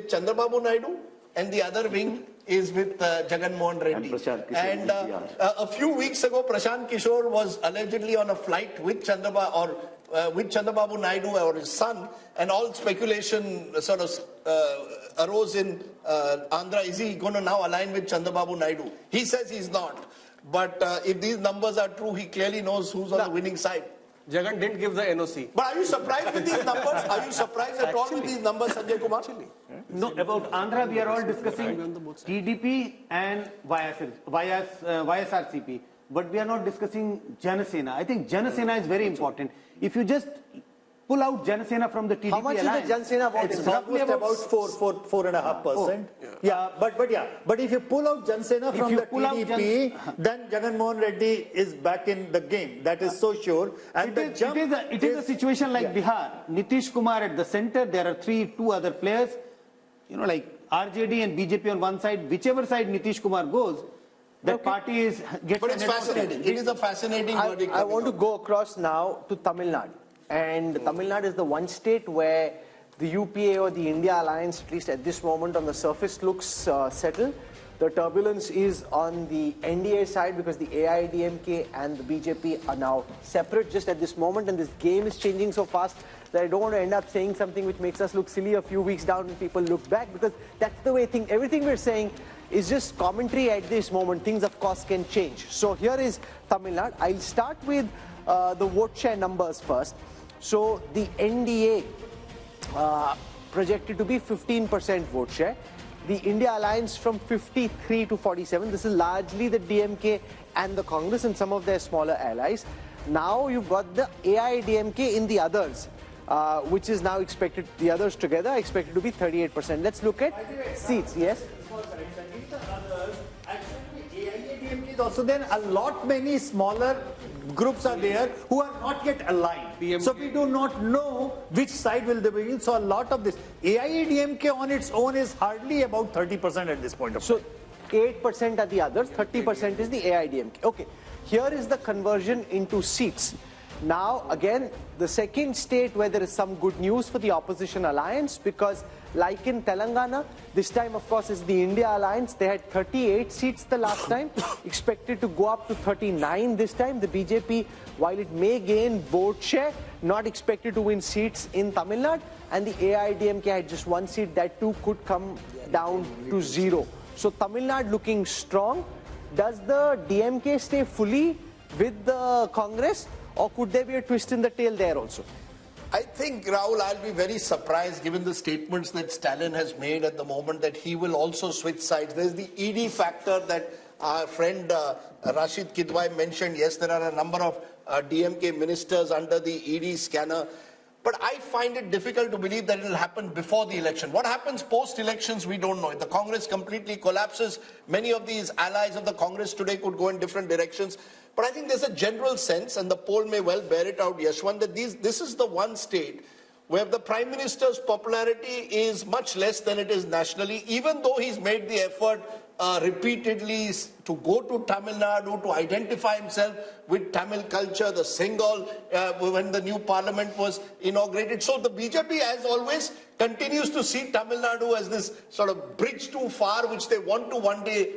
with Chandrababu Naidu and the other wing is with Jagan Mohan Reddy. And a few weeks ago, Prashant Kishore was allegedly on a flight with Chandrababu Naidu or his son, and all speculation sort of arose in Andhra. Is he going to now align with Chandrababu Naidu? He says he's not. But if these numbers are true, he clearly knows who's on the winning side. Jagan didn't give the NOC. But are you surprised with these numbers? Are you surprised at all with these numbers, Sanjay Kumar? No, about Andhra, we are all discussing TDP and YSRCP. But we are not discussing Janasena. I think Janasena is very important. If you just pull out Janasena from the TDP how much alliance, is the Janasena vote? it's It's roughly about about 4.5%. But if you pull out Janasena from the TDP, then Jagan Mohan Reddy is back in the game. That is so sure. And it is a situation like Bihar. Nitish Kumar at the center. There are two other players. You know, like RJD and BJP on one side. Whichever side Nitish Kumar goes, that party is gets. But it's fascinating. It is a fascinating verdict. I want to go across now to Tamil Nadu. And Tamil Nadu is the one state where the UPA or the India alliance, at least at this moment on the surface, looks settled. The turbulence is on the NDA side because the AIDMK and the BJP are now separate just at this moment, and this game is changing so fast that I don't want to end up saying something which makes us look silly a few weeks down when people look back, because that's the way everything we're saying is just commentary at this moment. Things, of course, can change. So here is Tamil Nadu. I'll start with the vote share numbers first. So the NDA projected to be 15% vote share. The India Alliance from 53 to 47. This is largely the DMK and the Congress and some of their smaller allies. Now you've got the AIDMK in the others, which is now expected, the others together are expected to be 38%. Let's look at seats. Yes? Also, then a lot many smaller groups are there who are not yet aligned. PMK. So we do not know which side will they be in. So a lot of this AIADMK on its own is hardly about 30% at this point of time. So 8% are the others, 30% is the AIDMK. Okay, here is the conversion into seats. Now again, the second state where there is some good news for the opposition alliance, because like in Telangana, this time of course is the India Alliance. They had 38 seats the last time, expected to go up to 39 this time. The BJP, while it may gain vote share, not expected to win seats in Tamil Nadu, and the AIDMK had just one seat. That too could come down to 0. So Tamil Nadu looking strong. Does the DMK stay fully with the Congress, or could there be a twist in the tail there also? I think, Rahul, I'll be very surprised given the statements that Stalin has made at the moment that he will also switch sides. There's the ED factor that our friend Rashid Kidwai mentioned. Yes, there are a number of DMK ministers under the ED scanner. But I find it difficult to believe that it will happen before the election. What happens post-elections, we don't know. If the Congress completely collapses, many of these allies of the Congress today could go in different directions. But I think there's a general sense, and the poll may well bear it out, Yashwant, that this is the one state where the Prime Minister's popularity is much less than it is nationally, even though he's made the effort repeatedly to go to Tamil Nadu, to identify himself with Tamil culture, the Singal, when the new parliament was inaugurated. So the BJP, as always, continues to see Tamil Nadu as this sort of bridge too far, which they want to one day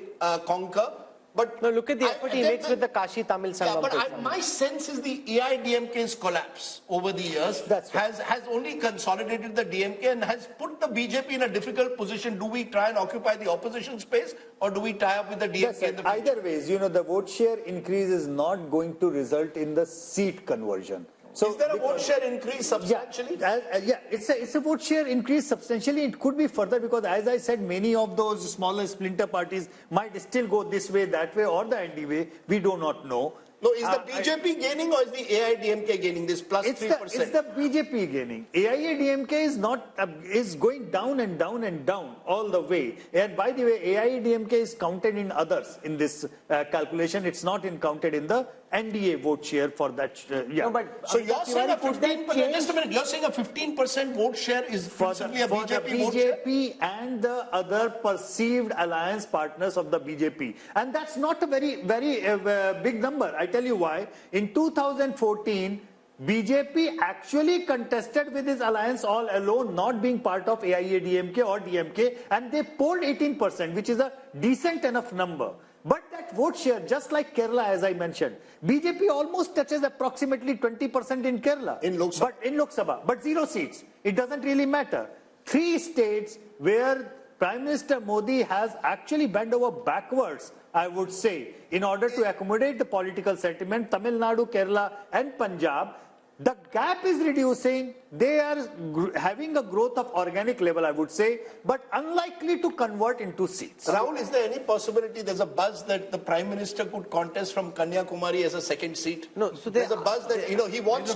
conquer. But now look at the effort he makes with the Kashi Tamil Sangam. Yeah, but my sense is the AIDMK's collapse over the years has only consolidated the DMK and has put the BJP in a difficult position. Do we try and occupy the opposition space, or do we tie up with the DMK? Yes, and the either ways, you know, the vote share increase is not going to result in the seat conversion. So is there a vote share increase substantially? Yeah, it's a vote share increase substantially. It could be further because, as I said, many of those smaller splinter parties might still go this way, that way, or the ND way. We do not know. No, is the BJP gaining or is the AIDMK gaining this plus 3%? It's the BJP gaining. AIADMK is not is going down and down and down all the way. And by the way, AIADMK is counted in others in this calculation. It's not counted in the NDA vote share for that. No, but so you're saying a 15%. Just a minute. You're saying a 15% vote share is principally a BJP vote share? BJP and the other perceived alliance partners of the BJP, and that's not a very big number. I tell you why. In 2014, BJP actually contested with his alliance all alone, not being part of AIADMK or DMK, and they polled 18%, which is a decent enough number. But that vote share, just like Kerala, as I mentioned, BJP almost touches approximately 20% in Kerala. In Lok Sabha. But in Lok Sabha, but 0 seats. It doesn't really matter. 3 states where Prime Minister Modi has actually bent over backwards, I would say, in order to accommodate the political sentiment, Tamil Nadu, Kerala and Punjab. The gap is reducing. They are having a growth of organic level, I would say, but unlikely to convert into seats. Rahul, is there any possibility there's a buzz that the Prime Minister could contest from Kanyakumari as a second seat? No, so there's a buzz that, he wants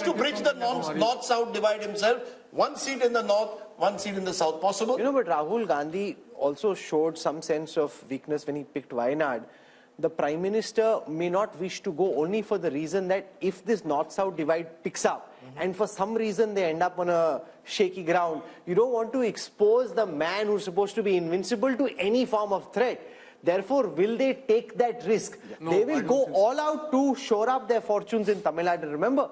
to bridge the north-south divide himself. 1 seat in the north, 1 seat in the south. Possible? But Rahul Gandhi also showed some sense of weakness when he picked Wayanad. The Prime Minister may not wish to go only for the reason that if this north-south divide picks up and for some reason they end up on a shaky ground, you don't want to expose the man who's supposed to be invincible to any form of threat. Therefore, will they take that risk? No, they will go all out to shore up their fortunes in Tamil Nadu. Remember,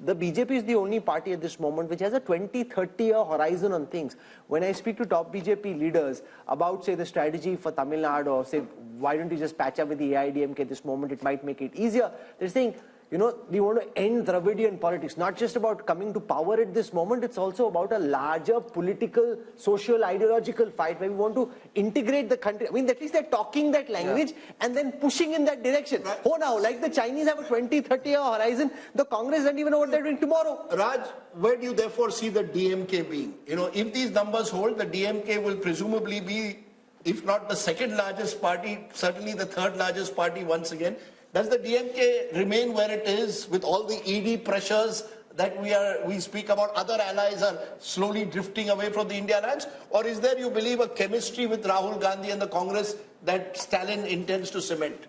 the BJP is the only party at this moment which has a 20-30 year horizon on things. When I speak to top BJP leaders about, say, the strategy for Tamil Nadu, or say, why don't you just patch up with the AIDMK at this moment, it might make it easier. They're saying, we want to end Dravidian politics. Not just about coming to power at this moment, it's also about a larger political, social, ideological fight where we want to integrate the country. I mean, at least they're talking that language and then pushing in that direction. Right. Oh, now, like the Chinese have a 20-30 year horizon, the Congress doesn't even know what they're doing tomorrow. Raj, where do you therefore see the DMK being? If these numbers hold, the DMK will presumably be, if not the second largest party, certainly the third largest party once again. Does the DMK remain where it is with all the ED pressures that we speak about? Other allies are slowly drifting away from the India alliance? Or is there, you believe, a chemistry with Rahul Gandhi and the Congress that Stalin intends to cement?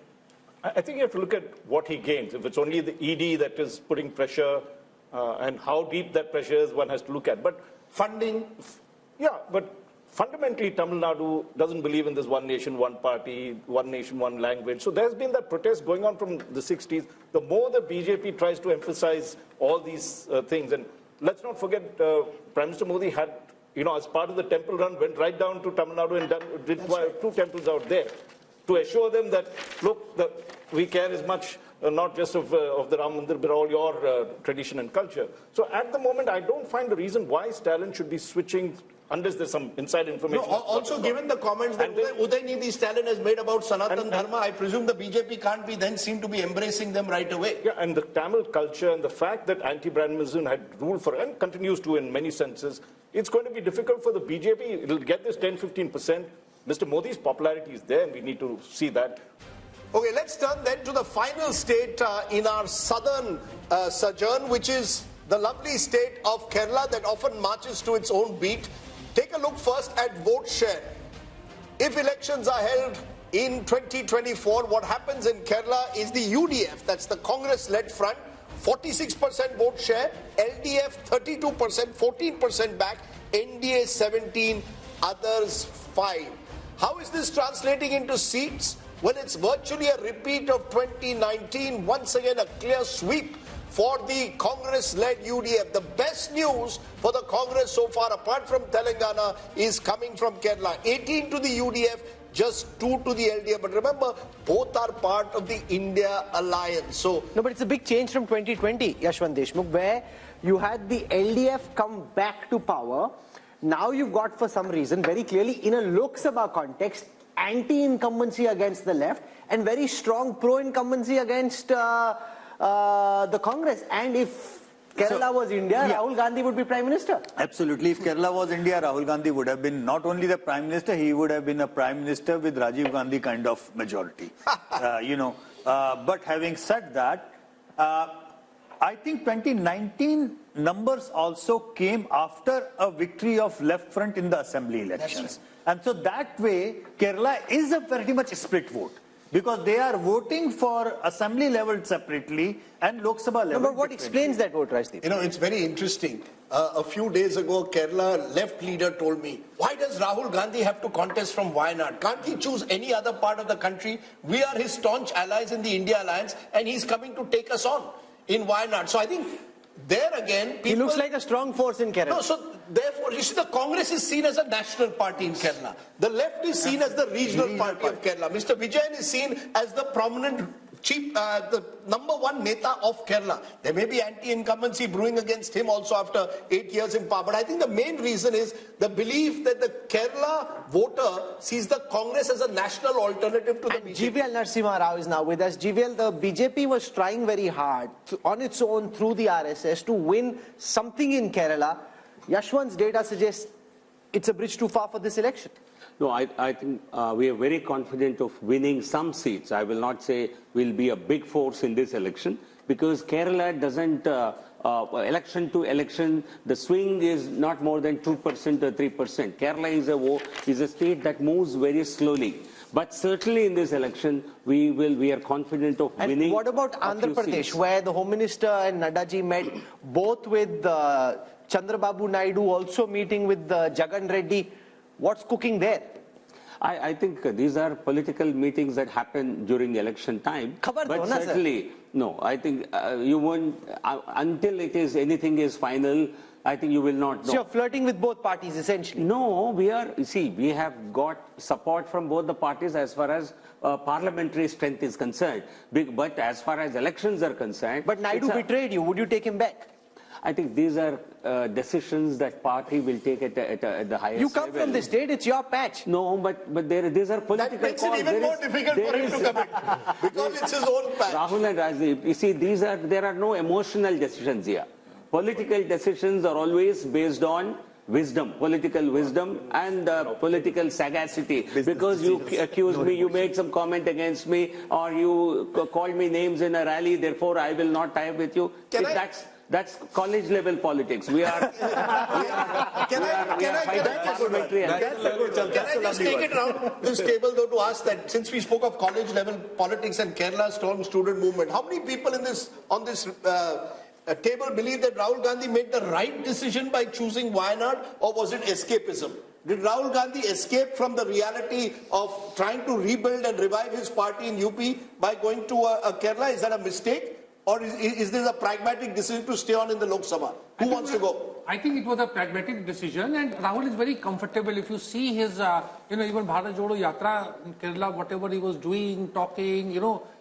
I think you have to look at what he gains. If it's only the ED that is putting pressure and how deep that pressure is, one has to look at. But funding? Yeah, but fundamentally, Tamil Nadu doesn't believe in this one nation, one party, one nation, one language. So there's been that protest going on from the 60s. The more the BJP tries to emphasize all these things, and let's not forget, Prime Minister Modi had, as part of the temple run, went right down to Tamil Nadu and did 2 temples out there to assure them that, look, we care as much not just of the Ram Mandir, but all your tradition and culture. So at the moment, I don't find a reason why Stalin should be switching unless there's some inside information. No, also given the comments that Udaynidhi Stalin has made about Sanatan Dharma, I presume the BJP can't be then seen to be embracing them right away. Yeah, and the Tamil culture and the fact that anti-Brahmanism had ruled for, and continues to in many senses, it's going to be difficult for the BJP. It'll get this 10-15%. Mr. Modi's popularity is there, and we need to see that. Okay, let's turn then to the final state in our southern sojourn, which is the lovely state of Kerala that often marches to its own beat. Take a look first at vote share. If elections are held in 2024, what happens in Kerala is the UDF, that's the Congress-led front, 46% vote share, LDF 32%, 14% back, NDA 17, others 5. How is this translating into seats? Well, it's virtually a repeat of 2019. Once again, a clear sweep for the Congress-led UDF. The best news for the Congress so far, apart from Telangana, is coming from Kerala. 18 to the UDF, just 2 to the LDF. But remember, both are part of the India alliance. So no, but it's a big change from 2020, Yashwant Deshmukh, where you had the LDF come back to power. Now you've got, for some reason, very clearly in a Lok Sabha context, anti-incumbency against the left and very strong pro-incumbency against the Congress. And if Kerala was India, Rahul Gandhi would be Prime Minister. Absolutely. If Kerala was India, Rahul Gandhi would have been not only the Prime Minister, he would have been a Prime Minister with Rajiv Gandhi kind of majority. But having said that, I think 2019 numbers also came after a victory of left front in the assembly elections. And so that way, Kerala is a very much split vote. Because they are voting for assembly level separately and Lok Sabha level. No, but what explains that vote, Rajdeep? it's very interesting. A few days ago, Kerala left leader told me, why does Rahul Gandhi have to contest from Wayanad? Can't he choose any other part of the country? We are his staunch allies in the India alliance and he's coming to take us on. in Wayanad. So I think there again, people... He looks like a strong force in Kerala. No, so therefore, you see, the Congress is seen as a national party in Kerala. The left is seen as the regional party of Kerala. Mr. Vijayan is seen as the prominent chief, the number one neta of Kerala. There may be anti-incumbency brewing against him also after 8 years in power. But I think the main reason is the belief that the Kerala voter sees the Congress as a national alternative to the BJP. GVL Narasimha Rao is now with us. GVL, the BJP was trying very hard on its own through the RSS to win something in Kerala. Yashwant's data suggests it's a bridge too far for this election. No, I think we are very confident of winning some seats. I will not say we'll be a big force in this election because Kerala doesn't, election to election, the swing is not more than 2% or 3%. Kerala is a state that moves very slowly. But certainly in this election, we are confident of winning. And what about Andhra Pradesh, where the Home Minister and Naddaji met both with Chandrababu Naidu, also meeting with Jagan Reddy? What's cooking there? I think these are political meetings that happen during election time. But certainly, no, I think you won't, until anything is final, I think you will not know. So you're flirting with both parties essentially? No, we have got support from both the parties as far as parliamentary strength is concerned. But as far as elections are concerned... But Naidu betrayed you. Would you take him back? I think these are decisions that party will take at the highest level. You come from the state, it's your patch. No, but these are political calls. That makes it even more difficult for him to commit because it's his own patch. Rahul and Rajdeep, you see, there are no emotional decisions here. Political decisions are always based on wisdom, political wisdom and political sagacity. Because you accused me, you made some comment against me, or you called me names in a rally, therefore I will not tie with you. That's college level politics. Can I just take it around this table though to ask that since we spoke of college level politics and Kerala's strong student movement, how many people on this table believe that Rahul Gandhi made the right decision by choosing Wayanad, or was it escapism? Did Rahul Gandhi escape from the reality of trying to rebuild and revive his party in UP by going to Kerala? Is that a mistake? Or is this a pragmatic decision to stay on in the Lok Sabha? Who wants to go? I think it was a pragmatic decision, and Rahul is very comfortable. If you see his, even Bharat Jodo Yatra in Kerala, whatever he was doing, talking,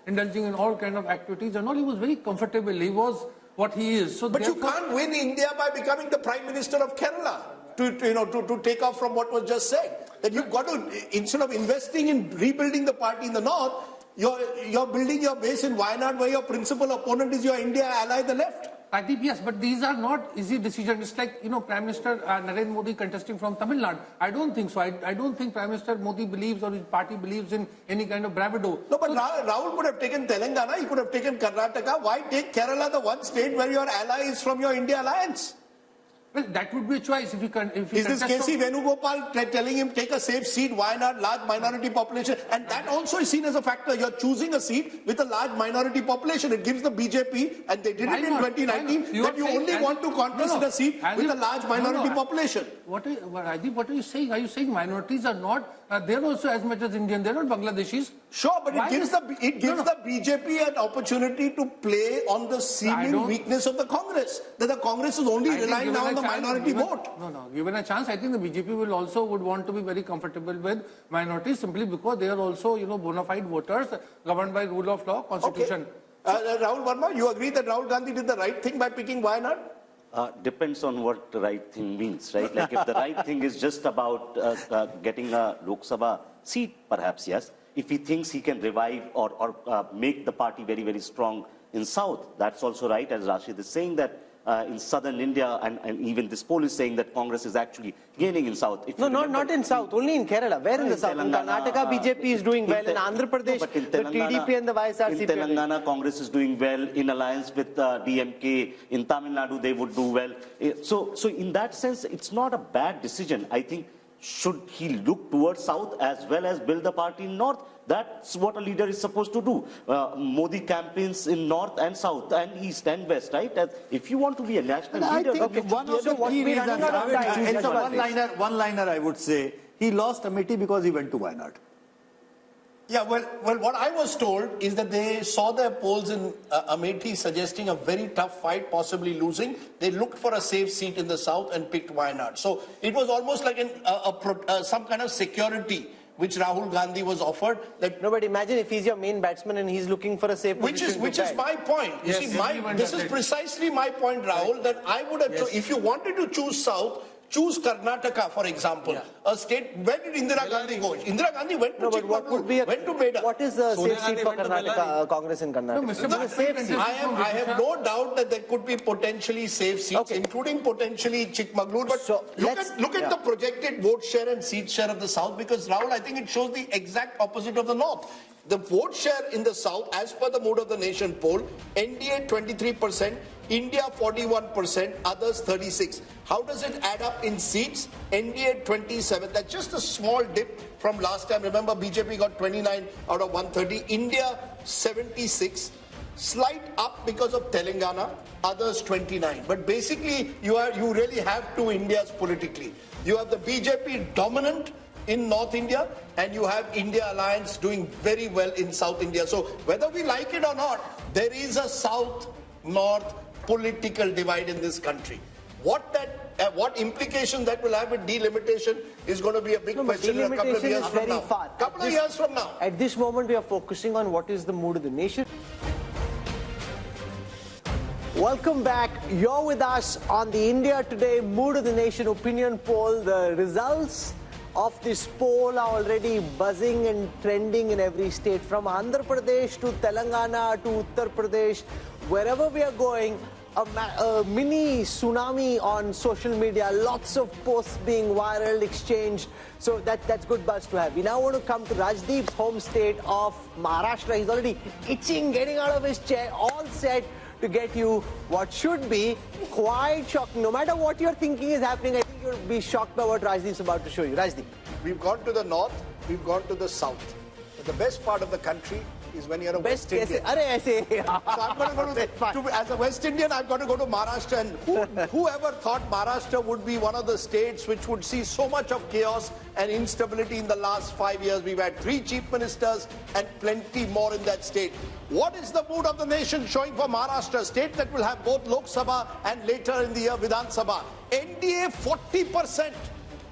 indulging in all kind of activities and all, he was very comfortable. He was what he is. So but you can't win India by becoming the Prime Minister of Kerala. To take off from what was just said, that you've got to, instead of investing in rebuilding the party in the north, you're building your base in Wayanad, where your principal opponent is your India ally, the left. Rajdeep, yes, but these are not easy decisions. It's like, Prime Minister Narendra Modi contesting from Tamil Nadu. I don't think so. I don't think Prime Minister Modi believes or his party believes in any kind of bravado. No, but Rahul could have taken Telangana, he could have taken Karnataka. Why take Kerala, the one state where your ally is from your India alliance? Well, that would be a choice if you Is this KC Venugopal telling him take a safe seat, Wayanad, large minority population? And that also is seen as a factor. You're choosing a seat with a large minority population. It gives the BJP, and they did it in 2019, that you only want to contest a seat with a large minority population. Rajdeep, what are you saying? Are you saying minorities are not, they're also as much as Indian, they're not Bangladeshis? Sure, but it gives the BJP an opportunity to play on the seeming weakness of the Congress. That the Congress is only relying now on the minority vote. No. Given a chance, I think the BJP would want to be very comfortable with minorities simply because they are also, bona fide voters governed by rule of law, constitution. Okay. Rahul Verma, you agree that Rahul Gandhi did the right thing by picking Wayanad? Depends on what the right thing means, right? Like if the right thing is just about getting a Lok Sabha seat, perhaps yes. If he thinks he can revive or make the party very, very strong in South, that's also right, as Rashid is saying that in southern India, and even this poll is saying that Congress is actually gaining in South. No, not in South, only in Kerala. Where in the South? In Karnataka, BJP is doing well. In Andhra Pradesh, the TDP and the YSRCP. In Telangana, Congress is doing well in alliance with DMK. In Tamil Nadu, they would do well. So in that sense, it's not a bad decision. I think, should he look towards South as well as build the party in North? That's what a leader is supposed to do. Modi campaigns in North and South and East and West, right? If you want to be a national leader... I think one of the key reasons, one-liner I would say, he lost Amethi because he went to Wayanad. Yeah, well, what I was told is that they saw their polls in Amethi suggesting a very tough fight, possibly losing. They looked for a safe seat in the south and picked Wayanad. So it was almost like some kind of security which Rahul Gandhi was offered. That No, but imagine if he's your main batsman and he's looking for a safe position. Which is my point. You Yes, see, this is precisely my point, Rahul, that I would have, if you wanted to choose south, choose Karnataka, for example, a state. Where did Indira Gandhi go? Indira Gandhi went to Chikmagalur, went to Beda. What is the safe seat for Karnataka, Congress in Karnataka? No, Mr. It's a safe seat. I have no doubt that there could be potentially safe seats, Okay. including potentially Chikmagalur. But So, look at the projected vote share and seat share of the south, because Rahul, I think it shows the exact opposite of the north. The vote share in the south, as per the Mood of the Nation poll, NDA 23%, India 41%, others 36%. How does it add up in seats? NDA 27%. That's just a small dip from last time. Remember, BJP got 29 out of 130. India 76. Slight up because of Telangana, others 29. But basically, you really have two Indias politically. You have the BJP dominant in North India, and you have India Alliance doing very well in South India. So whether we like it or not, there is a South-North political divide in this country. What implication that will have with delimitation is going to be a big question in a couple of delimitation years is from very now. far. Couple of years from now. At this moment, we are focusing on what is the mood of the nation. Welcome back. You're with us on the India Today Mood of the Nation opinion poll. The results of this poll are already buzzing and trending in every state. From Andhra Pradesh to Telangana to Uttar Pradesh, wherever we are going, a mini tsunami on social media, lots of posts being viral, exchanged. So that's good buzz to have. We now want to come to Rajdeep's home state of Maharashtra. He's already itching, getting out of his chair, all set to get you what should be quite shocking. No matter what you're thinking is happening, I think you'll be shocked by what Rajdeep's about to show you. Rajdeep. We've gone to the north, we've gone to the south. But the best part of the country is when you're a West Indian. So I'm going to go as a West Indian, I've got to go to Maharashtra. And whoever thought Maharashtra would be one of the states which would see so much of chaos and instability in the last 5 years? We've had 3 chief ministers and plenty more in that state. What is the mood of the nation showing for Maharashtra, state that will have both Lok Sabha and later in the year Vidhan Sabha? NDA 40%.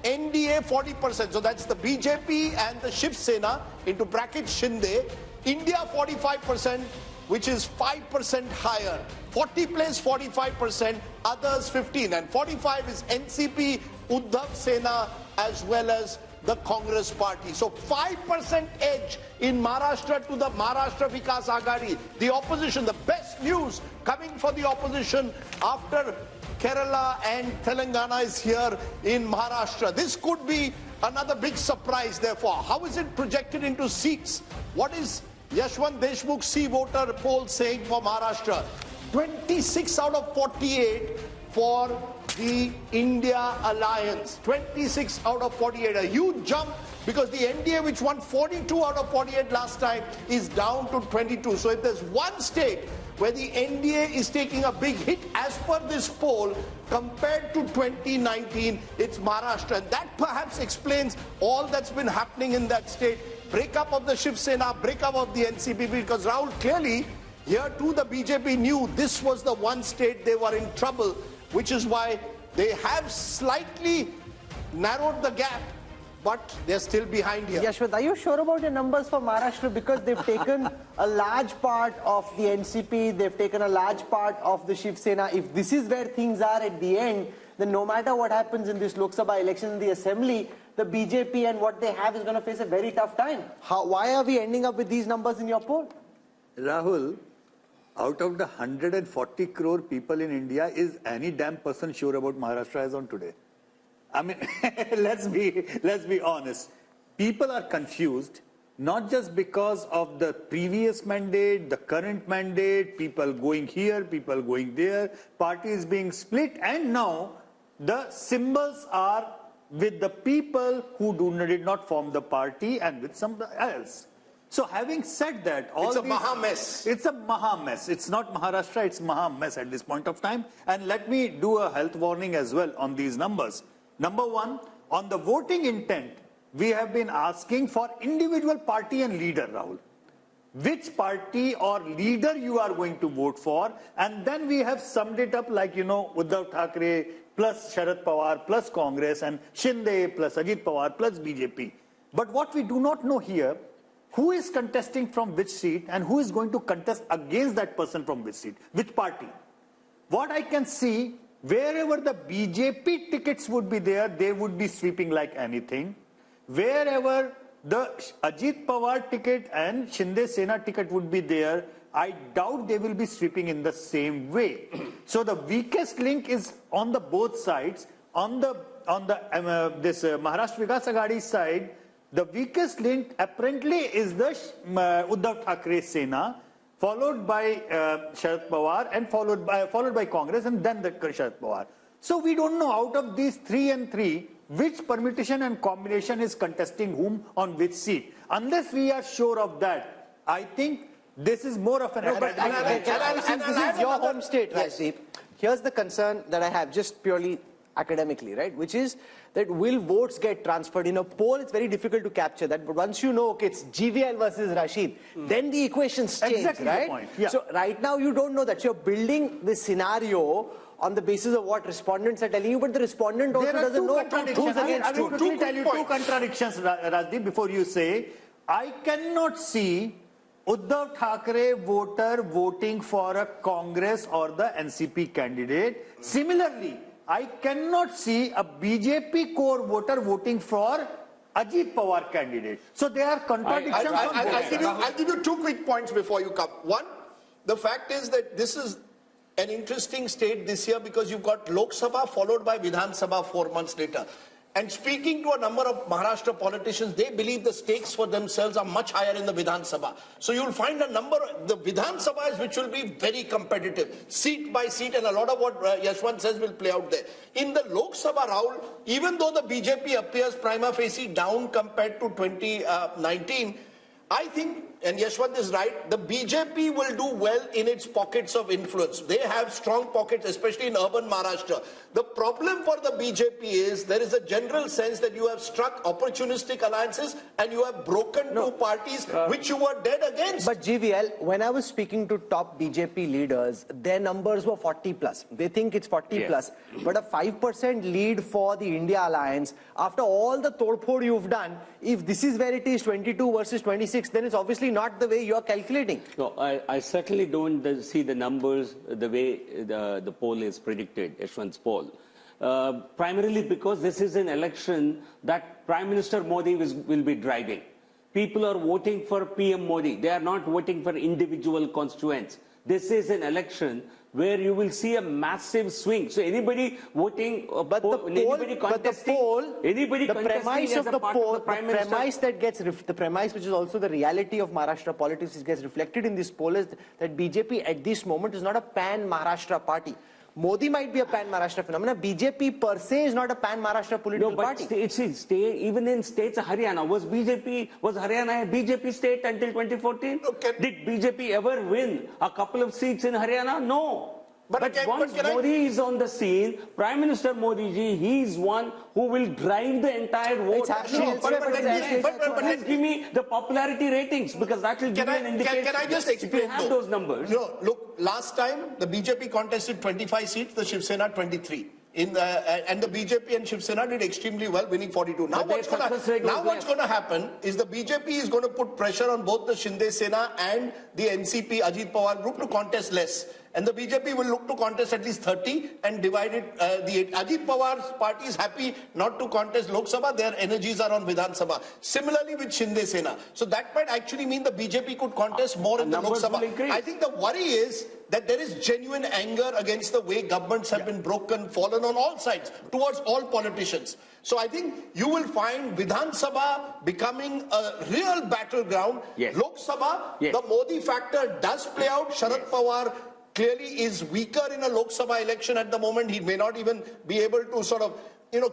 NDA 40%. So that's the BJP and the Shiv Sena into bracket Shinde. India 45%, which is 5% higher. 40 plays 45%, others 15%. And 45 is NCP, Uddhav Sena, as well as the Congress party. So 5% edge in Maharashtra to the Maharashtra Vikas Aghadi. The opposition, the best news coming for the opposition after Kerala and Telangana is here in Maharashtra. This could be another big surprise, therefore. How is it projected into seats? What is Yashwant Deshmukh C voter poll saying for Maharashtra? 26 out of 48 for the India Alliance. 26 out of 48. A huge jump because the NDA, which won 42 out of 48 last time, is down to 22. So if there's one state where the NDA is taking a big hit as per this poll compared to 2019, it's Maharashtra. And that perhaps explains all that's been happening in that state. Breakup of the Shiv Sena, breakup of the NCP, because Rahul, clearly here too the BJP knew this was the one state they were in trouble, which is why they have slightly narrowed the gap, but they're still behind here. Yashwant, are you sure about your numbers for Maharashtra? Because they've taken a large part of the NCP, they've taken a large part of the Shiv Sena. If this is where things are at the end, then no matter what happens in this Lok Sabha election in the assembly, the BJP and what they have is going to face a very tough time. Why are we ending up with these numbers in your poll? Rahul, out of the 140 crore people in India, is any damn person sure about Maharashtra as on today? I mean, let's be honest. People are confused, not just because of the previous mandate, the current mandate, people going here, people going there, parties being split, and now the symbols are with the people who did not form the party and with somebody else. So having said that, it's a Maha mess. It's a Maha mess. It's not Maharashtra, it's Maha mess at this point of time. And let me do a health warning as well on these numbers. Number one, on the voting intent, we have been asking for individual party and leader, Rahul. Which party or leader you are going to vote for, and then we have summed it up like, Uddhav Thackeray plus Sharad Pawar plus Congress and Shinde plus Ajit Pawar plus BJP. But what we do not know here, who is contesting from which seat and who is going to contest against that person from which seat, which party. What I can see, wherever the BJP tickets would be there, they would be sweeping like anything. Wherever the Ajit Pawar ticket and Shinde Sena ticket would be there, I doubt they will be sweeping in the same way. So the weakest link is on the both sides. On the Maharashtra Vikas Aghadi side, the weakest link apparently is the Uddhav Thackeray Sena, followed by Sharad Pawar and followed by Congress, and then the Sharad Pawar. So we don't know out of these 3 and 3 which permutation and combination is contesting whom on which seat. Unless we are sure of that, I think this is more of an Since this is your home state, Rajdeep, here's the concern that I have, just purely academically, right? Which is that will votes get transferred? In a poll, it's very difficult to capture that. But once you know, okay, it's GVL versus Rashid, then the equations change, exactly right? The point. Yeah. So right now, you don't know that. You're building this scenario on the basis of what respondents are telling you, but the respondent also doesn't know who's against I will quickly tell you two contradictions, Rajdeep, before you say. I cannot see Uddhav Thackeray voter voting for a Congress or the NCP candidate. Similarly, I cannot see a BJP core voter voting for Ajit Pawar candidate. So there are contradictions on both sides. I'll give you 2 quick points before you come. One, the fact is that this is an interesting state this year because you've got Lok Sabha followed by Vidhan Sabha 4 months later. And speaking to a number of Maharashtra politicians, they believe the stakes for themselves are much higher in the Vidhan Sabha. So you'll find a number, the Vidhan Sabhas which will be very competitive, seat by seat, and a lot of what Yashwant says will play out there. In the Lok Sabha, Rahul, even though the BJP appears prima facie down compared to 2019, I think, and Yashwant is right, the BJP will do well in its pockets of influence. They have strong pockets, especially in urban Maharashtra. The problem for the BJP is there is a general sense that you have struck opportunistic alliances and you have broken two parties which you were dead against. But GVL, when I was speaking to top BJP leaders, their numbers were 40 plus. They think it's 40 plus. But a 5% lead for the India alliance, after all the todphod you've done, if this is where it is 22 versus 26, then it's obviously not the way you're calculating. No, I certainly don't see the numbers the way the poll is predicted, Yashwant's poll. Primarily because this is an election that Prime Minister Modi will be driving. People are voting for PM Modi. They are not voting for individual constituents. This is an election where you will see a massive swing. So anybody voting, anybody contesting, the premise which is also the reality of Maharashtra politics gets reflected in this poll is that BJP at this moment is not a pan-Maharashtra party. Modi might be a pan-Maharashtra phenomenon. BJP per se is not a pan-Maharashtra political party. Even in states, Haryana, was Haryana a BJP state until 2014? Did BJP ever win a couple of seats in Haryana? No. But once Modi is on the scene, Prime Minister Modi ji, he is one who will drive the entire vote. Please give me the popularity ratings because that will give you an indication. Can I just explain? If you have those numbers. No, look, last time the BJP contested 25 seats, the Shiv Sena 23. And the BJP and Shiv Sena did extremely well, winning 42. Now what's going to happen is the BJP is going to put pressure on both the Shinde Sena and the NCP Ajit Pawar group to contest less. And the BJP will look to contest at least 30 and divide it. The Ajit Pawar's party is happy not to contest Lok Sabha. Their energies are on Vidhan Sabha. Similarly with Shinde Sena. So that might actually mean the BJP could contest more in the Lok Sabha. I think the worry is that there is genuine anger against the way governments have been broken, fallen on all sides, towards all politicians. So I think you will find Vidhan Sabha becoming a real battleground. Lok Sabha, the Modi factor does play out. Sharad Pawar clearly is weaker in a Lok Sabha election at the moment. He may not even be able to sort of,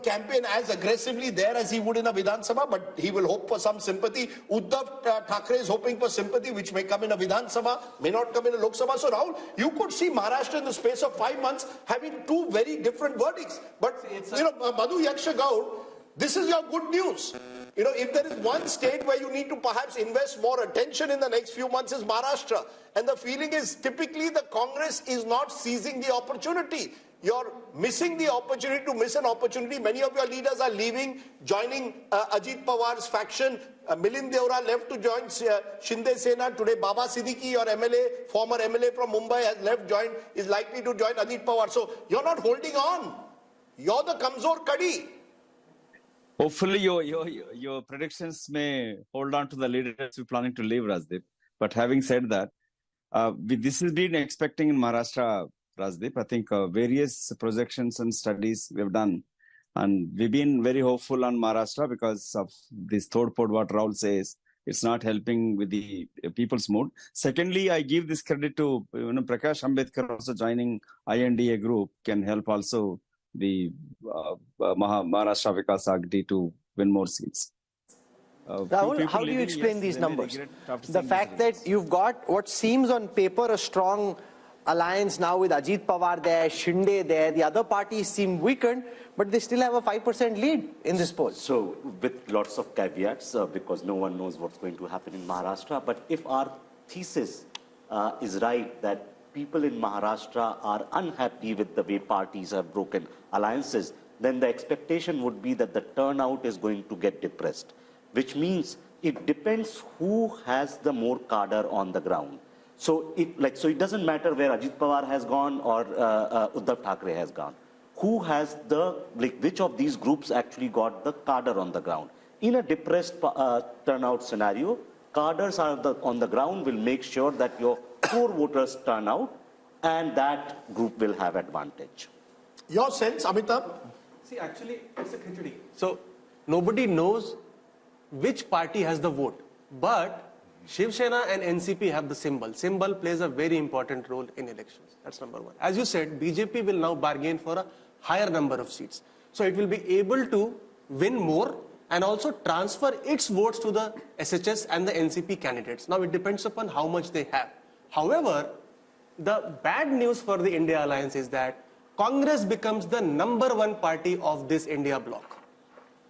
campaign as aggressively there as he would in a Vidhan Sabha, but he will hope for some sympathy. Uddhav Thackeray is hoping for sympathy, which may come in a Vidhan Sabha, may not come in a Lok Sabha. So Rahul, you could see Maharashtra in the space of 5 months having two very different verdicts. But, Madhu Yaksha Gaur, This is your good news. You know, if there is one state where you need to perhaps invest more attention in the next few months is Maharashtra. And the feeling is typically the Congress is not seizing the opportunity. You're missing the opportunity to miss an opportunity. Many of your leaders are leaving, joining Ajit Pawar's faction. Milind Deora left to join Shinde Sena. Today, Baba Siddiqui, your MLA, former MLA from Mumbai, has left, is likely to join Ajit Pawar. So you're not holding on. You're the Kamzor Kadi. Hopefully, your predictions may hold on to the leaders who are planning to leave, Rajdeep. But having said that, this has been expecting in Maharashtra, Rajdeep. I think various projections and studies we have done. And we've been very hopeful on Maharashtra because of this third port, what Rahul says. It's not helping with the people's mood. Secondly, I give this credit to Prakash Ambedkar also joining INDA group can help also the Maharashtra Vikas Agdi to win more seats. Rahul, how do you explain these numbers? The fact that you've got what seems on paper a strong alliance now with Ajit Pawar there, Shinde there, the other parties seem weakened, but they still have a 5% lead in this poll. So, with lots of caveats, because no one knows what's going to happen in Maharashtra, but if our thesis is right that people in Maharashtra are unhappy with the way parties have broken alliances, then the expectation would be that the turnout is going to get depressed, which means it depends who has the more cadre on the ground. So it doesn't matter where Ajit Pawar has gone or Uddhav Thackeray has gone. Who has which of these groups actually got the cadre on the ground? In a depressed turnout scenario, cadres on the ground will make sure that your core voters turn out and that group will have advantage. Your sense, Amitabh? See, actually, it's a khichdi. So, nobody knows which party has the vote. But Shiv Sena and NCP have the symbol. Symbol plays a very important role in elections. That's number one. As you said, BJP will now bargain for a higher number of seats. So it will be able to win more and also transfer its votes to the SHS and the NCP candidates. Now it depends upon how much they have. However, the bad news for the India Alliance is that Congress becomes the #1 party of this India bloc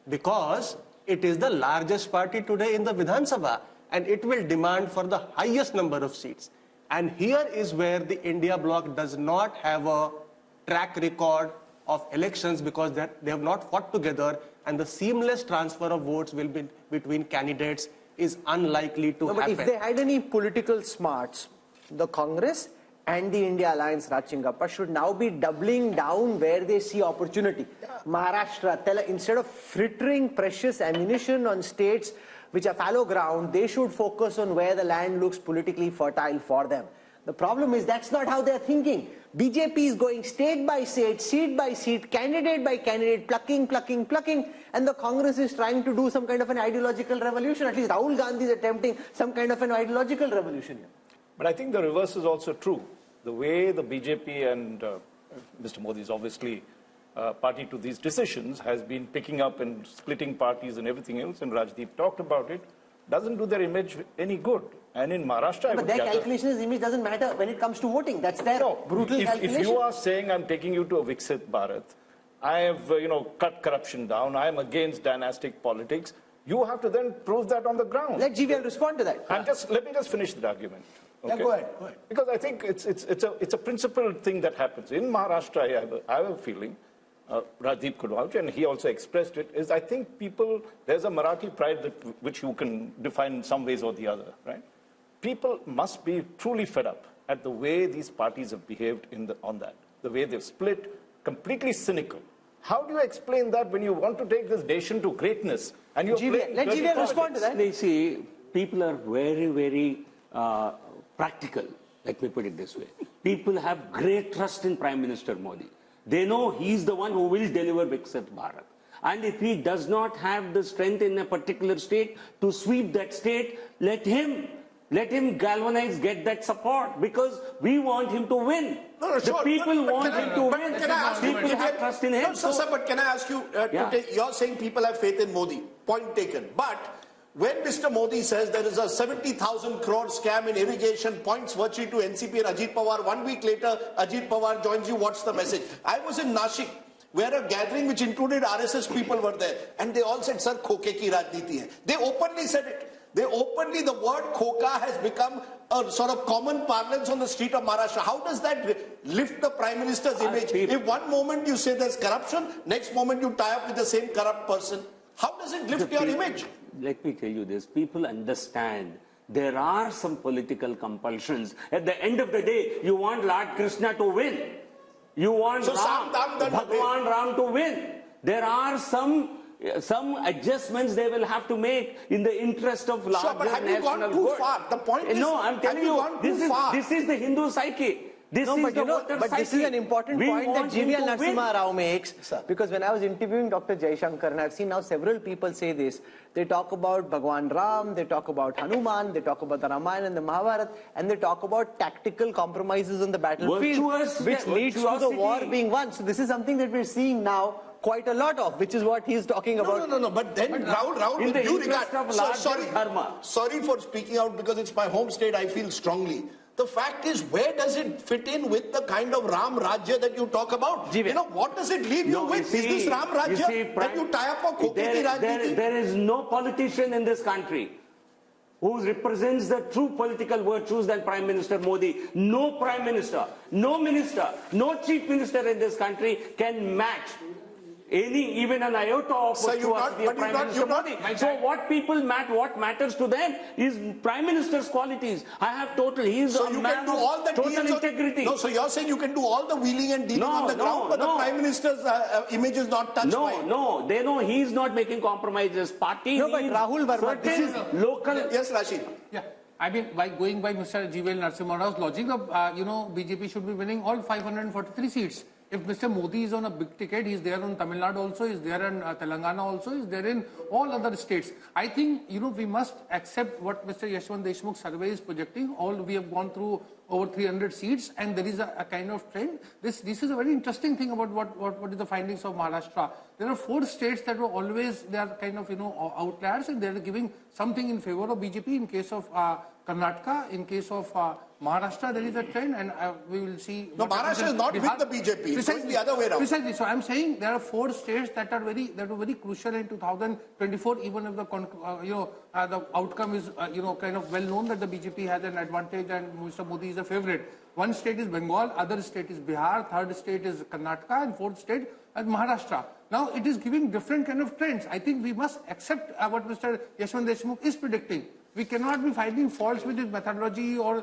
because it is the largest party today in the Vidhan Sabha. And it will demand for the highest number of seats. And here is where the India bloc does not have a track record of elections because they have not fought together, and the seamless transfer of votes will be between candidates is unlikely to happen. But if they had any political smarts, the Congress and the India Alliance, Rajchingappa, should now be doubling down where they see opportunity. Maharashtra, instead of frittering precious ammunition on states which are fallow ground, they should focus on where the land looks politically fertile for them. The problem is that's not how they're thinking. BJP is going state by state, seat by seat, candidate by candidate, plucking, and the Congress is trying to do some kind of an ideological revolution. At least Rahul Gandhi is attempting some kind of an ideological revolution here. But I think the reverse is also true. The way the BJP and Mr. Modi is obviously party to these decisions has been picking up and splitting parties and everything else, and Rajdeep talked about it, doesn't do their image any good. And in Maharashtra, but their calculation is image doesn't matter when it comes to voting. That's their brutal calculation. If you are saying I'm taking you to a Viksit Bharat, I have cut corruption down, I am against dynastic politics, you have to then prove that on the ground. Let GVL respond to that. Let me just finish the argument. Okay? Yeah, go ahead. Because I think it's a principled thing that happens. In Maharashtra, I have a feeling, Rajdeep could vouch, and he also expressed it, is I think there's a Marathi pride which you can define in some ways or the other, right? People must be truly fed up at the way these parties have behaved on that, the way they've split, completely cynical. How do you explain that when you want to take this nation to greatness and you're playing let GVL respond to that. They see people are very, very practical, let me put it this way. People have great trust in Prime Minister Modi. They know he's the one who will deliver Viksit Bharat. And if he does not have the strength in a particular state to sweep that state, let him galvanize, get that support, because we want him to win. The people want him to win. People have trust in him. No, sir, but can I ask you, you're saying people have faith in Modi. Point taken. But when Mr. Modi says there is a 70,000 crore scam in irrigation, points virtually to NCP and Ajit Pawar, 1 week later, Ajit Pawar joins you, what's the message? I was in Nashik where a gathering which included RSS people were there, and they all said, "Sir, khoke ki rajniti hai." They openly said it. The word khoka has become a sort of common parlance on the street of Maharashtra. How does that lift the Prime Minister's image? If one moment you say there's corruption, next moment you tie up with the same corrupt person, how does it lift your image? Let me tell you this. People understand there are some political compulsions. At the end of the day, you want Lord Krishna to win. You want Bhagwan Ram to win. There are some adjustments they will have to make in the interest of larger sure, but have you national gone too good. far? The point is, no, I'm telling you, this is the Hindu psyche. This is the voter but psyche. this is an important point that GVL Narasimha Rao makes. Because when I was interviewing Dr. Jaishankar, and I've seen now several people say this, they talk about Bhagwan Ram, they talk about Hanuman, they talk about the Ramayana and the Mahabharata, and they talk about tactical compromises on the battlefield, which leads to the war being won. So this is something that we're seeing now quite a lot of, which is what he's talking about. No. But then, Rahul, in with the due interest regard, of sorry for speaking out because it's my home state, I feel strongly. The fact is, where does it fit in with the kind of Ram Rajya that you talk about? You know, what does it leave you with? Is this Ram Rajya that you tie up for Khoke ki Rajniti? There is no politician in this country who represents the true political virtues than Prime Minister Modi. No Prime Minister, no Minister, no Chief Minister in this country can match even an iota of what Prime Minister Modi. So what matters to them is Prime Minister's qualities. I have total, he is a man of total integrity. No, so you're saying you can do all the wheeling and dealing on the ground, but the Prime Minister's image is not touched by it. No, they know he's not making compromises. Party but Rahul Verma, this is local. Yes, Rashid. Yeah. I mean, by going by Mr. GVL Narasimha Rao's logic, BJP should be winning all 543 seats. If Mr. Modi is on a big ticket, he's there on Tamil Nadu also, he's there in Telangana also, he's there in all other states. I think, we must accept what Mr. Yashwant Deshmukh survey is projecting. We have gone through over 300 seats, and there is a kind of trend. This is a very interesting thing about what is the findings of Maharashtra. There are 4 states that were always, they are kind of, outliers, and they are giving something in favor of BJP. In case of Karnataka, in case of Maharashtra, there is a trend, and we will see. No, Maharashtra is not Bihar, with the BJP. It's going the other way around. Precisely. So I'm saying there are 4 states that were very crucial in 2024. Even if the outcome is kind of well known that the BJP has an advantage and Mr. Modi is a favorite. One state is Bengal, other state is Bihar, third state is Karnataka, and fourth state is Maharashtra. Now it is giving different kind of trends. I think we must accept what Mr. Yashwant Deshmukh is predicting. We cannot be finding faults with his methodology or,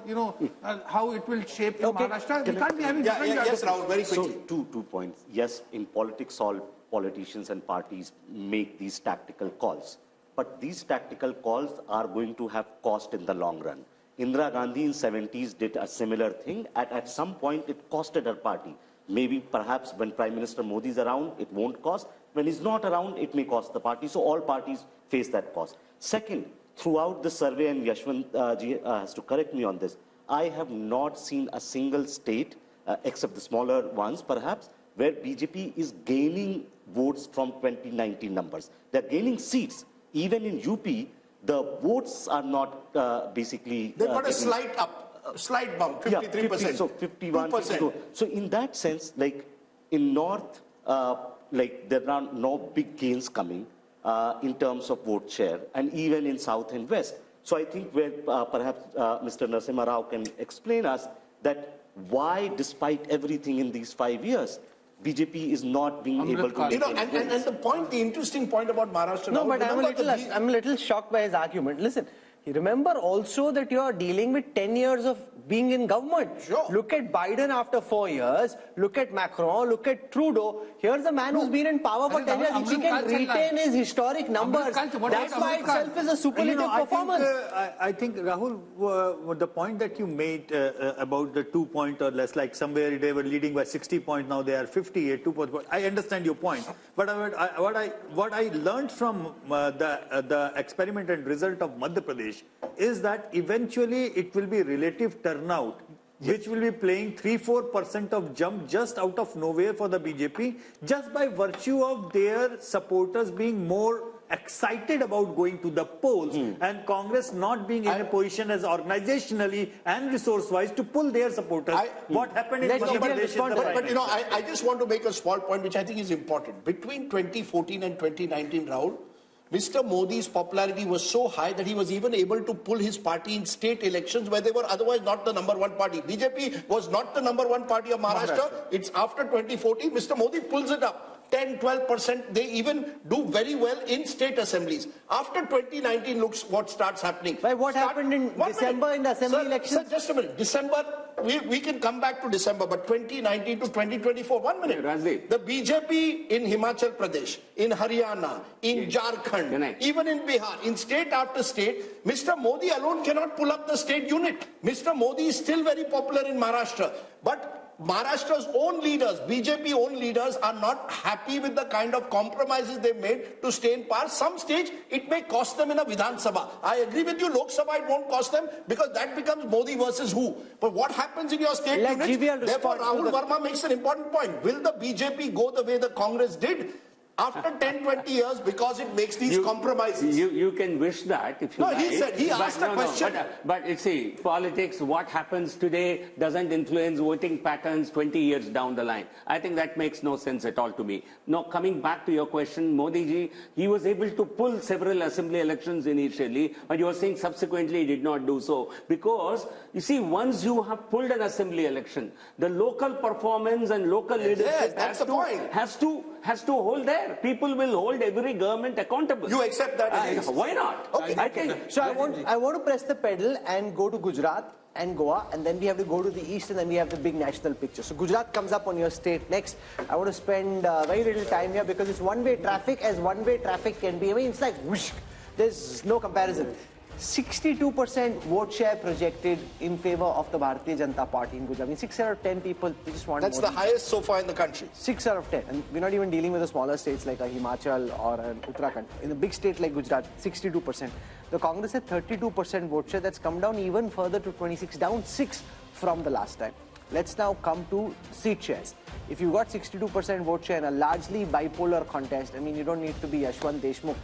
how it will shape in Maharashtra. We can't be having different... Yes, Rahul, very quickly. So, two points. Yes, in politics, all politicians and parties make these tactical calls. But these tactical calls are going to have cost in the long run. Indira Gandhi in 70s did a similar thing. At some point, it costed her party. Maybe, perhaps, when Prime Minister Modi is around, it won't cost. When he's not around, it may cost the party. So all parties face that cost. Second, throughout the survey, and Yashwant ji has to correct me on this, I have not seen a single state, except the smaller ones perhaps, where BJP is gaining votes from 2019 numbers. They're gaining seats. Even in UP, the votes are not basically... They've got a slight bump, 53%. Yeah, 50, so 51, 52. So in that sense, like in North, there are no big gains coming in terms of vote share, and even in South and West. So I think where perhaps Mr. Narasimha Rao can explain us that why, despite everything in these 5 years, BJP is not being able to... And the interesting point about Maharashtra... No, but I'm a little shocked by his argument. Listen, remember also that you are dealing with 10 years of being in government. Sure. Look at Biden after 4 years. Look at Macron. Look at Trudeau. Here's a man who's been in power for 10 years. If he can retain his historic numbers, that's by itself is a superlative performance. I think, Rahul, the point that you made about the 2 point or less, like somewhere they were leading by 60 points, now they are 58, 2 points. I understand your point. But what I learned from the experiment and result of Madhya Pradesh is that eventually it will be relative turnout, which will be playing 3-4% of jump just out of nowhere for the BJP, just by virtue of their supporters being more excited about going to the polls, and Congress not being in a position as organizationally and resource-wise to pull their supporters. What happened in Madhya Pradesh in the but you know, I just want to make a small point which I think is important. Between 2014 and 2019, Rahul, Mr. Modi's popularity was so high that he was even able to pull his party in state elections where they were otherwise not the #1 party. BJP was not the #1 party of Maharashtra. It's after 2014, Mr. Modi pulls it up. 10-12%, they even do very well in state assemblies. After 2019, looks what starts happening. What happened in December in the assembly elections? Sir, just a minute. December, we can come back to December, but 2019 to 2024, 1 minute. Rajdeep. The BJP in Himachal Pradesh, in Haryana, in Jharkhand, even in Bihar, in state after state, Mr. Modi alone cannot pull up the state unit. Mr. Modi is still very popular in Maharashtra, but Maharashtra's own leaders, BJP own leaders, are not happy with the kind of compromises they've made to stay in power. Some stage, it may cost them in a Vidhan Sabha. I agree with you, Lok Sabha, it won't cost them because that becomes Modi versus who. But what happens in your state units? Therefore, Rahul Verma makes an important point. Will the BJP go the way the Congress did? After 10-20 years, because it makes these compromises. You can wish that if you like. No, he asked a question. But you see, politics, what happens today doesn't influence voting patterns 20 years down the line. I think that makes no sense at all to me. Now, coming back to your question, Modi ji, he was able to pull several assembly elections initially, but you are saying subsequently he did not do so. Because, you see, once you have pulled an assembly election, the local performance and local leadership has to hold there. People will hold every government accountable. You accept that? Why not? Okay. I think. So I want to press the pedal and go to Gujarat and Goa, and then we have to go to the east, and then we have the big national picture. So Gujarat comes up on your state next. I want to spend very little time here because it's one-way traffic, as one-way traffic can be. I mean, it's like whoosh. There's no comparison. 62% vote share projected in favor of the Bharatiya Janata Party in Gujarat. I mean, 6 out of 10 people, they just want That's the highest so far in the country. 6 out of 10. And we're not even dealing with the smaller states like a Himachal or an Uttarakhand. In a big state like Gujarat, 62%. The Congress had 32% vote share. That's come down even further to 26, down 6 from the last time. Let's now come to seat shares. If you got 62% vote share in a largely bipolar contest, I mean, you don't need to be Yashwant Deshmukh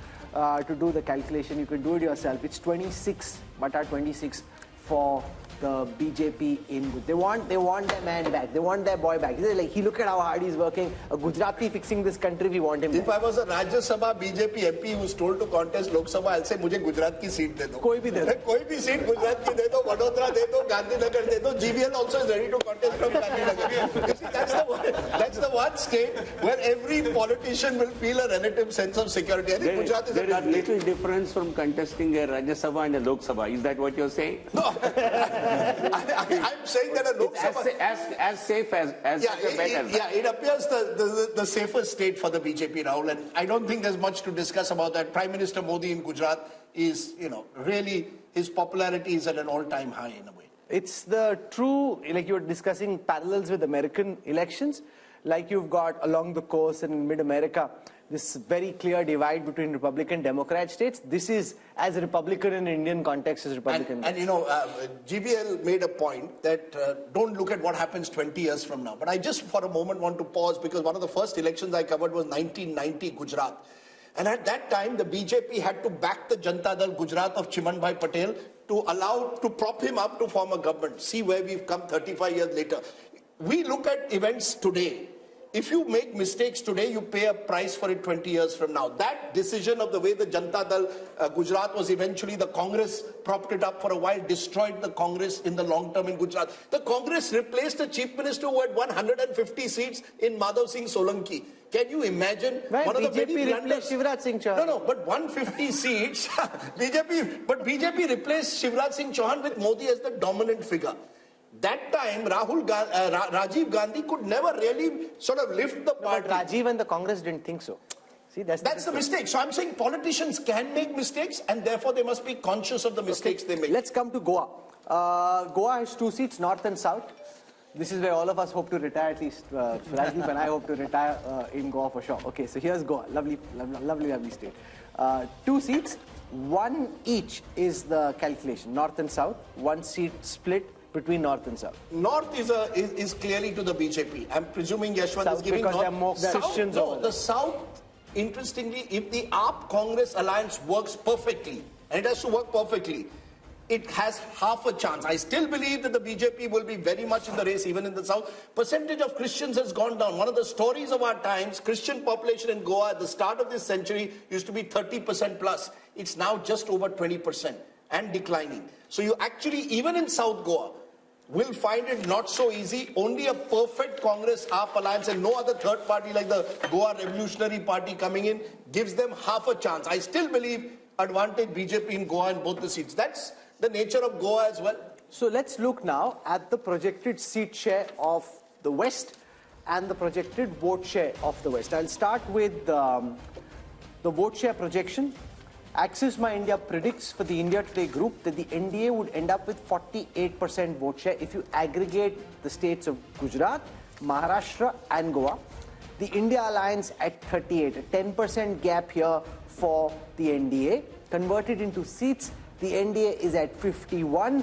to do the calculation. You can do it yourself. It's 26/26 for the BJP in. They want their man back. They want their boy back. They're like, look at how hard he's working. A Gujarati fixing this country, we want him If back. I was a Rajya Sabha BJP MP who's told to contest Lok Sabha, I'll say, मुझे गुजरात की seat दे दो. कोई भी दे दो. कोई भी seat Gujarat की दे दो, वडोदरा दे दो, गांधीनगर दे दो. GVL also is ready to contest from Gandhinagar. You see, that's the one state where every politician will feel a relative sense of security. I think Gujarat is there is little difference from contesting a Rajya Sabha and a Lok Sabha. Is that what you're saying? No. I'm saying that a Lok Sabha... As safe as better. Yeah, it appears the safest state for the BJP, Rahul, and I don't think there's much to discuss about that. Prime Minister Modi in Gujarat is, really, his popularity is at an all-time high in a way. It's the true, like you were discussing parallels with American elections, like you've got along the coast and in mid-America, this very clear divide between Republican Democrat states. This is as Republican in Indian context as Republican. And GVL made a point that don't look at what happens 20 years from now. But I just for a moment want to pause because one of the first elections I covered was 1990 Gujarat. And at that time, the BJP had to back the Janata Dal Gujarat of Chimanbhai Patel to prop him up to form a government. See where we've come 35 years later. We look at events today. If you make mistakes today, you pay a price for it 20 years from now. That decision of the way the Janata Dal Gujarat was eventually, the Congress propped it up for a while, destroyed the Congress in the long term in Gujarat. The Congress replaced a chief minister who had 150 seats in Madhav Singh Solanki. Can you imagine? Right, one of the BJP replaced Shivraj Singh Chauhan. No, but 150 seats, BJP replaced Shivraj Singh Chauhan with Modi as the dominant figure. That time, Rajiv Gandhi could never really sort of lift the party. But Rajiv and the Congress didn't think so. See, that's the mistake. So I'm saying politicians can make mistakes and therefore they must be conscious of the mistakes they make. Let's come to Goa. Goa has 2 seats, north and south. This is where all of us hope to retire, at least Rajdeep and I hope to retire in Goa for sure. Okay, so here's Goa. Lovely state. 2 seats, 1 each is the calculation. North and south, 1 seat split between north and south. North is clearly to the BJP. I'm presuming Yashwant south is giving because north. there are more Christians over there. The south interestingly, if the AAP-Congress alliance works perfectly, and it has to work perfectly, it has half a chance. I still believe that the BJP will be very much in the race, even in the south. Percentage of Christians has gone down. One of the stories of our times, Christian population in Goa at the start of this century used to be 30% plus. It's now just over 20% and declining. So you actually, even in South Goa, will find it not so easy. Only a perfect Congress AAP alliance and no other third party like the Goa Revolutionary Party coming in gives them half a chance. I still believe advantage BJP in Goa in both the seats. That's the nature of Goa as well. So let's look now at the projected seat share of the West and the projected vote share of the West. I'll start with the vote share projection. Axis My India predicts for the India Today group that the NDA would end up with 48% vote share if you aggregate the states of Gujarat, Maharashtra and Goa. The India Alliance at 38, a 10% gap here for the NDA. Converted into seats, the NDA is at 51,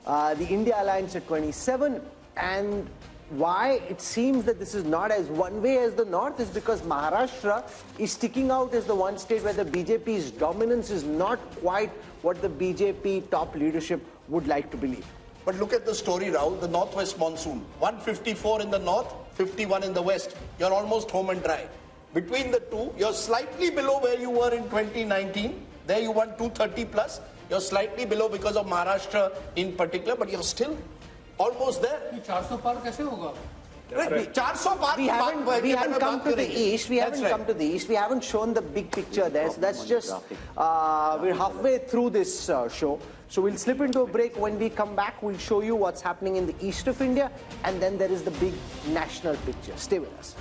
the India Alliance at 27, and why it seems that this is not as one way as the North is because Maharashtra is sticking out as the one state where the BJP's dominance is not quite what the BJP top leadership would like to believe. But look at the story, Rahul, the northwest monsoon. 154 in the north, 51 in the west. You're almost home and dry. Between the two, you're slightly below where you were in 2019. There you won 230 plus. You're slightly below because of Maharashtra in particular, but you're still almost there. 400 par kaise hoga? We haven't come to the east. We haven't come to the east. We haven't shown the big picture there. So that's just we're halfway through this show. So we'll slip into a break. When we come back, we'll show you what's happening in the east of India, and then there is the big national picture. Stay with us.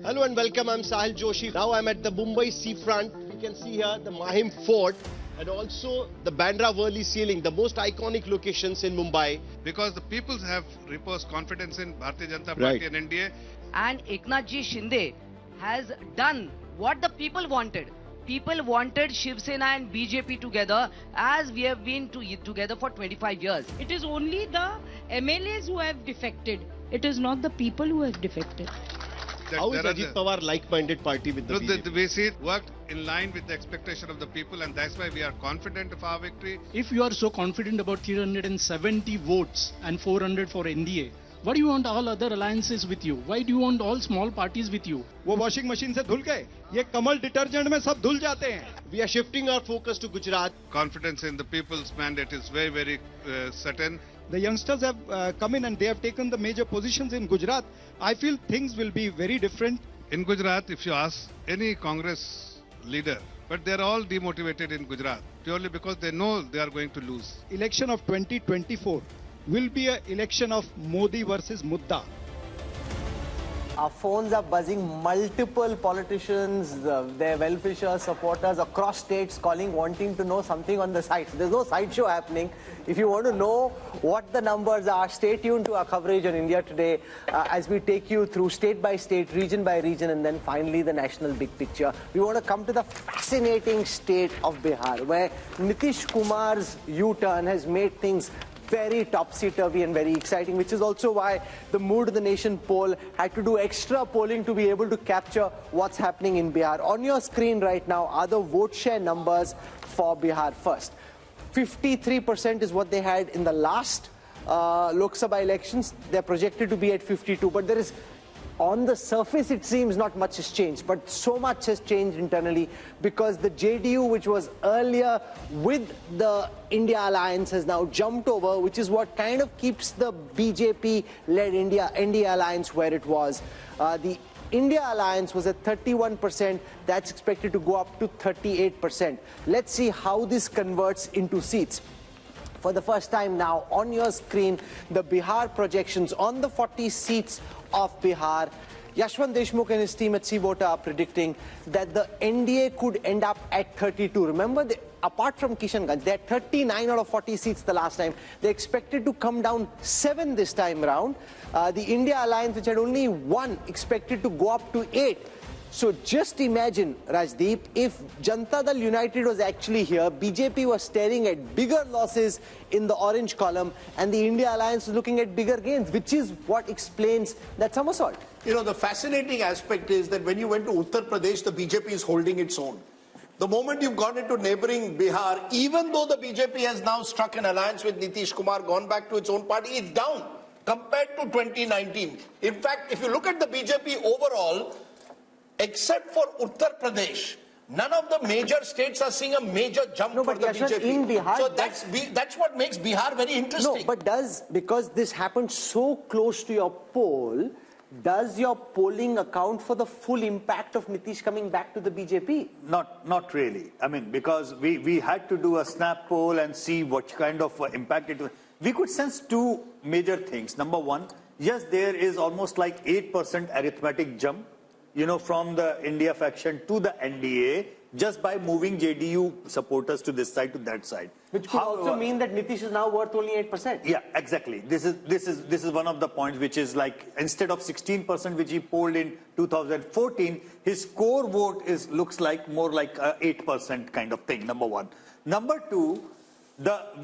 Hello and welcome, I'm Sahil Joshi. Now I'm at the Mumbai seafront. You can see here the Mahim Fort and also the Bandra Worli ceiling, the most iconic locations in Mumbai. Because the people have reposed confidence in Bharatiya Janata Party and NDA. And Eknathji Shinde has done what the people wanted. People wanted Shiv Sena and BJP together as we have been together for 25 years. It is only the MLAs who have defected. It is not the people who have defected. How is Ajit Pawar like-minded party with the BJP? The way it worked in line with the expectation of the people, and that's why we are confident of our victory. If you are so confident about 370 votes and 400 for NDA, why do you want all other alliances with you? Why do you want all small parties with you? वो washing machine से धुल गए, ये कमल detergent में सब धुल जाते हैं. We are shifting our focus to Gujarat. Confidence in the people's mandate is very, very certain. The youngsters have come in and they have taken the major positions in Gujarat. I feel things will be very different. In Gujarat, if you ask any Congress leader, but they're all demotivated in Gujarat purely because they know they are going to lose. Election of 2024 will be an election of Modi versus Mudda. Our phones are buzzing, multiple politicians, their well-wisher supporters across states calling, wanting to know something on the site. There's no sideshow happening. If you want to know what the numbers are, stay tuned to our coverage on India Today as we take you through state by state, region by region, and then finally the national big picture. We want to come to the fascinating state of Bihar, where Nitish Kumar's U-turn has made things very topsy-turvy and very exciting, which is also why the Mood of the Nation poll had to do extra polling to be able to capture what's happening in Bihar. On your screen right now are the vote share numbers for Bihar first. 53% is what they had in the last Lok Sabha elections. They're projected to be at 52, but there is, on the surface, it seems not much has changed, but so much has changed internally because the JDU, which was earlier with the India Alliance, has now jumped over, which is what kind of keeps the BJP-led India Alliance where it was. The India Alliance was at 31%. That's expected to go up to 38%. Let's see how this converts into seats. For the first time now, on your screen, the Bihar projections on the 40 seats of Bihar. Yashwant Deshmukh and his team at C-Vota are predicting that the NDA could end up at 32. Remember, apart from Kishanganj, they had 39 out of 40 seats the last time. They expected to come down 7 this time round. The India Alliance, which had only 1, expected to go up to 8. So just imagine, Rajdeep, if Janata Dal United was actually here, BJP was staring at bigger losses in the orange column, and the India Alliance was looking at bigger gains, which is what explains that somersault. You know, the fascinating aspect is that when you went to Uttar Pradesh, the BJP is holding its own. The moment you've gone into neighboring Bihar, even though the BJP has now struck an alliance with Nitish Kumar, gone back to its own party, it's down compared to 2019. In fact, if you look at the BJP overall, except for Uttar Pradesh, none of the major states are seeing a major jump for the BJP. In Bihar, so that's what makes Bihar very interesting. No, but because this happened so close to your poll, does your polling account for the full impact of Nitish coming back to the BJP? Not really. I mean, because we had to do a snap poll and see what kind of impact it was. We could sense two major things. Number one, yes, there is almost like 8% arithmetic jump, you know, from the India faction to the NDA, just by moving JDU supporters to this side to that side. Which could also mean that Nitish is now worth only 8%. Yeah, exactly. This is one of the points, which is like, instead of 16% which he polled in 2014, his core vote looks like more like a 8% kind of thing. Number one. Number two,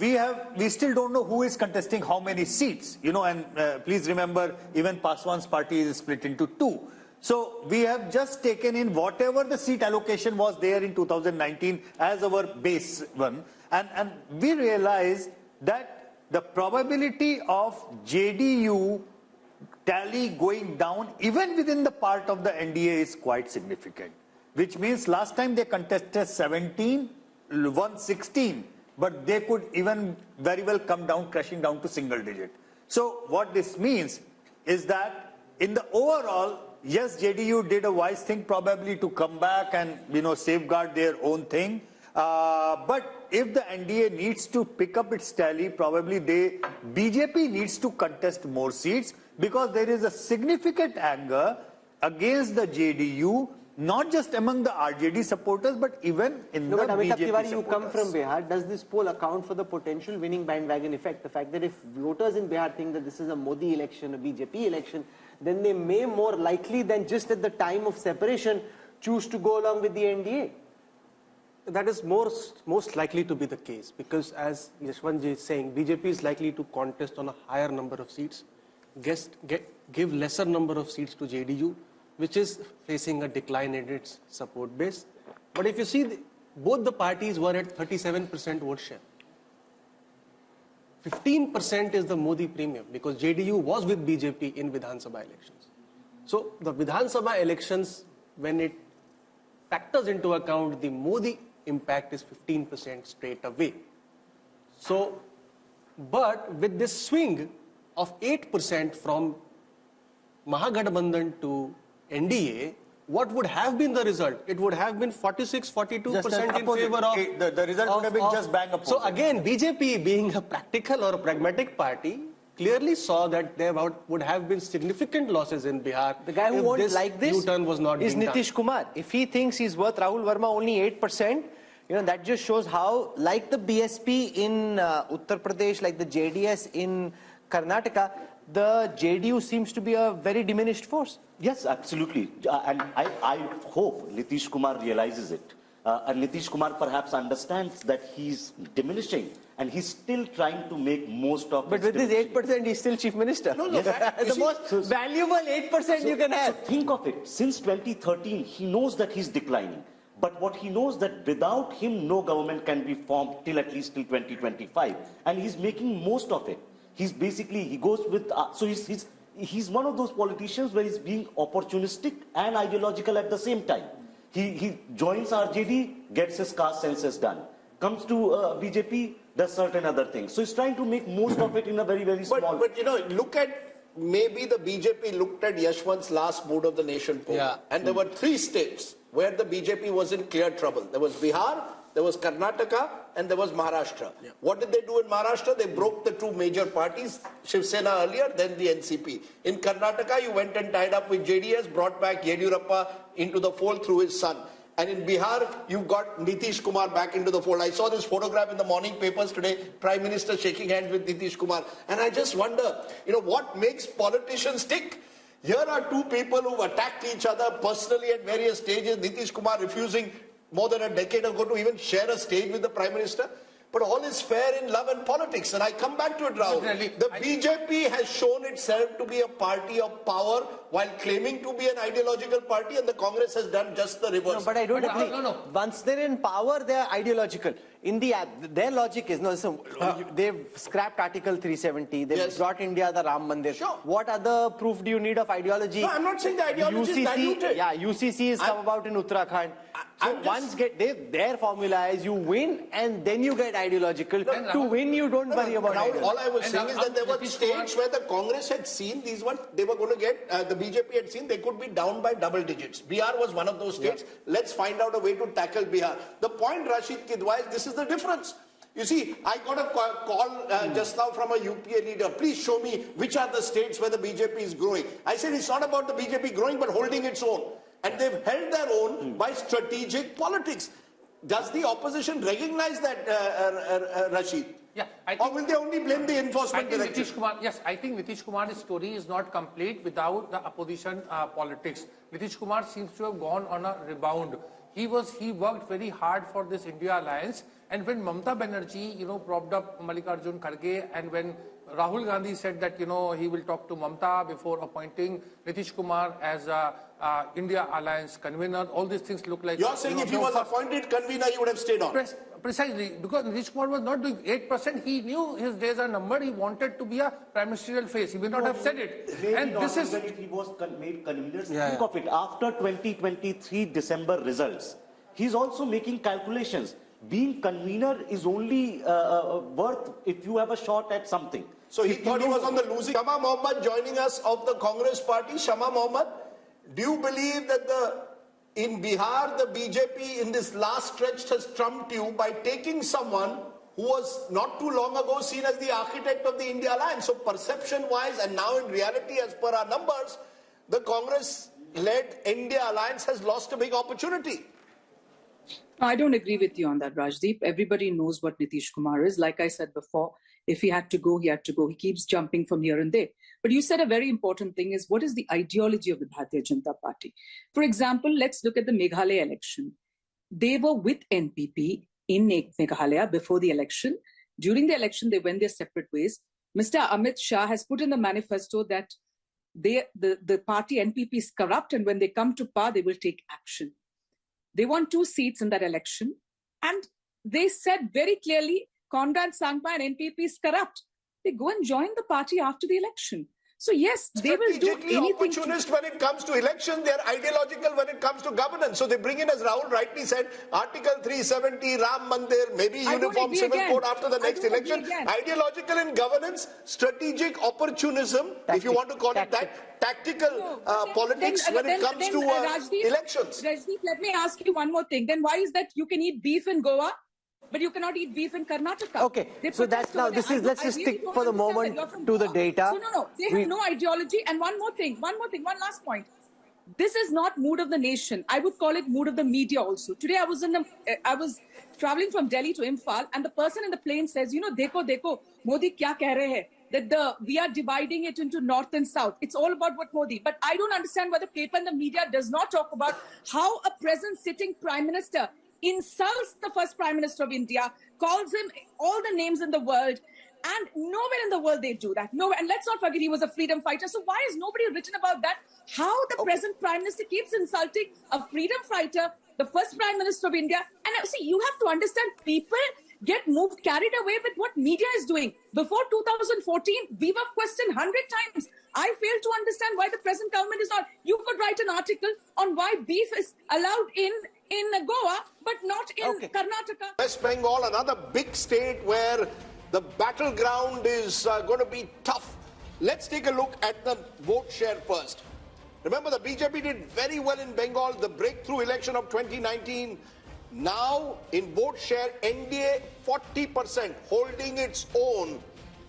we still don't know who is contesting how many seats. You know, and please remember, even Paswan's party is split into two. So we have just taken in whatever the seat allocation was there in 2019 as our base one. And we realize that the probability of JDU tally going down even within the part of the NDA is quite significant. Which means last time they contested 17, won 16, but they could even very well come down, crashing down to single digit. So what this means is that in the overall, yes, JDU did a wise thing probably to come back and, you know, safeguard their own thing. But if the NDA needs to pick up its tally, probably BJP needs to contest more seats, because there is a significant anger against the JDU, not just among the RJD supporters, but even in the BJP supporters. You come from Bihar. Does this poll account for the potential winning bandwagon effect? The fact that if voters in Bihar think that this is a Modi election, a BJP election, then they may more likely than just at the time of separation choose to go along with the NDA. That is most likely to be the case, because as Yashwantji is saying, BJP is likely to contest on a higher number of seats, give lesser number of seats to JDU, which is facing a decline in its support base. But if you see, both the parties were at 37% vote share. 15% is the Modi premium, because JDU was with BJP in Vidhan Sabha elections. So the Vidhan Sabha elections, when it factors into account the Modi impact, is 15% straight away. So, but with this swing of 8% from Mahagathbandhan to NDA, what would have been the result? It would have been 46-42% in favor of... The result would have been just bang opposite. So again, BJP, being a practical or a pragmatic party, clearly saw that there would have been significant losses in Bihar. The guy who won't like this U-turn was not is being Nitish Kumar. If he thinks he's worth Rahul Verma only 8%, you know, that just shows how, like the BSP in Uttar Pradesh, like the JDS in Karnataka, the JDU seems to be a very diminished force. Yes, absolutely. And I hope Nitish Kumar realizes it. And Nitish Kumar perhaps understands that he's diminishing, and he's still trying to make most of it. But with this 8%, he's still chief minister. No, the most valuable 8% you can have. So think of it. Since 2013, he knows that he's declining. But what he knows that without him, no government can be formed till at least till 2025. And he's making most of it. He's basically, he goes with, so he's one of those politicians where he's being opportunistic and ideological at the same time. He joins RJD, gets his caste census done. Comes to BJP, does certain other things. So he's trying to make most of it in a very, very small... But you know, look at, maybe the BJP looked at Yashwant's last Mood of the Nation poll. Yeah. And there were 3 states where the BJP was in clear trouble. There was Bihar, there was Karnataka, and there was Maharashtra. Yeah. What did they do in Maharashtra? They broke the 2 major parties, Shiv Sena earlier, then the NCP. In Karnataka, you went and tied up with JDS, brought back Yediyurappa into the fold through his son. And in Bihar, you got Nitish Kumar back into the fold. I saw this photograph in the morning papers today, Prime Minister shaking hands with Nitish Kumar. And I just wonder, you know, what makes politicians tick? Here are two people who've attacked each other personally at various stages. Nitish Kumar refusing more than a decade ago to even share a stage with the Prime Minister. But all is fair in love and politics. And I come back to it, Rahul. The BJP has shown itself to be a party of power while claiming to be an ideological party, and the Congress has done just the reverse. No, but I don't agree. Once they're in power, they're ideological. In their logic is, they've scrapped Article 370, they've brought India the Ram Mandir. Sure. What other proof do you need of ideology? No, I'm not saying the ideology is diluted. Yeah, UCC has come about in Uttarakhand. So once their formula is you win and then you get ideological. To win, you don't worry about it. All I was saying is that there were states where the Congress had seen these ones, they were going to get, the BJP had seen they could be down by double digits. Bihar was one of those states. Let's find out a way to tackle Bihar. The point, Rashid Kidwai, is this is the difference. You see, I got a call just now from a UPA leader. Please show me which are the states where the BJP is growing. I said it's not about the BJP growing but holding its own. And they've held their own by strategic politics. Does the opposition recognize that, Rashid? Yeah, or will they only blame the enforcement director? I think Nitish Kumar's story is not complete without the opposition politics. Nitish Kumar seems to have gone on a rebound. He worked very hard for this India alliance, and when Mamata Banerjee, propped up Mallikarjun Kharge, and when Rahul Gandhi said that, he will talk to Mamata before appointing Nitish Kumar as India alliance convener, all these things look like... You're saying if he was appointed convener, he would have stayed on? Precisely, because Nitish Kumar was not doing 8%, he knew his days are numbered, he wanted to be a prime ministerial face, he may not have said it. And this is... If he was made convener, think of it, after 2023 December results, he's also making calculations. Being convener is only worth if you have a shot at something. So he thought he was on the losing. Shama Mohammed joining us of the Congress party. Shama Mohammed, do you believe that in Bihar, the BJP in this last stretch has trumped you by taking someone who was not too long ago seen as the architect of the India alliance? So perception-wise and now in reality, as per our numbers, the Congress-led India alliance has lost a big opportunity. I don't agree with you on that, Rajdeep. Everybody knows what Nitish Kumar is. Like I said before, if he had to go, he had to go. He keeps jumping from here and there. But you said a very important thing is, what is the ideology of the Bharatiya Janata Party? For example, let's look at the Meghalaya election. They were with NPP in Meghalaya before the election. During the election, they went their separate ways. Mr. Amit Shah has put in the manifesto that the party NPP is corrupt, and when they come to power, they will take action. They won 2 seats in that election, and they said very clearly, Conrad Sangma and NPP is corrupt. They go and join the party after the election. So yes, they will do anything. Opportunist when it comes to election, they are ideological when it comes to governance. So they bring in, as Rahul rightly said, Article 370, Ram Mandir, maybe uniform civil code after the next election. Ideological in governance, strategic opportunism, if you want to call it that, tactical politics when it comes to elections. Rajdeep, let me ask you one more thing. Then why is that you can eat beef in Goa, but you cannot eat beef in Karnataka? Okay, so that's now, let's just stick for the moment to the data. So no, they have no ideology. And one last point. This is not mood of the nation. I would call it mood of the media also. Today I was traveling from Delhi to Imphal, and the person in the plane says, dekho, Modi kya keh rahe hai? That we are dividing it into north and south. It's all about what Modi. But I don't understand why the paper and the media does not talk about how a present sitting prime minister insults the first prime minister of India, calls him all the names in the world, and nowhere in the world they do that. Nowhere. And let's not forget he was a freedom fighter. So why is nobody written about that? How the present prime minister keeps insulting a freedom fighter, the first prime minister of India. And see, you have to understand, people get carried away with what media is doing. Before 2014, we were questioned 100 times. I fail to understand why the present government is not. You could write an article on why beef is allowed in Goa, but not in Karnataka. West Bengal, another big state where the battleground is going to be tough. Let's take a look at the vote share first. Remember, the BJP did very well in Bengal, the breakthrough election of 2019. Now, in vote share, NDA 40%, holding its own.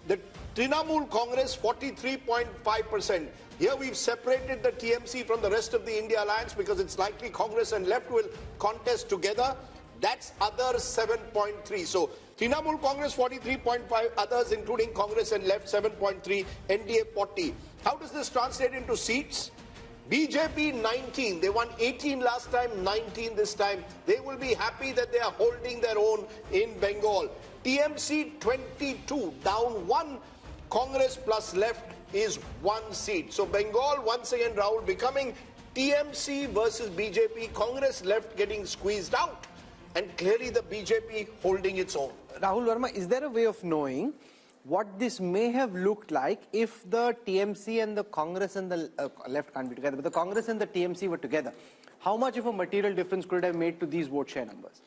The Trinamool Congress 43.5%. Here we've separated the TMC from the rest of the India alliance because it's likely Congress and left will contest together. That's others 7.3. So Trinamool Congress 43.5, others including Congress and left 7.3, NDA 40. How does this translate into seats? BJP 19. They won 18 last time, 19 this time. They will be happy that they are holding their own in Bengal. TMC 22, down 1. Congress plus left is 1 seat. So Bengal once again, Rahul, becoming TMC versus BJP. Congress left getting squeezed out. And clearly the BJP holding its own. Rahul Verma, is there a way of knowing what this may have looked like if the TMC and the Congress and the left can't be together, but the Congress and the TMC were together? How much of a material difference could it have made to these vote share numbers?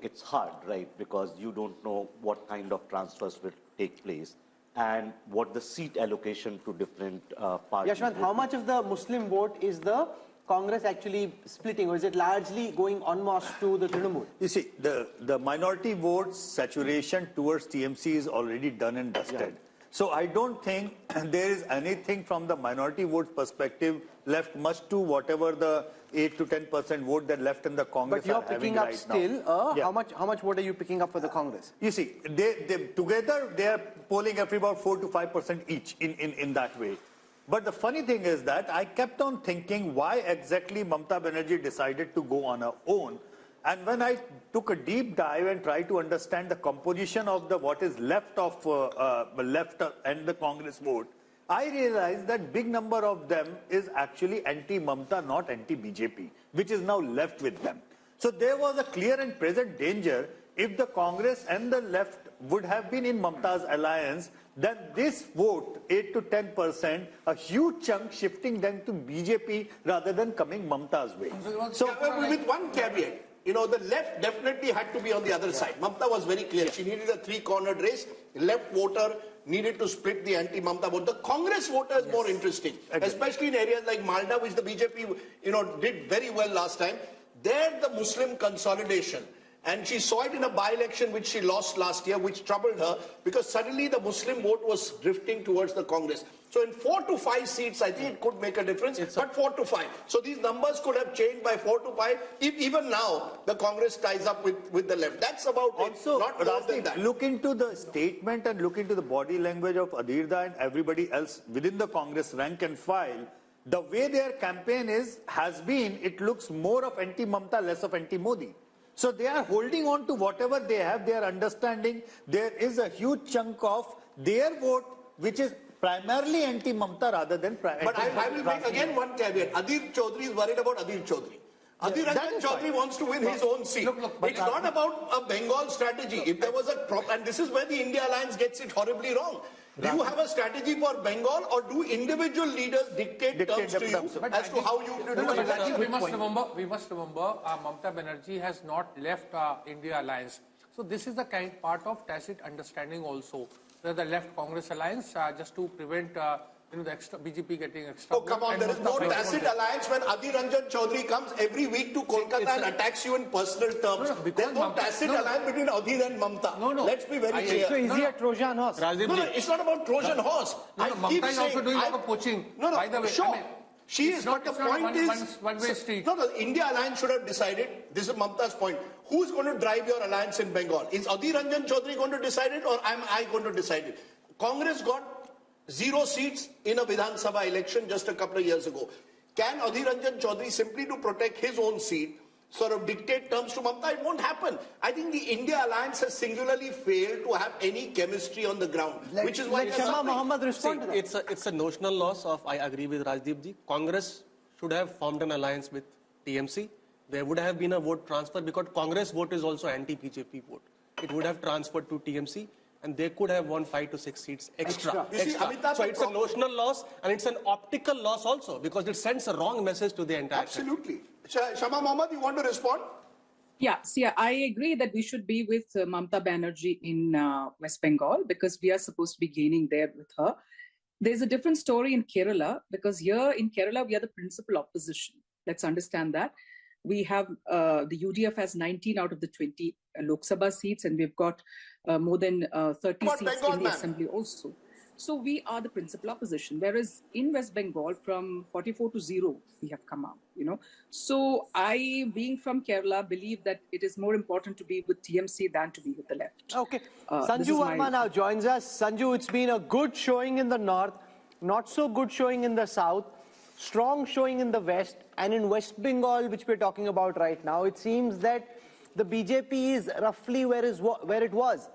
It's hard, right? Because you don't know what kind of transfers will take place and what the seat allocation to different parties. Yashwant, how much of the Muslim vote is the Congress actually splitting, or is it largely going en masse to the Trinamool? You see, the minority votes saturation towards TMC is already done and dusted. Yeah. So I don't think there is anything from the minority votes perspective left much to whatever the 8 to 10% vote that left in the Congress. But you're picking up still. How much vote are you picking up for the Congress? You see, they together they are polling every about 4 to 5% each in that way. But the funny thing is that I kept on thinking why exactly Mamata Banerjee decided to go on her own. And when I took a deep dive and tried to understand the composition of what is left of left and the Congress vote, I realized that big number of them is actually anti-Mamata, not anti-BJP, which is now left with them. So there was a clear and present danger if the Congress and the left would have been in Mamata's alliance, then this vote, 8 to 10%, a huge chunk shifting them to BJP rather than coming Mamata's way. So with one caveat, you know, the left definitely had to be on the other side. Mamata was very clear. She needed a three-cornered race. Left voter needed to split the anti-Mamata vote. The Congress voter is more interesting, especially in areas like Malda, which the BJP, you know, did very well last time. There, the Muslim consolidation. And she saw it in a by-election which she lost last year, which troubled her because suddenly the Muslim vote was drifting towards the Congress. So in 4 to 5 seats, I think it could make a difference, but 4 to 5. So these numbers could have changed by 4 to 5. If even now, the Congress ties up with the left. That's about also, it, not more than that. Look into the statement and look into the body language of Adhirda and everybody else within the Congress rank and file. The way their campaign has been, it looks more of anti-Mamata, less of anti-Modi. So they are holding on to whatever they have. They are understanding there is a huge chunk of their vote which is primarily anti-Mamata rather than But I will make again one caveat. Adhir Chaudhary is worried about Adhir Chaudhary. Adhir Ranjan Chaudhary wants to win his own seat. It's not about a Bengal strategy. If there was and this is where the India Alliance gets it horribly wrong. Do you have a strategy for Bengal or do individual leaders dictate terms to you as to how you do it? We must remember, Mamata Banerjee has not left India Alliance. So this is the part of tacit understanding also. The left Congress alliance just to prevent the extra BJP getting extra. Oh, come on, there is no tacit alliance when Adhir Ranjan Chaudhary comes every week to Kolkata and attacks you in personal terms. There's no tacit alliance between Adhir and Mamata. Let's be very clear. So is he a Trojan horse? No, it's not about Trojan horse. Mamata is also doing a lot of poaching. By the way, sure. She is, but the point is, one-way street. No, the India Alliance should have decided, this is Mamata's point, who's going to drive your alliance in Bengal? Is Adhir Ranjan Chaudhary going to decide it or am I going to decide it? Congress got 0 seats in a Vidhan Sabha election just a couple of years ago. Can Adhir Ranjan Chaudhary simply to protect his own seat sort of dictate terms to Mamata? It won't happen. I think the India Alliance has singularly failed to have any chemistry on the ground, which is why Sharma Mohammed respond to that. It's a notional loss of, I agree with Rajdeep ji. Congress should have formed an alliance with TMC. There would have been a vote transfer because Congress vote is also anti-BJP vote. It would have transferred to TMC and they could have won 5 to 6 seats extra. So it's a notional loss and it's an optical loss also because it sends a wrong message to the entire Absolutely. Shama Mohammed, you want to respond? Yeah, see, I agree that we should be with Mamata Banerjee in West Bengal because we are supposed to be gaining there with her. There's a different story in Kerala because here in Kerala, we are the principal opposition. Let's understand that. We have, the UDF has 19 out of the 20 Lok Sabha seats and we've got more than 30 seats in the assembly also. So we are the principal opposition. Whereas in West Bengal, from 44 to 0, we have come out, So I, being from Kerala, believe that it is more important to be with TMC than to be with the left. Okay. Sanju Verma now joins us. Sanju, it's been a good showing in the north, not so good showing in the south, strong showing in the west, and in West Bengal, which we're talking about right now, it seems that the BJP is roughly where it was.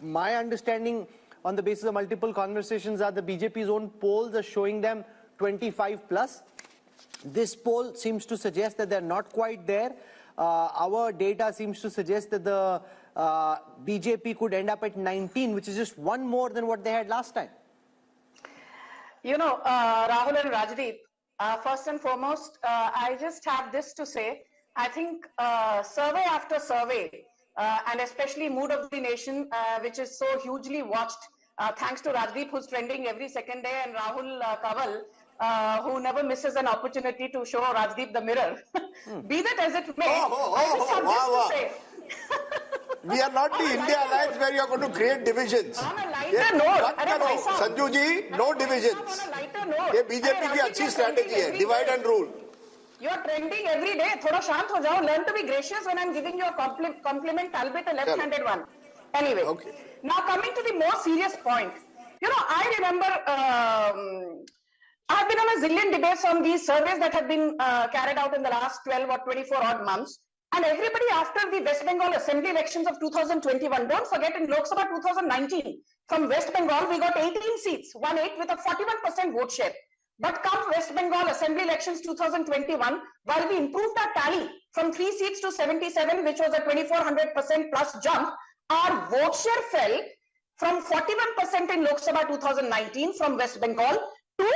My understanding on the basis of multiple conversations are the BJP's own polls are showing them 25 plus. This poll seems to suggest that they're not quite there. Our data seems to suggest that the BJP could end up at 19, which is just one more than what they had last time. Rahul and Rajdeep, first and foremost, I just have this to say. I think survey after survey, and especially Mood of the Nation, which is so hugely watched, thanks to Rajdeep, who's trending every second day, and Rahul Kanwal, who never misses an opportunity to show Rajdeep the mirror. Be that as it may, I just have this to say. We are not the India Alliance where you are going to create divisions. On a lighter note, Sanju ji, no divisions. On a lighter note, ये BJP की अच्छी strategy है, divide and rule. You are trending every day. Thoda shant ho jao. Learn to be gracious when I'm giving you a compliment, albeit a left-handed one. Anyway, now coming to the more serious point. I remember I've been on a zillion debates on these surveys that have been carried out in the last 12 or 24 odd months. And everybody, after the West Bengal Assembly elections of 2021, don't forget in Lok Sabha 2019, from West Bengal, we got 18 seats, 1/8 with a 41% vote share. But come West Bengal Assembly elections 2021, while we improved our tally from 3 seats to 77, which was a 2400% plus jump, our vote share fell from 41% in Lok Sabha 2019 from West Bengal to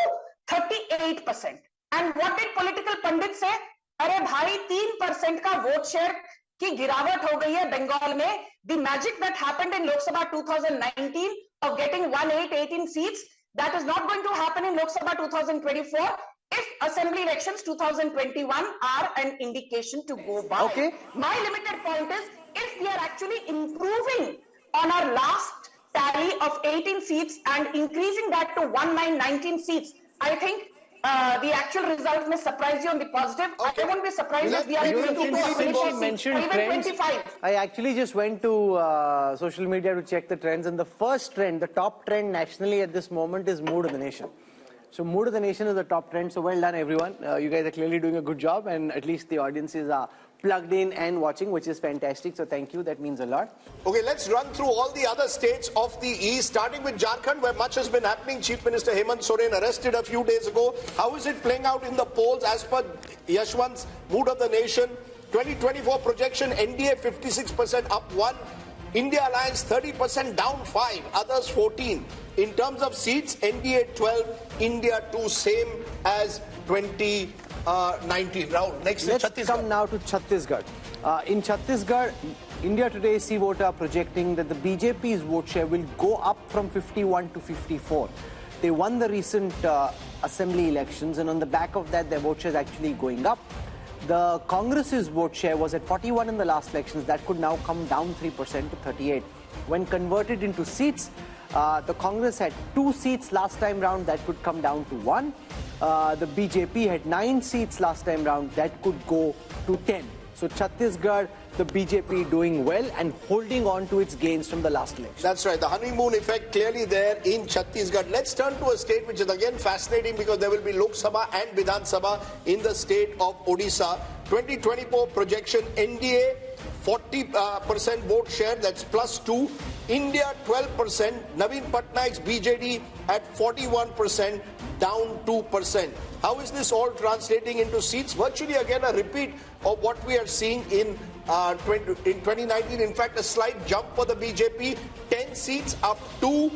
38%. And what did political pundits say? अरे भाई 3% का vote share की गिरावट हो गई है बंगाल में. The magic that happened in Lok Sabha 2019 of getting 18 seats, that is not going to happen in Lok Sabha 2024 if assembly elections 2021 are an indication to go by. Okay. My limited point is, if we are actually improving on our last tally of 18 seats and increasing that to 19 seats, I think the actual result may surprise you on the positive. Okay. I won't be surprised if we are able to mentioned even trends. 25. I actually just went to social media to check the trends, and the first trend, the top trend nationally at this moment is Mood of the Nation. So Mood of the Nation is the top trend. So well done, everyone. You guys are clearly doing a good job, and at least the audiences are plugged in and watching, which is fantastic. So thank you. That means a lot. Okay, let's run through all the other states of the East, starting with Jharkhand, where much has been happening. Chief Minister Hemant Soren arrested a few days ago. How is it playing out in the polls as per Yashwant's Mood of the Nation? 2024 projection, NDA 56% up 1, India Alliance 30% down 5, others 14. In terms of seats, NDA 12, India 2, same as 2019. Rahul, next is Chhattisgarh. Let's come now to Chhattisgarh. In Chhattisgarh, India Today C Voter are projecting that the BJP's vote share will go up from 51 to 54. They won the recent assembly elections, and on the back of that, their vote share is actually going up. The Congress's vote share was at 41 in the last elections. That could now come down 3% to 38. When converted into seats, the Congress had 2 seats last time round. That could come down to 1. The BJP had 9 seats last time round. That could go to 10. So Chhattisgarh, the BJP doing well and holding on to its gains from the last election. That's right. The honeymoon effect clearly there in Chhattisgarh. Let's turn to a state which is again fascinating because there will be Lok Sabha and Vidhan Sabha in the state of Odisha. 2024 projection, NDA 40% vote share, that's plus 2. India 12%, Naveen Patnaik's BJD at 41%, down 2%. How is this all translating into seats? Virtually again a repeat of what we are seeing in 2019. In fact, a slight jump for the BJP, 10 seats up 2.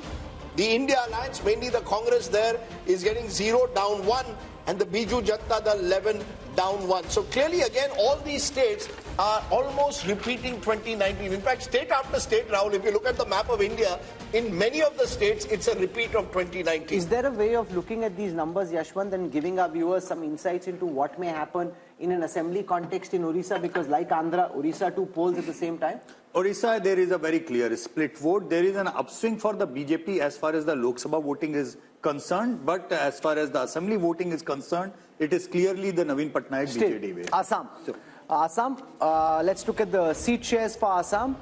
The India Alliance, mainly the Congress there, is getting 0, down 1. And the Biju Janata Dal 11, down 1. So clearly again, all these states are almost repeating 2019. In fact, state after state, Rahul, if you look at the map of India, in many of the states, it's a repeat of 2019. Is there a way of looking at these numbers, Yashwant, and giving our viewers some insights into what may happen in an assembly context in Orissa? Because like Andhra, Orissa too polls at the same time. Orissa, there is a very clear split vote. There is an upswing for the BJP as far as the Lok Sabha voting is concerned. But as far as the assembly voting is concerned, it is clearly the Naveen Patnaik BJD way. Assam. Assam, let's look at the seat shares for Assam.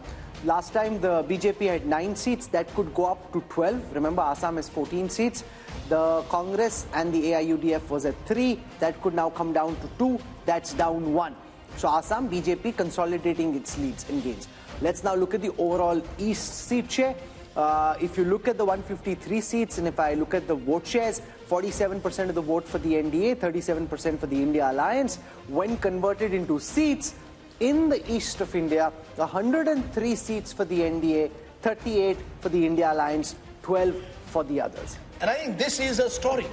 Last time the BJP had 9 seats, that could go up to 12. Remember, Assam has 14 seats. The Congress and the AIUDF was at 3. That could now come down to 2. That's down 1. So Assam, BJP consolidating its leads and gains. Let's now look at the overall East seat share. If you look at the 153 seats, and if I look at the vote shares, 47% of the vote for the NDA, 37% for the India Alliance. When converted into seats, in the east of India, 103 seats for the NDA, 38 for the India Alliance, 12 for the others. And I think this is a story.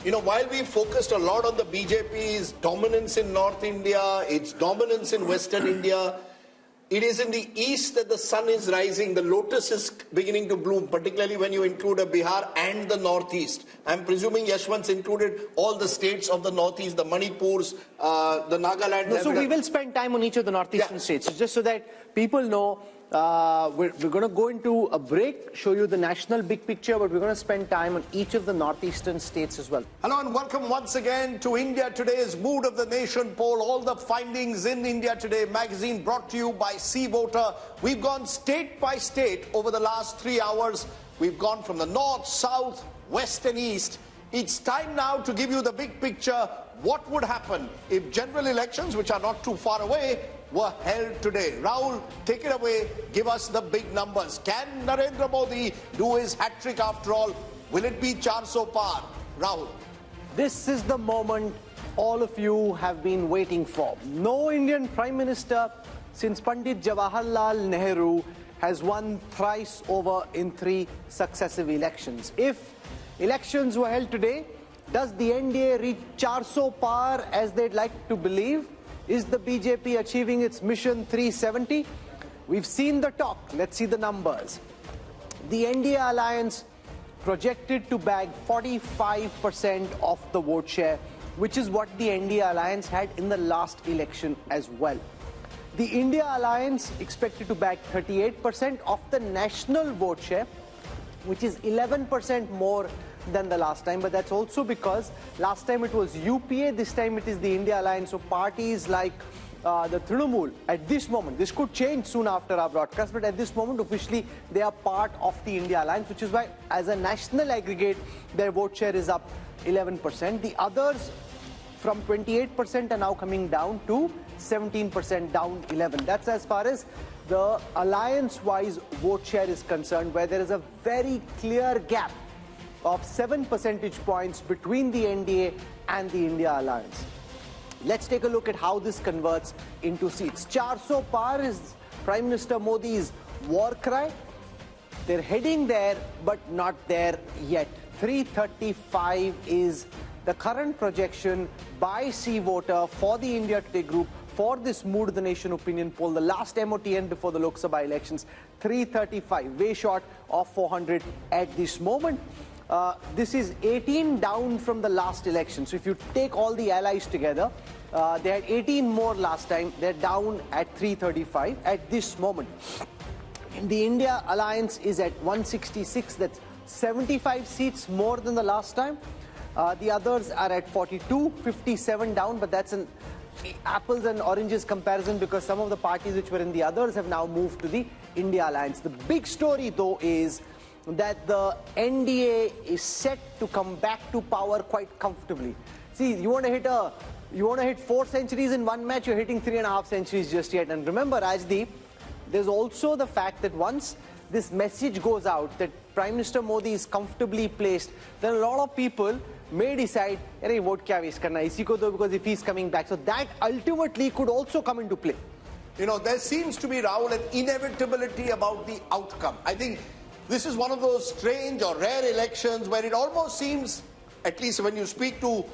You know, while we focused a lot on the BJP's dominance in North India, its dominance in Western India, it is in the east that the sun is rising, the lotus is beginning to bloom, particularly when you include a Bihar and the northeast. I'm presuming Yashwant's included all the states of the northeast, the Manipurs, the Nagaland. No, so we will spend time on each of the northeastern states, just so that people know. We're going to go into a break, show you the national big picture, but we're going to spend time on each of the northeastern states as well. Hello and welcome once again to India Today's Mood of the Nation poll. All the findings in India Today magazine brought to you by C Voter. We've gone state by state over the last 3 hours. We've gone from the north, south, west and east. It's time now to give you the big picture. What would happen if general elections, which are not too far away, were held today? Rahul, take it away. Give us the big numbers. Can Narendra Modi do his hat-trick after all? Will it be 400 par? Rahul. This is the moment all of you have been waiting for. No Indian Prime Minister since Pandit Jawaharlal Nehru has won thrice over in 3 successive elections. If elections were held today, does the NDA reach 400 par as they'd like to believe? Is the BJP achieving its mission 370? We've seen the talk. Let's see the numbers. The NDA alliance projected to bag 45% of the vote share, which is what the NDA alliance had in the last election as well. The India alliance expected to bag 38% of the national vote share, which is 11% more than the last time, but that's also because last time it was UPA, this time it is the India Alliance. So parties like the Trinamool, at this moment, this could change soon after our broadcast, but at this moment officially they are part of the India Alliance, which is why as a national aggregate their vote share is up 11%. The others from 28% are now coming down to 17%, down 11. That's as far as the alliance-wise vote share is concerned, where there is a very clear gap of 7 percentage points between the NDA and the India Alliance. Let's take a look at how this converts into seats. 400 par is Prime Minister Modi's war cry. They're heading there, but not there yet. 335 is the current projection by C Voter for the India Today group for this Mood of the Nation opinion poll, the last MOTN before the Lok Sabha elections. 335, way short of 400 at this moment. This is 18 down from the last election. So if you take all the allies together, they had 18 more last time. They're down at 335 at this moment. The India Alliance is at 166. That's 75 seats more than the last time. The others are at 42, 57 down, but that's an apples and oranges comparison because some of the parties which were in the others have now moved to the India Alliance. The big story though is that the NDA is set to come back to power quite comfortably. See, you want to hit 4 centuries in one match, you're hitting 3.5 centuries just yet. And remember, Rajdeep, there's also the fact that once this message goes out that Prime Minister Modi is comfortably placed, then a lot of people may decide, "Arey, vote kya waste karna, isi ko do," because if he's coming back. So that ultimately could also come into play. You know, there seems to be, Rahul, an inevitability about the outcome. I think this is one of those strange or rare elections where it almost seems, at least when you speak to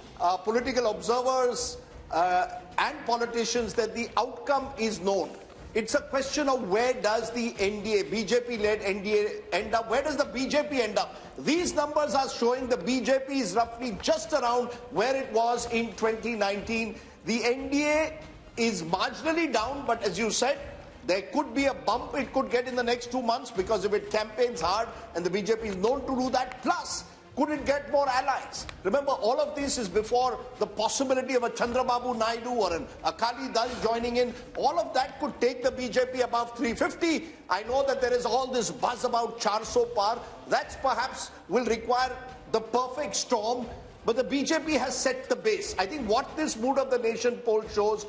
political observers, and politicians that the outcome is known. It's a question of where does the NDA, BJP-led NDA end up? Where does the BJP end up? These numbers are showing the BJP is roughly just around where it was in 2019. The NDA is marginally down, but as you said, there could be a bump it could get in the next 2 months because if it campaigns hard and the BJP is known to do that. Plus, could it get more allies? Remember, all of this is before the possibility of a Chandrababu Naidu or an Akali Dal joining in. All of that could take the BJP above 350. I know that there is all this buzz about 400 par. That perhaps will require the perfect storm. But the BJP has set the base. I think what this Mood of the Nation poll shows,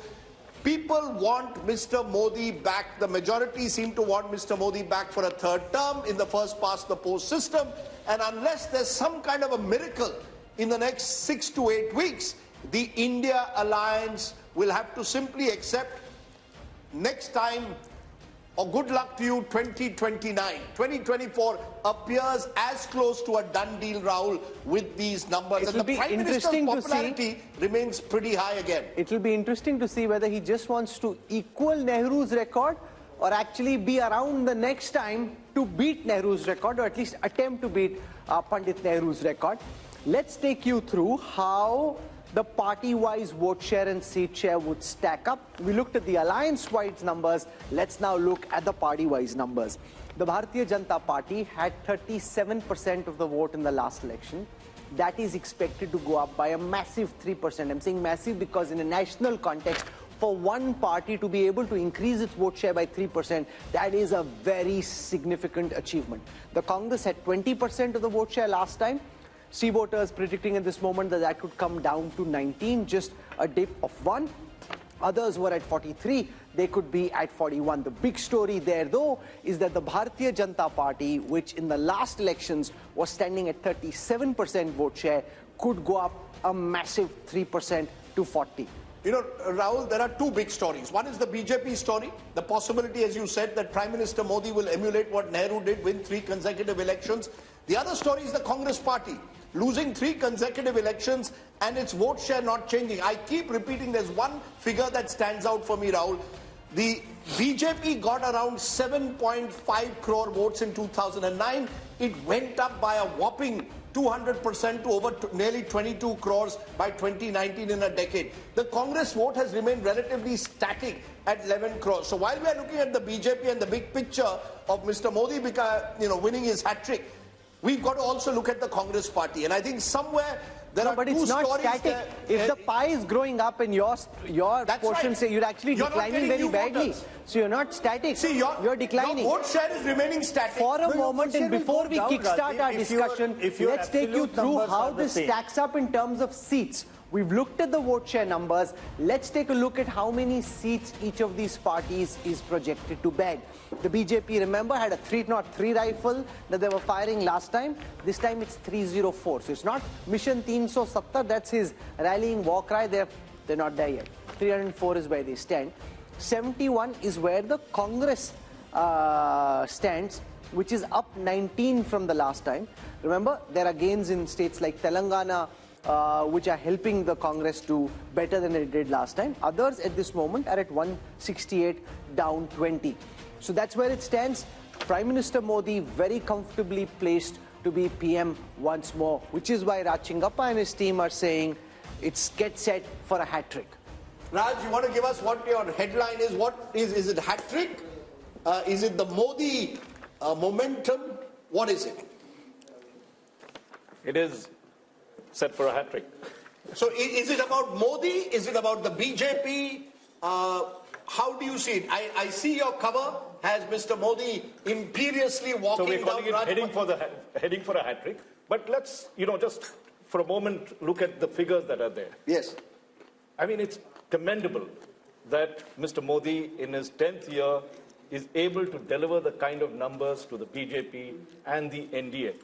people want Mr. Modi back. The majority seem to want Mr. Modi back for a third term in the first past the post system. And unless there's some kind of a miracle in the next 6 to 8 weeks, the India alliance will have to simply accept next time, or good luck to you, 2029. 2024 appears as close to a done deal, Rahul, with these numbers. And the Prime Minister's popularity remains pretty high again. It will be interesting to see whether he just wants to equal Nehru's record or actually be around the next time to beat Nehru's record, or at least attempt to beat Pandit Nehru's record. Let's take you through how the party-wise vote share and seat share would stack up. We looked at the alliance-wise numbers. Let's now look at the party-wise numbers. The Bharatiya Janata Party had 37% of the vote in the last election. That is expected to go up by a massive 3%. I'm saying massive because in a national context, for one party to be able to increase its vote share by 3%, that is a very significant achievement. The Congress had 20% of the vote share last time. See voters predicting at this moment that that could come down to 19, just a dip of 1. Others were at 43, they could be at 41. The big story there, though, is that the Bharatiya Janata Party, which in the last elections was standing at 37% vote share, could go up a massive 3% to 40. You know, Rahul, there are two big stories. One is the BJP story, the possibility, as you said, that Prime Minister Modi will emulate what Nehru did, win 3 consecutive elections. The other story is the Congress party, losing 3 consecutive elections and its vote share not changing. I keep repeating, there's one figure that stands out for me, Rahul. The BJP got around 7.5 crore votes in 2009. It went up by a whopping 200% to over nearly 22 crores by 2019 in a decade. The Congress vote has remained relatively static at 11 crores. So while we are looking at the BJP and the big picture of Mr. Modi winning his hat-trick, we've got to also look at the Congress party. And I think somewhere there are but two it's not stories static. there. If the pie is growing up and your portion right. say you're actually declining very badly. So you're not static. See, you're declining. Your vote share is remaining static. For a moment, and before we kickstart our discussion, let's take you through how this stacks up in terms of seats. We've looked at the vote share numbers. Let's take a look at how many seats each of these parties is projected to bag. The BJP, remember, had a 303 rifle that they were firing last time. This time it's 304. So it's not Mission 370. That's his rallying war cry. They're not there yet. 304 is where they stand. 71 is where the Congress stands, which is up 19 from the last time. Remember, there are gains in states like Telangana, which are helping the Congress do better than it did last time. Others at this moment are at 168, down 20. So that's where it stands. Prime Minister Modi very comfortably placed to be PM once more, which is why Raj Chingappa and his team are saying it's get set for a hat-trick. Raj, you want to give us what your headline is? What is it hat-trick? Is it the Modi momentum? What is it? It is set for a hat-trick. So is it about Modi? Is it about the BJP? How do you see it? I see your cover has Mr. Modi imperiously walking down. So we're calling it heading for a hat-trick. But let's, just for a moment look at the figures that are there. Yes. I mean, it's commendable that Mr. Modi in his 10th year is able to deliver the kind of numbers to the BJP and the NDA.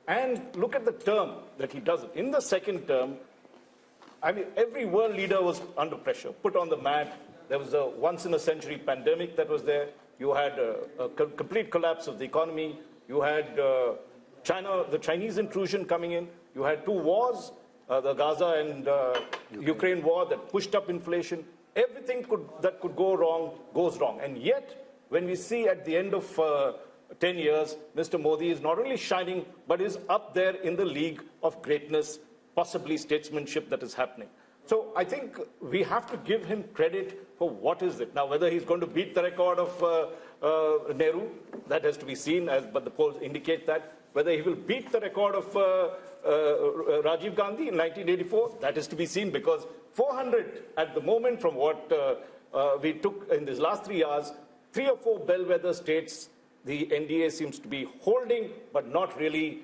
And look at the term that he does it. In the second term, I mean, every world leader was under pressure, put on the mat. There was a once-in-a-century pandemic that was there. You had a complete collapse of the economy. You had the Chinese intrusion coming in. You had 2 wars. the Gaza and Ukraine war that pushed up inflation. Everything that could go wrong goes wrong. And yet, when we see at the end of 10 years, Mr. Modi is not only shining, but is up there in the league of greatness, possibly statesmanship that is happening. So I think we have to give him credit for what is it. Now, whether he's going to beat the record of Nehru, that has to be seen, but the polls indicate that. Whether he will beat the record of Rajiv Gandhi in 1984, that is to be seen, because 400 at the moment from what we took in these last 3 years, 3 or 4 bellwether states, the NDA seems to be holding, but not really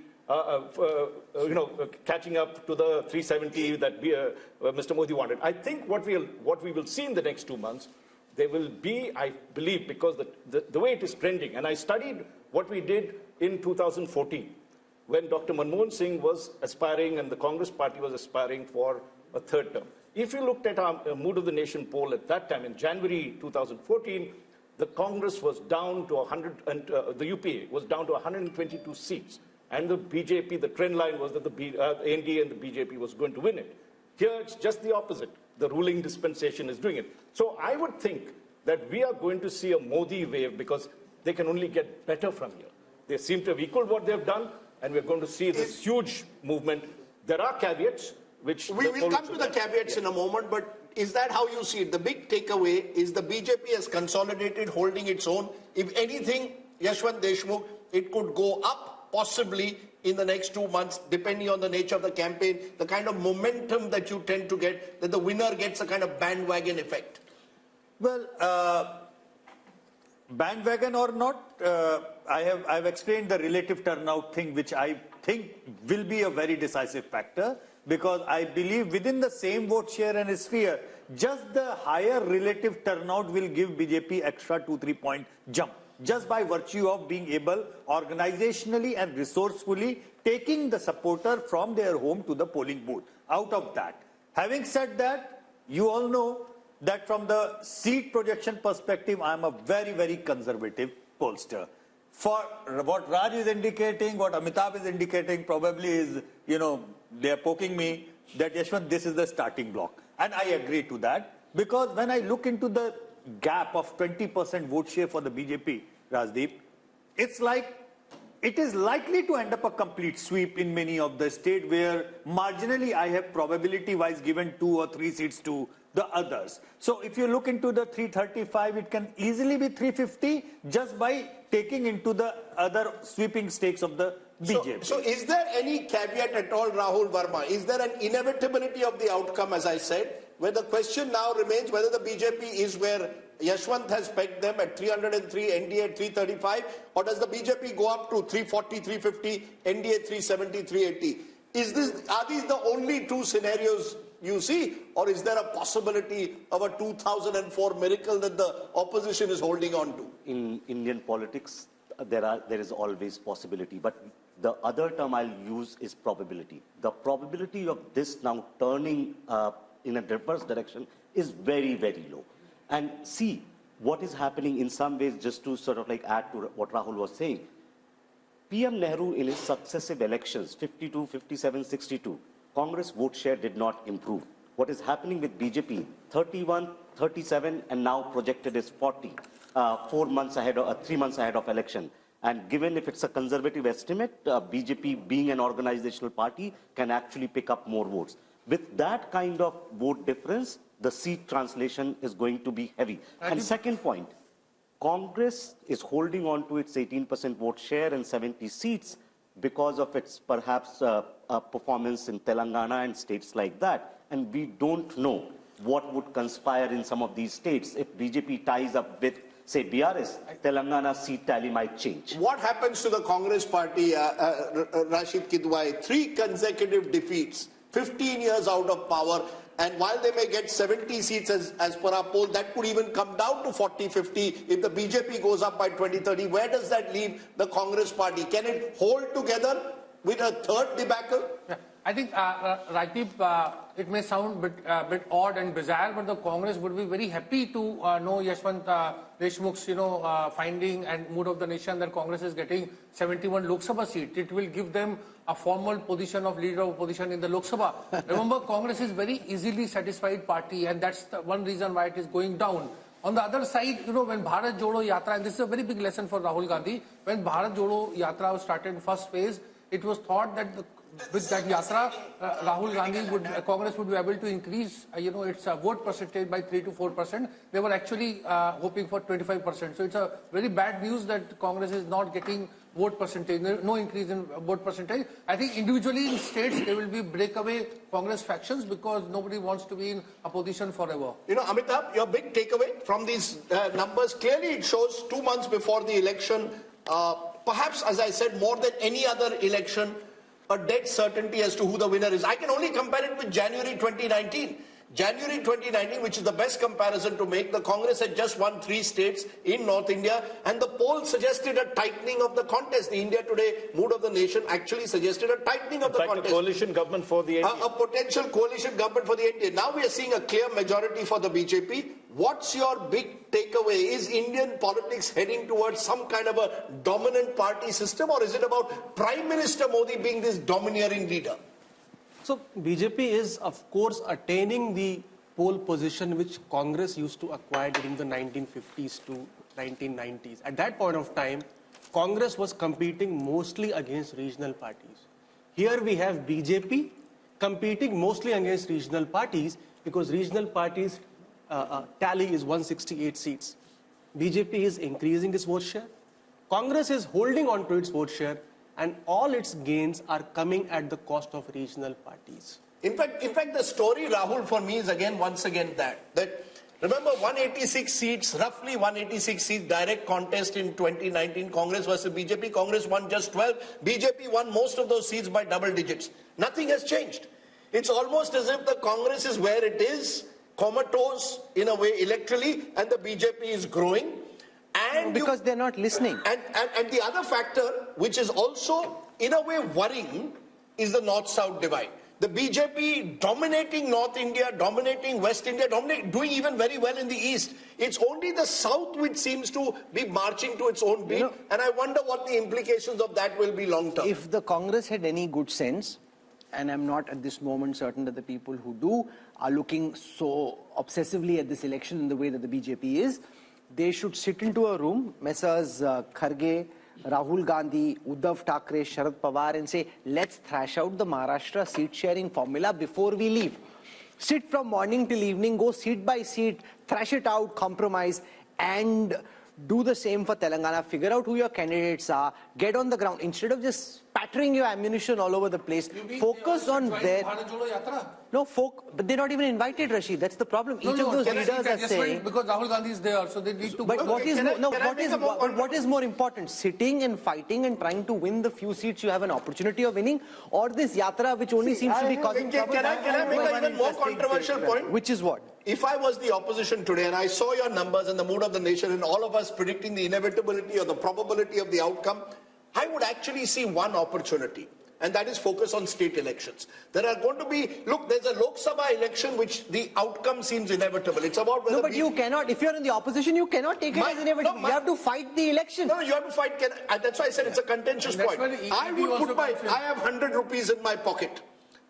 catching up to the 370 that Mr. Modi wanted. I think what we will see in the next 2 months, there will be, I believe, because the way it is trending, and I studied what we did in 2014, when Dr. Manmohan Singh was aspiring and the Congress party was aspiring for a 3rd term. If you looked at our Mood of the Nation poll at that time, in January 2014, the Congress was down to 100, and the UPA was down to 122 seats. And the BJP, the trend line was that the NDA and the BJP was going to win it. Here, it's just the opposite. The ruling dispensation is doing it. So I would think that we are going to see a Modi wave, because they can only get better from here. They seem to have equaled what they've done, and we're going to see this huge movement. There are caveats, which... We will come to the caveats in a moment, but is that how you see it? The big takeaway is the BJP has consolidated, holding its own. If anything, Yashwant Deshmukh, it could go up, possibly in the next 2 months, depending on the nature of the campaign, the kind of momentum that you tend to get, that the winner gets a kind of bandwagon effect. Well, bandwagon or not, I've explained the relative turnout thing, which I think will be a very decisive factor, because I believe within the same vote share and sphere, just the higher relative turnout will give BJP extra 2-3 point jump, just by virtue of being able organizationally and resourcefully taking the supporter from their home to the polling booth. Out of that, having said that, you all know that from the seat projection perspective, I am a very, very conservative pollster. For what Raj is indicating, what Amitabh is indicating, probably is, they are poking me that, Yashwant, this is the starting block. And I agree to that, because when I look into the gap of 20% vote share for the BJP, Rajdeep, it's like, it is likely to end up a complete sweep in many of the states where marginally I have probability-wise given 2 or 3 seats to the others. So if you look into the 335, it can easily be 350 just by taking into the other sweeping stakes of the BJP. So is there any caveat at all, Rahul Verma? Is there an inevitability of the outcome, as I said, where the question now remains whether the BJP is where Yashwant has pegged them at 303, NDA at 335, or does the BJP go up to 340, 350, NDA 370, 380? Are these the only 2 scenarios you see, or is there a possibility of a 2004 miracle that the opposition is holding on to? In Indian politics, there is always possibility, but the other term I'll use is probability. The probability of this now turning in a reverse direction is very, very low. And see what is happening in some ways, just to sort of like add to what Rahul was saying. PM Nehru in his successive elections, 52, 57, 62, Congress vote share did not improve. What is happening with BJP, 31, 37, and now projected is 40, 3 months ahead of election. And given if it's a conservative estimate, BJP being an organizational party can actually pick up more votes. With that kind of vote difference, the seat translation is going to be heavy. And second point, Congress is holding on to its 18% vote share and 70 seats because of its perhaps performance in Telangana and states like that. And we don't know what would conspire in some of these states. If BJP ties up with, say, BRS, Telangana seat tally might change. What happens to the Congress party, Rashid Kidwai? 3 consecutive defeats, 15 years out of power. And while they may get 70 seats as per our poll, that could even come down to 40, 50 if the BJP goes up by 20, 30. Where does that leave the Congress party? Can it hold together with a 3rd debacle? Yeah. I think, Rajdeep, it may sound a bit odd and bizarre, but the Congress would be very happy to know Yashwant Deshmukh's, finding and mood of the nation that Congress is getting 71 Lok Sabha seats. It will give them a formal position of leader of opposition in the Lok Sabha. Remember, Congress is very easily satisfied party, and that's the one reason why it is going down. On the other side, when Bharat Jodo Yatra, and this is a very big lesson for Rahul Gandhi, when Bharat Jodo Yatra was started in first phase, it was thought that with that Yatra, Rahul Gandhi Congress would be able to increase, its vote percentage by 3 to 4%. They were actually hoping for 25%. So it's a very bad news that Congress is not getting vote percentage, no increase in vote percentage. I think individually in states, there will be breakaway Congress factions because nobody wants to be in opposition forever. Amitabh, your big takeaway from these numbers, clearly it shows 2 months before the election, perhaps, as I said, more than any other election, a dead certainty as to who the winner is. I can only compare it with January 2019. January 2019, which is the best comparison to make, the Congress had just won 3 states in North India, and the poll suggested a tightening of the contest. The India Today mood of the nation actually suggested a tightening of the contest. A coalition government for the NDA. A potential coalition government for the NDA. Now we are seeing a clear majority for the BJP. What's your big takeaway? Is Indian politics heading towards some kind of a dominant party system, or is it about Prime Minister Modi being this domineering leader? So BJP is, of course, attaining the pole position which Congress used to acquire during the 1950s to 1990s. At that point of time, Congress was competing mostly against regional parties. Here we have BJP competing mostly against regional parties because regional parties tally is 168 seats. BJP is increasing its vote share. Congress is holding on to its vote share, and all its gains are coming at the cost of regional parties. In fact, the story, Rahul, for me is once again that remember 186 seats, roughly 186 seats, direct contest in 2019, Congress versus BJP. Congress won just 12. BJP won most of those seats by double digits. Nothing has changed. It's almost as if the Congress is where it is, comatose in a way electorally, and the BJP is growing. And because they're not listening. And the other factor, which is also in a way worrying, is the North-South divide. The BJP dominating North India, dominating West India, doing even very well in the East. It's only the South which seems to be marching to its own beat. And I wonder what the implications of that will be long term. If the Congress had any good sense, and I'm not at this moment certain that the people who do are looking so obsessively at this election in the way that the BJP is, they should sit into a room, Messrs. Kharge, Rahul Gandhi, Uddhav Thackeray, Sharad Pawar, and say, let's thrash out the Maharashtra seat sharing formula before we leave. Sit from morning till evening, go seat by seat, thrash it out, compromise, and do the same for Telangana. Figure out who your candidates are, get on the ground. Instead of just spattering your ammunition all over the place, focus on their... No, but they're not even invited, Rashid. That's the problem. Each of those leaders are saying... Because Rahul Gandhi is there, so they need to... But what is more important? Sitting and fighting and trying to win the few seats you have an opportunity of winning, or this yatra which only seems to be causing trouble? Can I make an even more controversial point? Which is what? If I was the opposition today and I saw your numbers and the mood of the nation and all of us predicting the inevitability or the probability of the outcome, I would actually see one opportunity, and that is focus on state elections. There are going to be, look, there's a Lok Sabha election which the outcome seems inevitable. It's about whether... No, but you cannot, if you're in the opposition, you cannot take it as inevitable. You have to fight the election. No, you have to fight. That's why I said it's a contentious point. I have 100 rupees in my pocket.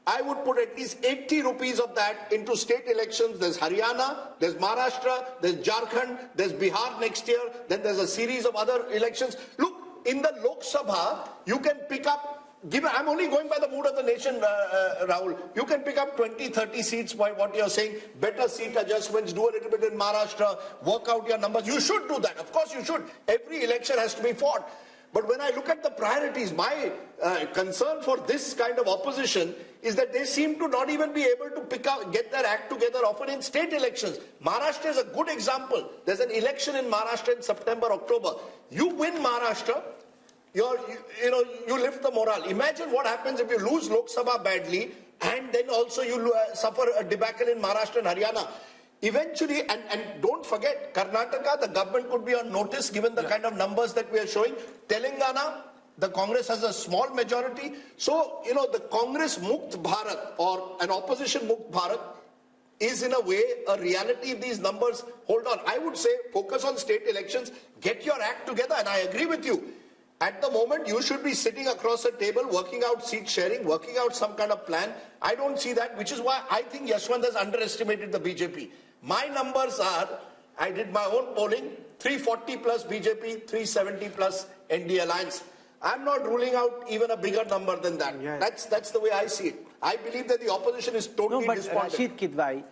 I would put at least 80 rupees of that into state elections. There's Haryana, there's Maharashtra, there's Jharkhand, there's Bihar next year, then there's a series of other elections. Look, in the Lok Sabha, you can pick up, I'm only going by the mood of the nation, Rahul. You can pick up 20, 30 seats by what you're saying, better seat adjustments, do a little bit in Maharashtra, work out your numbers. You should do that. Of course you should. Every election has to be fought. But when I look at the priorities, my concern for this kind of opposition is that they seem to not even be able to get their act together often in state elections. Maharashtra is a good example. There's an election in Maharashtra in September, October. You win Maharashtra, you lift the morale. Imagine what happens if you lose Lok Sabha badly and then also you suffer a debacle in Maharashtra and Haryana. Eventually, and don't forget, Karnataka, the government could be on notice given the kind of numbers that we are showing. Telangana, The Congress has a small majority. So, you know, the Congress Mukt Bharat or an opposition Mukt Bharat is in a way a reality if these numbers hold on. I would say focus on state elections, get your act together, and I agree with you. At the moment, you should be sitting across a table, working out seat sharing, working out some kind of plan. I don't see that, which is why I think Yashwant has underestimated the BJP. My numbers are, I did my own polling, 340 plus BJP, 370 plus NDA alliance. I'm not ruling out even a bigger number than that. Yes. That's the way I see it. I believe that the opposition is totally despondent. Rashid Kidwai,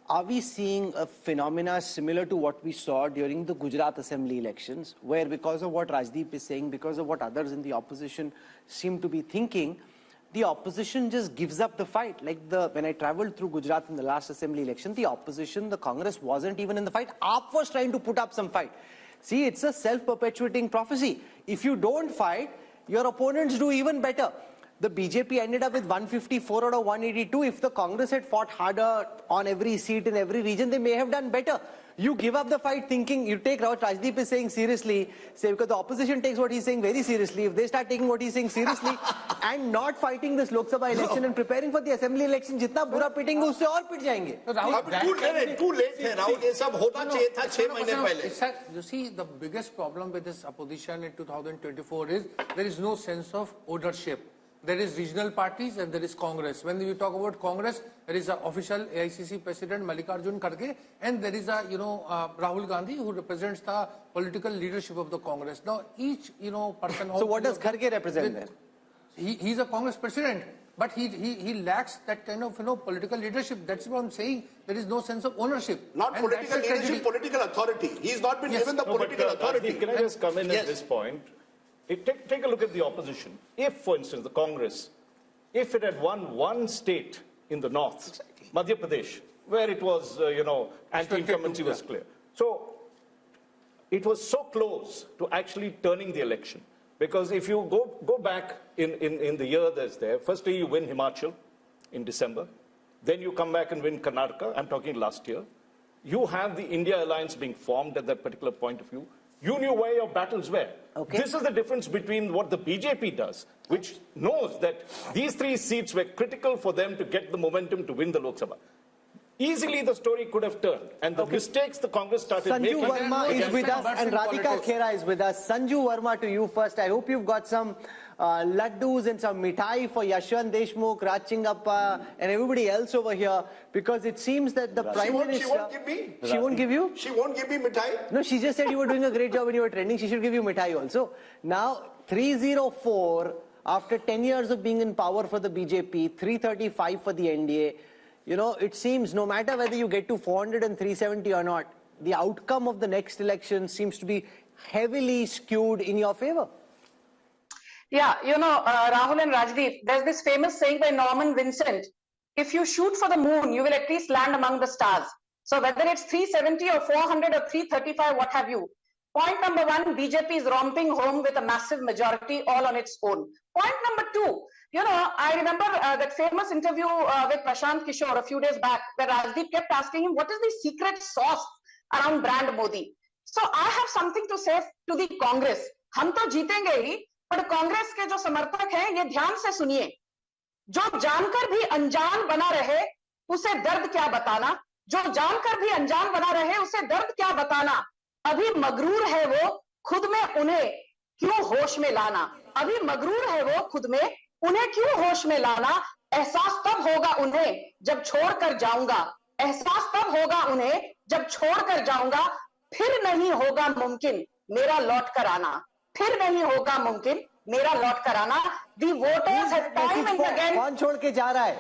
are we seeing a phenomena similar to what we saw during the Gujarat Assembly elections, where because of what Rajdeep is saying, because of what others in the opposition seem to be thinking, the opposition just gives up the fight? Like when I traveled through Gujarat in the last Assembly election, the opposition, the Congress wasn't even in the fight. AAP was trying to put up some fight. See, it's a self-perpetuating prophecy. If you don't fight, your opponents do even better. The BJP ended up with 154 out of 182. If the Congress had fought harder on every seat in every region, they may have done better. You give up the fight thinking, you take what Rajdeep is saying seriously, say, because the opposition takes what he's saying very seriously. If they start taking what he's saying seriously and not fighting this Lok Sabha election and preparing for the assembly election, jitna bura pitenge usse aur pit jayenge. Too late hai, Rahul. Ye sab hota chahiye tha 6 mahine pehle. You see, the biggest problem with this opposition in 2024 is there is no sense of ownership. There is regional parties and there is Congress. When we talk about Congress, there is an official AICC president Mallikarjun Kharge, and there is a Rahul Gandhi who represents the political leadership of the Congress. Now each person. So what does Kharge represent then? He's a Congress president, but he lacks that kind of political leadership. That's what I'm saying. There is no sense of ownership. Not and political leadership, political authority. He's not been given the political authority. Can I just come in at this point? Take a look at the opposition. If, for instance, the Congress, if it had won one state in the north, Madhya Pradesh, where it was, anti-incumbency was clear. So it was so close to actually turning the election. Because if you go back in the year that's there, firstly you win Himachal in December, then you come back and win Karnataka, I'm talking last year. You have the India alliance being formed at that particular point of view. You knew where your battles were. Okay. This is the difference between what the BJP does, which knows that these 3 seats were critical for them to get the momentum to win the Lok Sabha. Easily the story could have turned, and the mistakes the Congress started making. Sanju Verma is with us and Radhika Khera is with us. Sanju Verma, to you first. I hope you've got some laddus and some mithai for Yashwant Deshmukh, Raj Chingappa and everybody else over here, because it seems that the Prime Minister... She won't give me. She won't give you? She won't give me mithai. No, she just said you were doing a great job when you were trending. She should give you mithai also. Now, 304, after 10 years of being in power for the BJP, 335 for the NDA, it seems no matter whether you get to 400 and 370 or not, the outcome of the next election seems to be heavily skewed in your favor. Yeah, Rahul and Rajdeep, there's this famous saying by Norman Vincent, if you shoot for the moon, you will at least land among the stars. So whether it's 370 or 400 or 335, what have you. Point number 1, BJP is romping home with a massive majority all on its own. Point number 2, I remember that famous interview with Prashant Kishore a few days back, where Rajdeep kept asking him, what is the secret sauce around brand Modi? So I have something to say to the Congress. हम तो जीतेंगे ही, पर कांग्रेस के जो समर्थक हैं, ये ध्यान से सुनिए. जो जानकर भी अनजान बना रहे, उसे दर्द क्या बताना? जो जानकर भी अनजान बना रहे, उसे दर्द क्या बताना? अभी मगरूर है वो, खुद में उन्हें क्यों होश में लाना? अभी मगरूर है वो, खुद में उन्हें क्यों होश में लाना? एहसास तब होगा उन्हें जब छोड़ कर जाऊंगा. एहसास तब होगा उन्हें जब छोड़ कर जाऊंगा. फिर नहीं होगा मुमकिन मेरा लौट कर आना. फिर नहीं होगा मुमकिन मेरा लौट कर आना. The voters have time and again. कौन छोड़ के जा रहा है?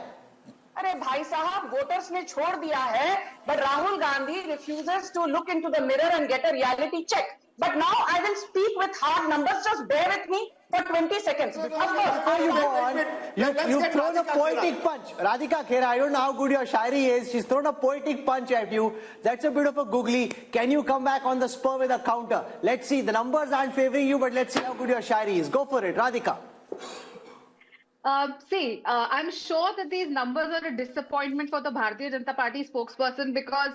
अरे भाई साहब, वोटर्स ने छोड़ दिया है, but Rahul Gandhi refuses to look into the mirror and get a reality check. But now I will speak with hard numbers. Just bear with me for 20 seconds. Before you go on, you've thrown a poetic punch. Radhika Khera, I don't know how good your shairi is. She's thrown a poetic punch at you. That's a bit of a googly. Can you come back on the spur with a counter? Let's see. The numbers aren't favoring you, but let's see how good your shairi is. Go for it, Radhika. I'm sure that these numbers are a disappointment for the Bharatiya Janata Party spokesperson because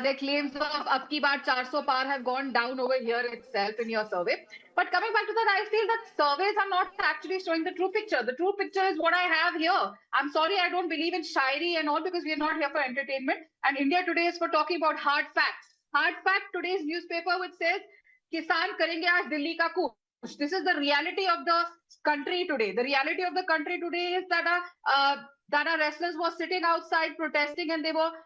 their claims of ab ki baar 400 par have gone down over here itself in your survey. But coming back to that, I feel that surveys are not actually showing the true picture. The true picture is what I have here. I'm sorry, I don't believe in shairi and all because we are not here for entertainment. And India Today is for talking about hard facts. Hard fact, today's newspaper which says, Kisan karenge aaj Delhi ka coup. This is the reality of the country today. The reality of the country today is that our wrestlers were sitting outside protesting and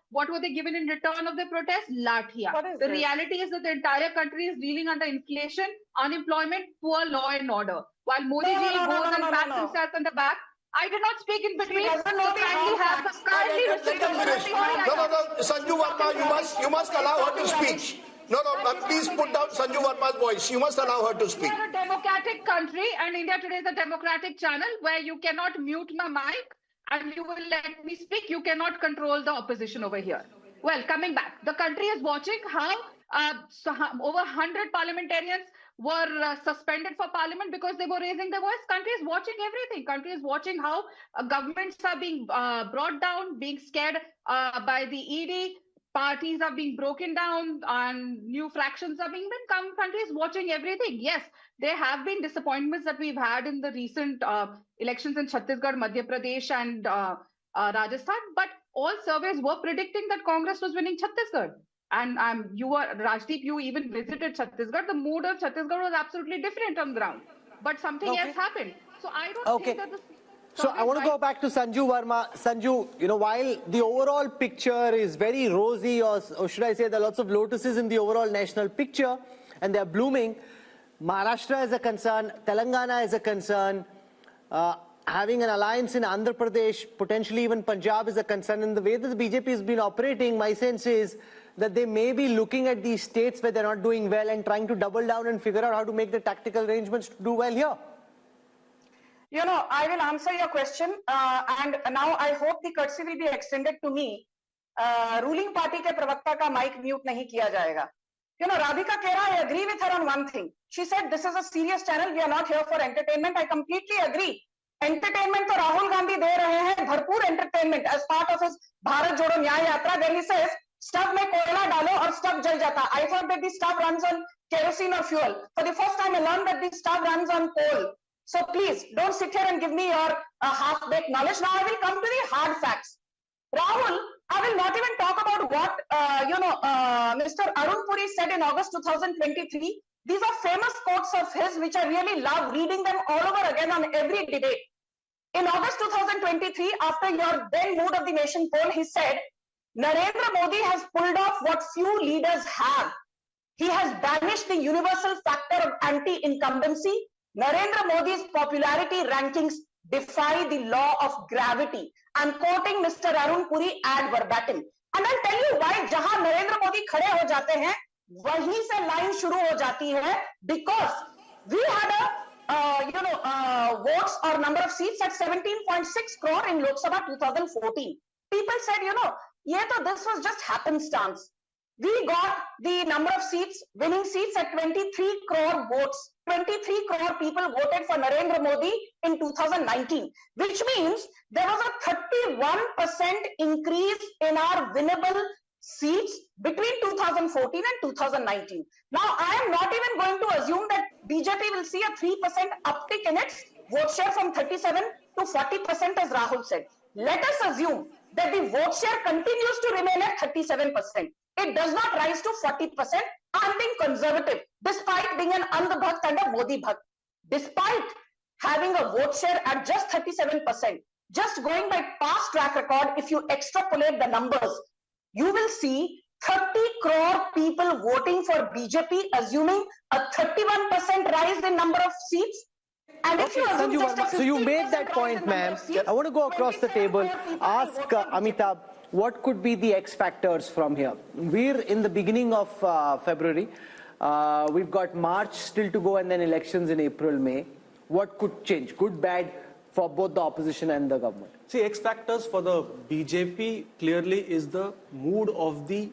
what were they given in return of the protest? Lathia. The reality is that the entire country is reeling under inflation, unemployment, poor law and order. While Modi ji goes and pats himself on the back, I did not speak in between. Sanju Verma, you must allow her to speak. No, please put down Sanju Verma's voice. You must allow her to speak. We are a democratic country and India Today is a democratic channel where you cannot mute my mic and you will let me speak. You cannot control the opposition over here. Well, coming back, the country is watching how over 100 parliamentarians were suspended for parliament because they were raising their voice. Country is watching everything. Country is watching how governments are being brought down, being scared by the ED. Parties are being broken down and new fractions are being built. Countries watching everything. Yes, there have been disappointments that we've had in the recent elections in Chhattisgarh, Madhya Pradesh and Rajasthan. But all surveys were predicting that Congress was winning Chhattisgarh. And Rajdeep, you even visited Chhattisgarh. The mood of Chhattisgarh was absolutely different on the ground. But something else happened. So I don't think that So I want to go back to Sanju Verma. Sanju, while the overall picture is very rosy, or should I say there are lots of lotuses in the overall national picture, and they're blooming, Maharashtra is a concern, Telangana is a concern, having an alliance in Andhra Pradesh, potentially even Punjab is a concern. And the way that the BJP has been operating, my sense is that they may be looking at these states where they're not doing well and trying to double down and figure out how to make the tactical arrangements to do well here. I will answer your question and now I hope the courtesy will be extended to me. Ruling party ke pravakta ka mic mute nahi kiya jayega. Radhika Kera, I agree with her on one thing. She said this is a serious channel. We are not here for entertainment. I completely agree. Entertainment to Rahul Gandhi de rahe hain, bharpoor entertainment as part of his Bharat Jodo Nyaya Yatra. Then he says, stuff mein koyla dalo aur stuff jal jata. I thought that the stuff runs on kerosene or fuel. For the first time I learned that the stuff runs on coal. So please don't sit here and give me your half-baked knowledge. Now I will come to the hard facts. Rahul, I will not even talk about what Mr. Arun Puri said in August 2023. These are famous quotes of his which I really love reading them all over again on every debate. In August 2023, after your then Mood of the Nation poll, he said, Narendra Modi has pulled off what few leaders have. He has banished the universal factor of anti-incumbency. Narendra Modi's popularity rankings defy the law of gravity. I'm quoting Mr. Arun Puri ad verbatim. And I'll tell you why jahan Narendra Modi khade ho jate hain, wahi se line shuru ho jati hai, because we had votes or number of seats at 17.6 crore in Lok Sabha 2014. People said, this was just happenstance. We got the number of seats, winning seats at 23 crore votes. 23 crore people voted for Narendra Modi in 2019, which means there was a 31% increase in our winnable seats between 2014 and 2019. Now, I am not even going to assume that BJP will see a 3% uptick in its vote share from 37 to 40%, as Rahul said. Let us assume that the vote share continues to remain at 37%. It does not rise to 40%. I'm being conservative, despite being an Andh Bhakt and a Modi Bhakt. Despite having a vote share at just 37%, just going by past track record, if you extrapolate the numbers, you will see 30 crore people voting for BJP, assuming a 31% rise in number of seats. And if you assume just a so you made that point, ma'am. I want to go across the table, ask Amitabh, what could be the X factors from here? We're in the beginning of February. We've got March still to go and then elections in April, May. What could change? Good, bad for both the opposition and the government? See, X factors for the BJP clearly is the mood of the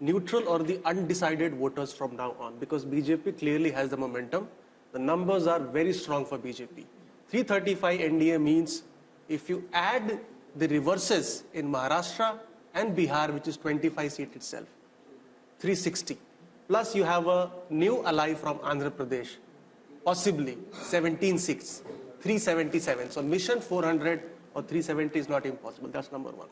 neutral or the undecided voters from now on, because BJP clearly has the momentum. The numbers are very strong for BJP. 335 NDA means if you add the reverses in Maharashtra and Bihar, which is 25 seat itself, 360. Plus you have a new ally from Andhra Pradesh, possibly 17 seats, 377. So mission 400 or 370 is not impossible. That's number one.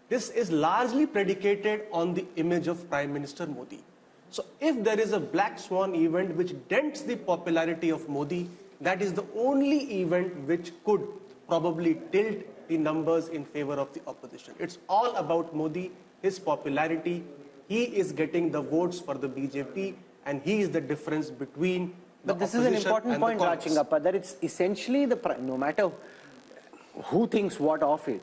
This is largely predicated on the image of Prime Minister Modi. So if there is a black swan event which dents the popularity of Modi, that is the only event which could probably tilt the numbers in favor of the opposition. It's all about Modi, his popularity. He is getting the votes for the BJP, and he is the difference between the But this is an important point, Rajingappa, that it's essentially no matter who thinks what of it,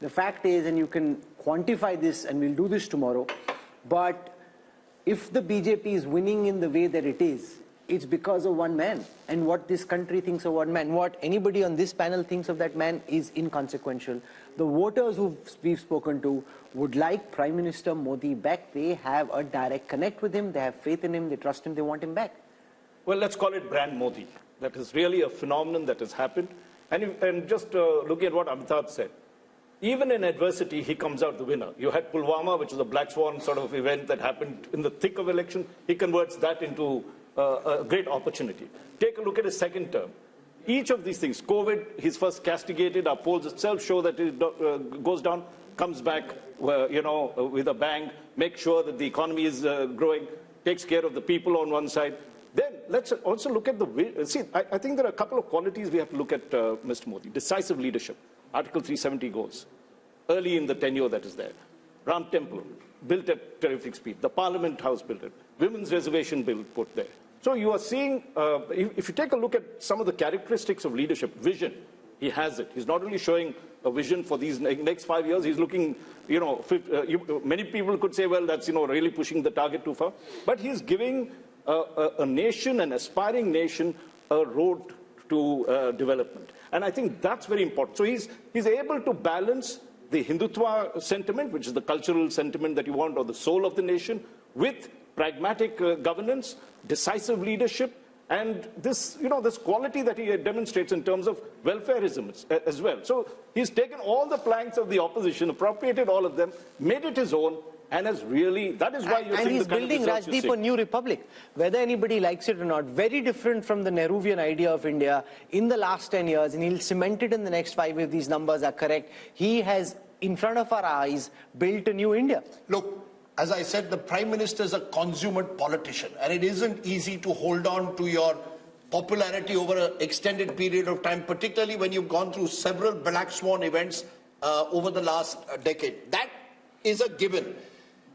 the fact is, and you can quantify this, and we'll do this tomorrow, but if the BJP is winning in the way that it is, it's because of one man. And what this country thinks of one man, what anybody on this panel thinks of that man is inconsequential. The voters who we've spoken to would like Prime Minister Modi back. They have a direct connect with him. They have faith in him. They trust him. They want him back. Well, let's call it brand Modi. That is really a phenomenon that has happened. And just look at what Amitabh said. Even in adversity, he comes out the winner. You had Pulwama, which is a black swan sort of event that happened in the thick of election. He converts that into a great opportunity. Take a look at his second term. Each of these things, COVID, he's first castigated. Our polls itself show that it goes down, comes back, with a bang, makes sure that the economy is growing, takes care of the people on one side. Then let's also look at I think there are a couple of qualities we have to look at Mr. Modi. Decisive leadership. Article 370 goes. Early in the tenure that is there. Ram Temple, built at terrific speed. The Parliament House built it. Women's Reservation Bill put there. So you are seeing, if you take a look at some of the characteristics of leadership, vision, he has it. He's not only showing a vision for these next 5 years, he's looking, many people could say, well, that's, really pushing the target too far. But he's giving a nation, an aspiring nation, a road to development. And I think that's very important. So he's able to balance the Hindutva sentiment, which is the cultural sentiment that you want, or the soul of the nation, with pragmatic governance, decisive leadership, and this quality that he demonstrates in terms of welfareism as well. So he's taken all the planks of the opposition, appropriated all of them, made it his own, and has really, that is why you're seeing he's the kind building, of results Rajdeep, a new republic. Whether anybody likes it or not, very different from the Nehruvian idea of India in the last 10 years, and he'll cement it in the next 5 if these numbers are correct. He has, in front of our eyes, built a new India. Look, as I said, the Prime Minister is a consummate politician, and it isn't easy to hold on to your popularity over an extended period of time, particularly when you've gone through several black swan events over the last decade. That is a given.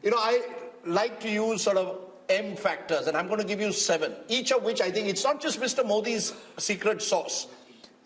I like to use sort of M factors, and I'm going to give you 7, each of which I think it's not just Mr. Modi's secret sauce.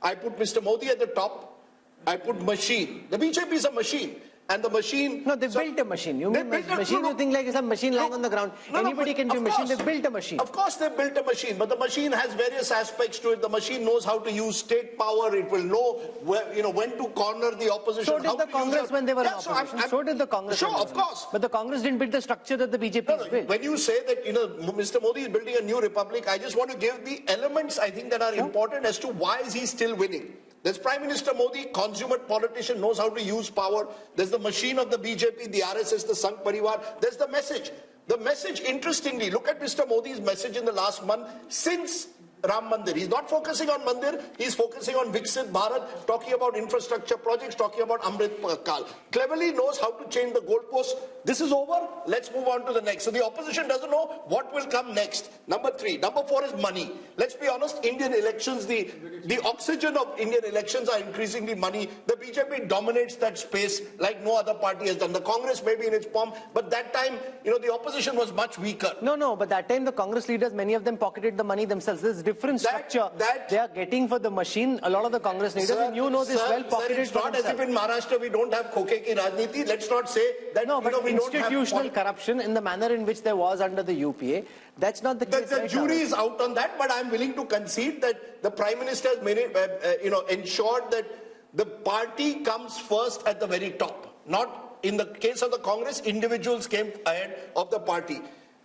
I put Mr. Modi at the top. I put machine. The BJP is a machine. And the machine... No, they built a machine. You mean machine, you think like it's a machine lying on the ground. Anybody can do a machine. They built a machine. Of course they built a machine, but the machine has various aspects to it. The machine knows how to use state power. It will know when to corner the opposition. So did the Congress when they were in opposition. So did the Congress. Sure, of course. But the Congress didn't build the structure that the BJP has built. When you say that, Mr. Modi is building a new republic, I just want to give the elements, I think, that are important as to why is he still winning. There's Prime Minister Modi, consummate politician, knows how to use power. There's the machine of the BJP, the RSS, the Sangh Parivar. There's the message. The message, interestingly, look at Mr. Modi's message in the last month since Ram Mandir. He's not focusing on Mandir, he's focusing on Viksit Bharat, talking about infrastructure projects, talking about Amrit Kal. Cleverly knows how to change the goalposts. This is over, let's move on to the next. So the opposition doesn't know what will come next. Number 3. Number 4 is money. Let's be honest, Indian elections, the oxygen of Indian elections are increasingly money. The BJP dominates that space like no other party has done. The Congress may be in its pomp, but that time, the opposition was much weaker. No, but that time the Congress leaders, many of them pocketed the money themselves. There's different structure they are getting for the machine. A lot of the Congress leaders, and you know this well, pocketed. It's not as if in Maharashtra we don't have khoke ki rajniti. Let's not say that we institutional corruption in the manner in which there was under the UPA. That's not the case. The jury is out on that, but I'm willing to concede that the Prime Minister has made it, ensured that the party comes first at the very top. Not in the case of the Congress, individuals came ahead of the party.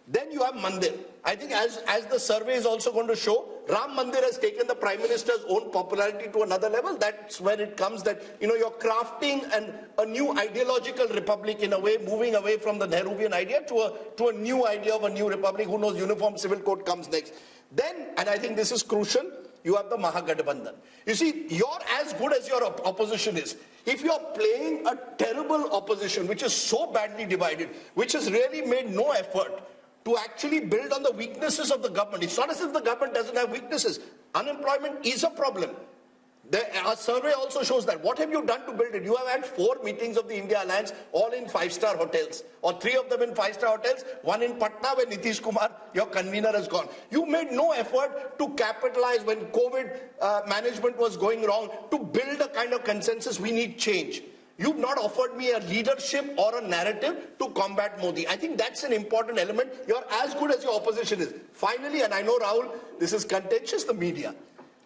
Then you have Mandir. I think as the survey is also going to show, Ram Mandir has taken the Prime Minister's own popularity to another level. That's where it comes that, you're crafting a new ideological republic in a way, moving away from the Nehruvian idea to a new idea of a new republic. Who knows, uniform civil code comes next. Then, and I think this is crucial, you have the Mahagathbandhan. You see, you're as good as your opposition is. If you're playing a terrible opposition, which is so badly divided, which has really made no effort to actually build on the weaknesses of the government. It's not as if the government doesn't have weaknesses. Unemployment is a problem. Our survey also shows that. What have you done to build it? You have had 4 meetings of the India Alliance, all in 5-star hotels, or 3 of them in 5-star hotels, 1 in Patna where Nitish Kumar, your convener, has gone. You made no effort to capitalize when COVID management was going wrong, to build a kind of consensus. We need change. You've not offered me a leadership or a narrative to combat Modi. I think that's an important element. You're as good as your opposition is. Finally, and I know, Rahul, this is contentious, the media.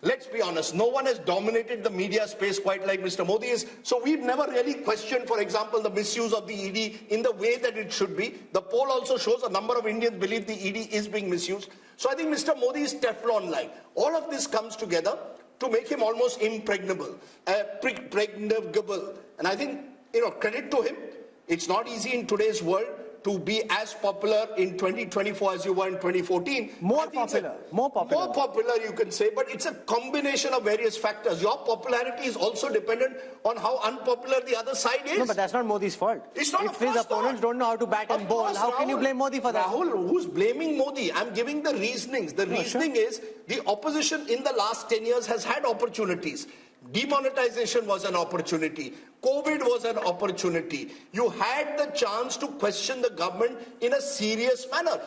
Let's be honest, no one has dominated the media space quite like Mr. Modi is. So we've never really questioned, for example, the misuse of the ED in the way that it should be. The poll also shows a number of Indians believe the ED is being misused. So I think Mr. Modi is Teflon-like. All of this comes together to make him almost impregnable, pregnable. And I think, credit to him. It's not easy in today's world to be as popular in 2024 as you were in 2014. More popular, you can say, but it's a combination of various factors. Your popularity is also dependent on how unpopular the other side is. No, but that's not Modi's fault. It's not. If his opponents don't know how to bat and bowl, how can you blame Modi for that? Rahul, who's blaming Modi? I'm giving the reasonings. The reasoning is the opposition in the last 10 years has had opportunities. Demonetization was an opportunity. COVID was an opportunity. You had the chance to question the government in a serious manner.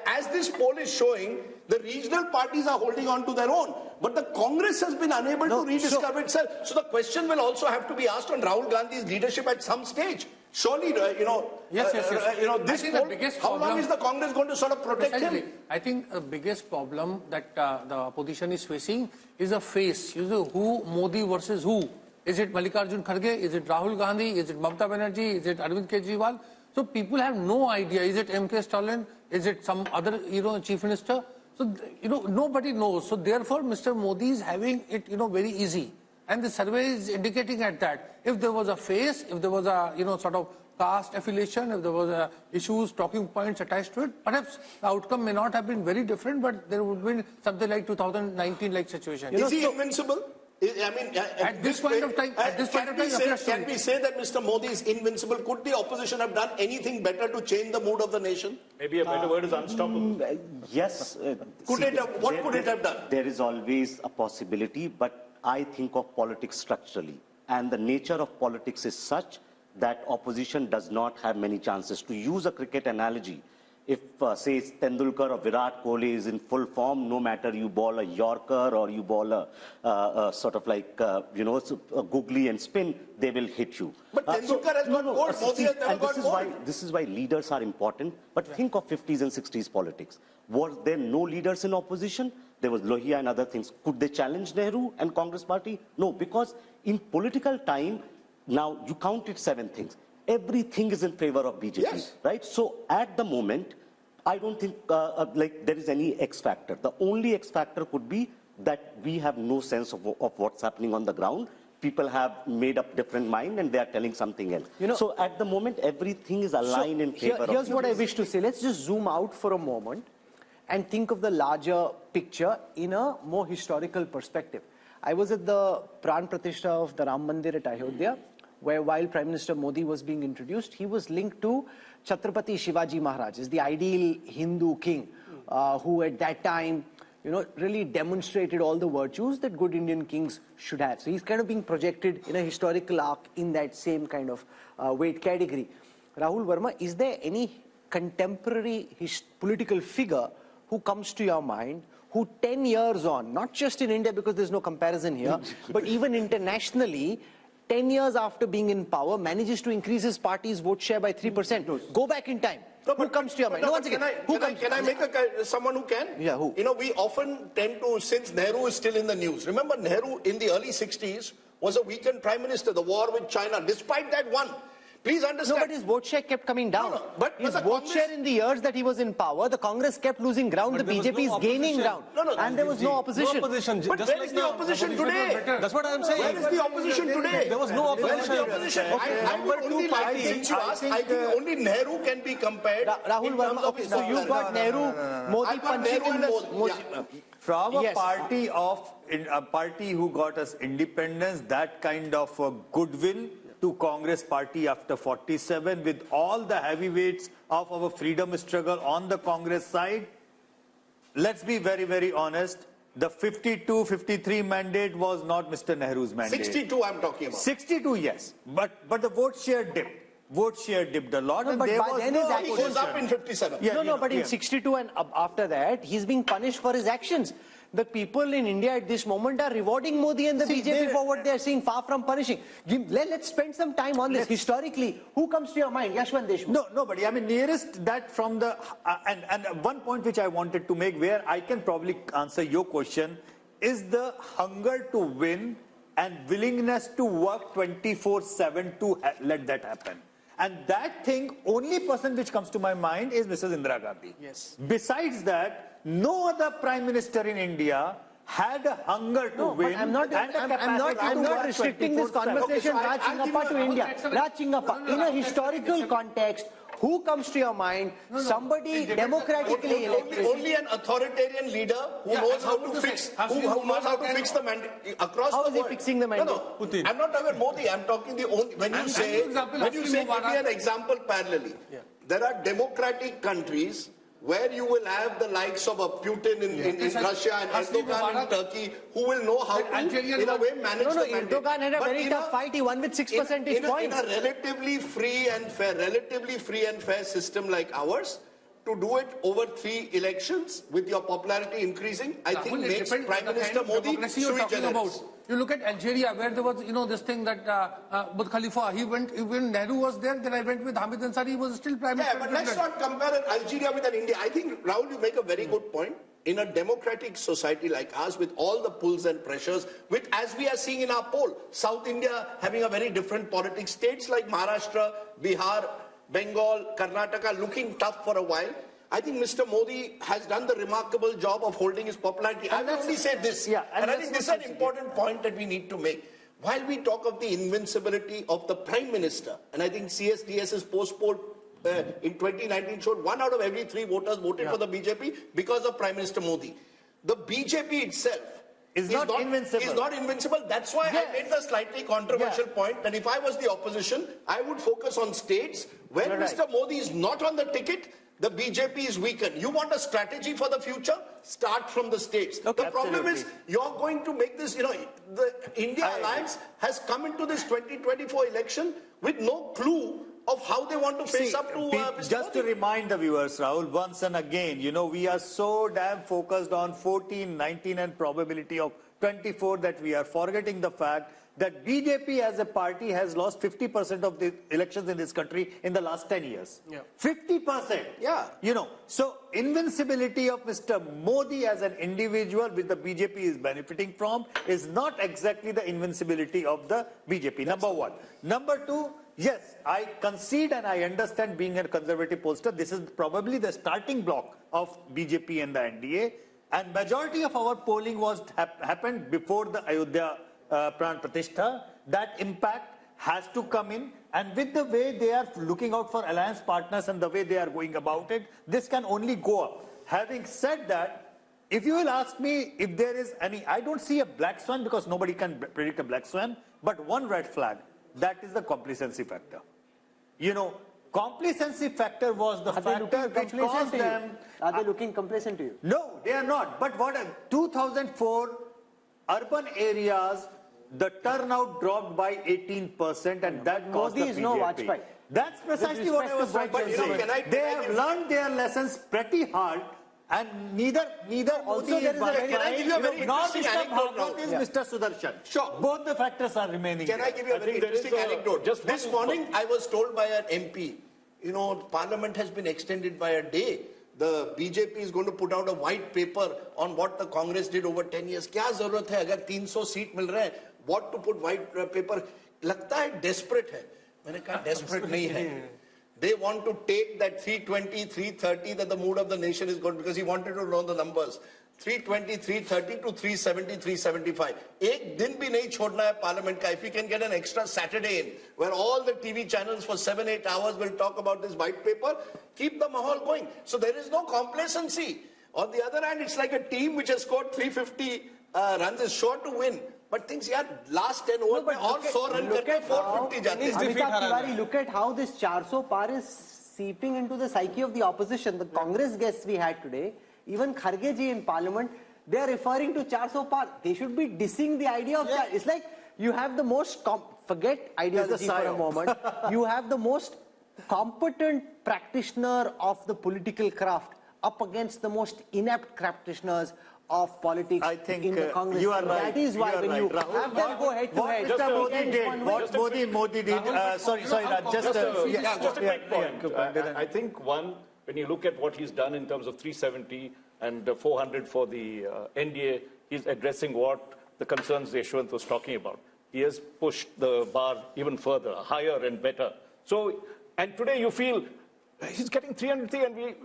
As this poll is showing, the regional parties are holding on to their own. But the Congress has been unable to rediscover itself. So the question will also have to be asked on Rahul Gandhi's leadership at some stage. Surely, Yes. This poll, how long is the Congress going to sort of protect him? I think the biggest problem that the opposition is facing is a face. Who Modi versus who? Is it Mallikarjun Kharge? Is it Rahul Gandhi? Is it Mamata Banerjee? Is it Arvind Kejriwal? So people have no idea. Is it M.K. Stalin? Is it some other, chief minister? So, nobody knows. So therefore, Mr. Modi is having it, very easy. And the survey is indicating at that. If there was a face, if there was a, sort of caste affiliation, if there was issues, talking points attached to it, perhaps the outcome may not have been very different, but there would have been something like 2019-like situation. Is he invincible? I mean, at this point of time, can we say that Mr. Modi is invincible? Could the opposition have done anything better to change the mood of the nation? Maybe a better word is unstoppable. Yes. What could it have done? There is always a possibility, but I think of politics structurally. And the nature of politics is such that opposition does not have many chances. To use a cricket analogy, if, say, Tendulkar or Virat Kohli is in full form, no matter you bowl a Yorker or you bowl a sort of like, a googly and spin, they will hit you. But Tendulkar has got gold, Modi has never got gold. This is why leaders are important. But think of 50s and 60s politics. Was there no leaders in opposition? There was Lohia and other things. Could they challenge Nehru and Congress party? No, because in political time, now you counted 7 things. Everything is in favor of BJP, right? So at the moment, I don't think there is any X factor. The only X factor could be that we have no sense of what's happening on the ground. People have made up different mind and they are telling something else. So at the moment, everything is aligned in favor of Here's what I wish to say. Let's just zoom out for a moment and think of the larger picture in a more historical perspective. I was at the Pran Pratishtha of the Ram Mandir at Ayodhya, where while Prime Minister Modi was being introduced, he was linked to Chhatrapati Shivaji Maharaj, is the ideal Hindu king, who at that time, really demonstrated all the virtues that good Indian kings should have. So he's kind of being projected in a historical arc in that same kind of weight category. Rahul Verma, is there any contemporary political figure who comes to your mind who 10 years on, not just in India because there's no comparison here, but even internationally, 10 years after being in power, manages to increase his party's vote share by 3%. Go back in time. Who comes to your mind? Can I make someone who can? Yeah, who? We often tend to, since Nehru is still in the news. Remember, Nehru in the early 60s was a weakened prime minister. The war with China, despite that, won. Please understand. No, but his vote share kept coming down. But his the vote Congress- share in the years that he was in power, the Congress kept losing ground, But the there was BJP no is gaining opposition. ground. And there was no opposition. No opposition. But Just where like is the opposition today? That's what I'm saying. Where is the opposition today? There was no opposition. Where is the opposition? I would only like, since you asked, I think only Nehru can be compared. Rahul in terms Verma, of okay, his so you've got popularity. Nehru, Modi I've got punching Nehru in and the... Modi. From a Yes. party who got us independence, that kind of goodwill to Congress party after 47, with all the heavyweights of our freedom struggle on the Congress side, let's be very, very honest. The 52-53 mandate was not Mr. Nehru's mandate. 62 I'm talking about. 62, yes. But the vote share dipped. Vote share dipped a lot. No, and but there by was then no his He actions... goes up in 57. Yeah, no, but in yeah. 62 and after that, he's being punished for his actions. The people in India at this moment are rewarding Modi and the BJP for what they are seeing, far from punishing. Let's spend some time on this. Historically, who comes to your mind? Yashwant Deshmukh? No, nobody. I mean, nearest that from the... and one point which I wanted to make, where I can probably answer your question, is the hunger to win and willingness to work 24/7 to let that happen. And that thing, only person which comes to my mind is Mrs. Indira Gandhi. Yes. Besides that, no other prime minister in India had a hunger to win. I'm not restricting this conversation, Raj Chingappa, to India. Raj Chingappa, in a historical context, who comes to your mind? Somebody democratically elected. Only an authoritarian leader who knows how to fix, who knows how to fix the mandate across How the is he world. fixing the mandate? No, I'm not talking about Modi. I'm talking the only when you say give me an example parallelly. There are democratic countries where you will have the likes of a Putin in Russia and Erdogan in Turkey, who will know how to, in a way, manage the mandate. Erdogan had a But very tough fight. He won with 6 percentage points. In a relatively free and fair system like ours, to do it over 3 elections with your popularity increasing, I think makes Prime Minister Modi sui generis. You look at Algeria, where there was, this thing that Burj Khalifa, when Nehru was there, then I went with Hamid Ansari, he was still Prime Minister. Yeah, but let's not compare Algeria with India. I think, Rahul, you make a very good point. In a democratic society like ours, with all the pulls and pressures, with, as we are seeing in our poll, South India having a very different politics, states like Maharashtra, Bihar, Bengal, Karnataka looking tough for a while. I think Mr. Modi has done the remarkable job of holding his popularity. I will only say this, and I think this is an important point that we need to make. While we talk of the invincibility of the Prime Minister, and I think CSDS's post-poll in 2019 showed 1 out of every 3 voters voted for the BJP because of Prime Minister Modi. The BJP itself is not invincible. That's why I made the slightly controversial point that if I was the opposition, I would focus on states where Mr. Modi is not on the ticket. The BJP is weakened. You want a strategy for the future? Start from the states. The problem is you're going to make this, the India Alliance has come into this 2024 election with no clue of how they want to face up to Mr. Just Modi. to remind the viewers, Rahul, once and again, we are so damn focused on 14, 19 and probability of 24 that we are forgetting the fact that BJP as a party has lost 50% of the elections in this country in the last 10 years. 50%. Yeah. So invincibility of Mr. Modi as an individual, which the BJP is benefiting from, is not exactly the invincibility of the BJP. Number one. Number two, yes, I concede and I understand, being a conservative pollster, this is probably the starting block of BJP and the NDA. And majority of our polling was happened before the Ayodhya Pran Pratishtha. That impact has to come in, and with the way they are looking out for alliance partners and the way they are going about it, this can only go up. Having said that, if you will ask me if there is any, I don't see a black swan because nobody can predict a black swan, but one red flag, that is the complacency factor. Complacency factor was the factor which caused them. Are they looking complacent to you? No, they are not. But 2004, urban areas, the turnout dropped by 18%, and that caused Modi the is no BJP. Vajpayee. That's precisely what I was trying to say. They have learned their lessons pretty hard, and neither Modi is Vajpayee, nor Mr. Bhagwat is Mr. Sudarshan. Sure. Both the factors are remaining. Can I give you a very interesting anecdote? Just this morning, I was told by an MP, Parliament has been extended by a day. The BJP is going to put out a white paper on what the Congress did over 10 years. क्या जरूरत है अगर 300 seat मिल रहे हैं? What to put white paper? लगता है desperate है. Desperate nahi hai. They want to take that 320, 330 that the mood of the nation is good because he wanted to know the numbers. 320, 330 to 370, 375. Ek din bhi nahi chodna hai parliament ka. If we can get an extra Saturday in, where all the TV channels for 7-8 hours will talk about this white paper, keep the mahal going. So there is no complacency. On the other hand, it's like a team which has scored 350 runs is sure to win. But things, yeah, last 10 overs, all 100 run karke 450 jate. Tiwari, look at how this 400 par is seeping into the psyche of the opposition. The Congress guests we had today, even Kharge ji in parliament, they are referring to 400 par. They should be dissing the idea of that. It's like you have the most, forget ideology for a moment, you have the most competent practitioner of the political craft up against the most inept practitioners of politics in the Congress. You are right. That is why you when right, you Rahul, have them go head to head. What Modi did, sorry, Raj, just a quick point. I think one, when you look at what he's done in terms of 370 and 400 for the NDA, he's addressing what the concerns Yashwant was talking about. He has pushed the bar even further, higher and better. So, and today you feel he's getting 303 and we,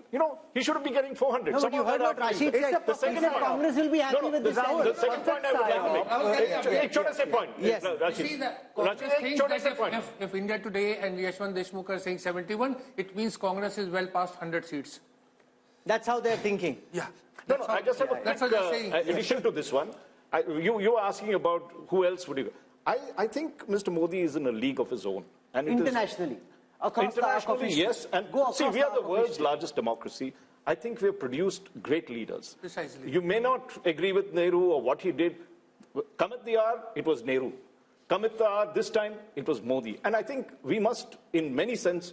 he shouldn't be getting 400. No, but you heard what Rashid said. The second point. Congress will be happy with this. The second point I would like to make. Choda point. Yes. You see, the Congress thinks that if India Today and Yashwant Deshmukh are saying 71, it means Congress is well past 100 seats. That's how they're thinking. Yeah. No, I just have a quick addition to this one. You were asking about who else would you... I think Mr. Modi is in a league of his own. And internationally. Internationally, yes. And see, we are the world's largest democracy. I think we have produced great leaders. Precisely. You may not agree with Nehru or what he did. Come at the hour, it was Nehru. Come at the hour, this time, it was Modi. And I think we must, in many sense,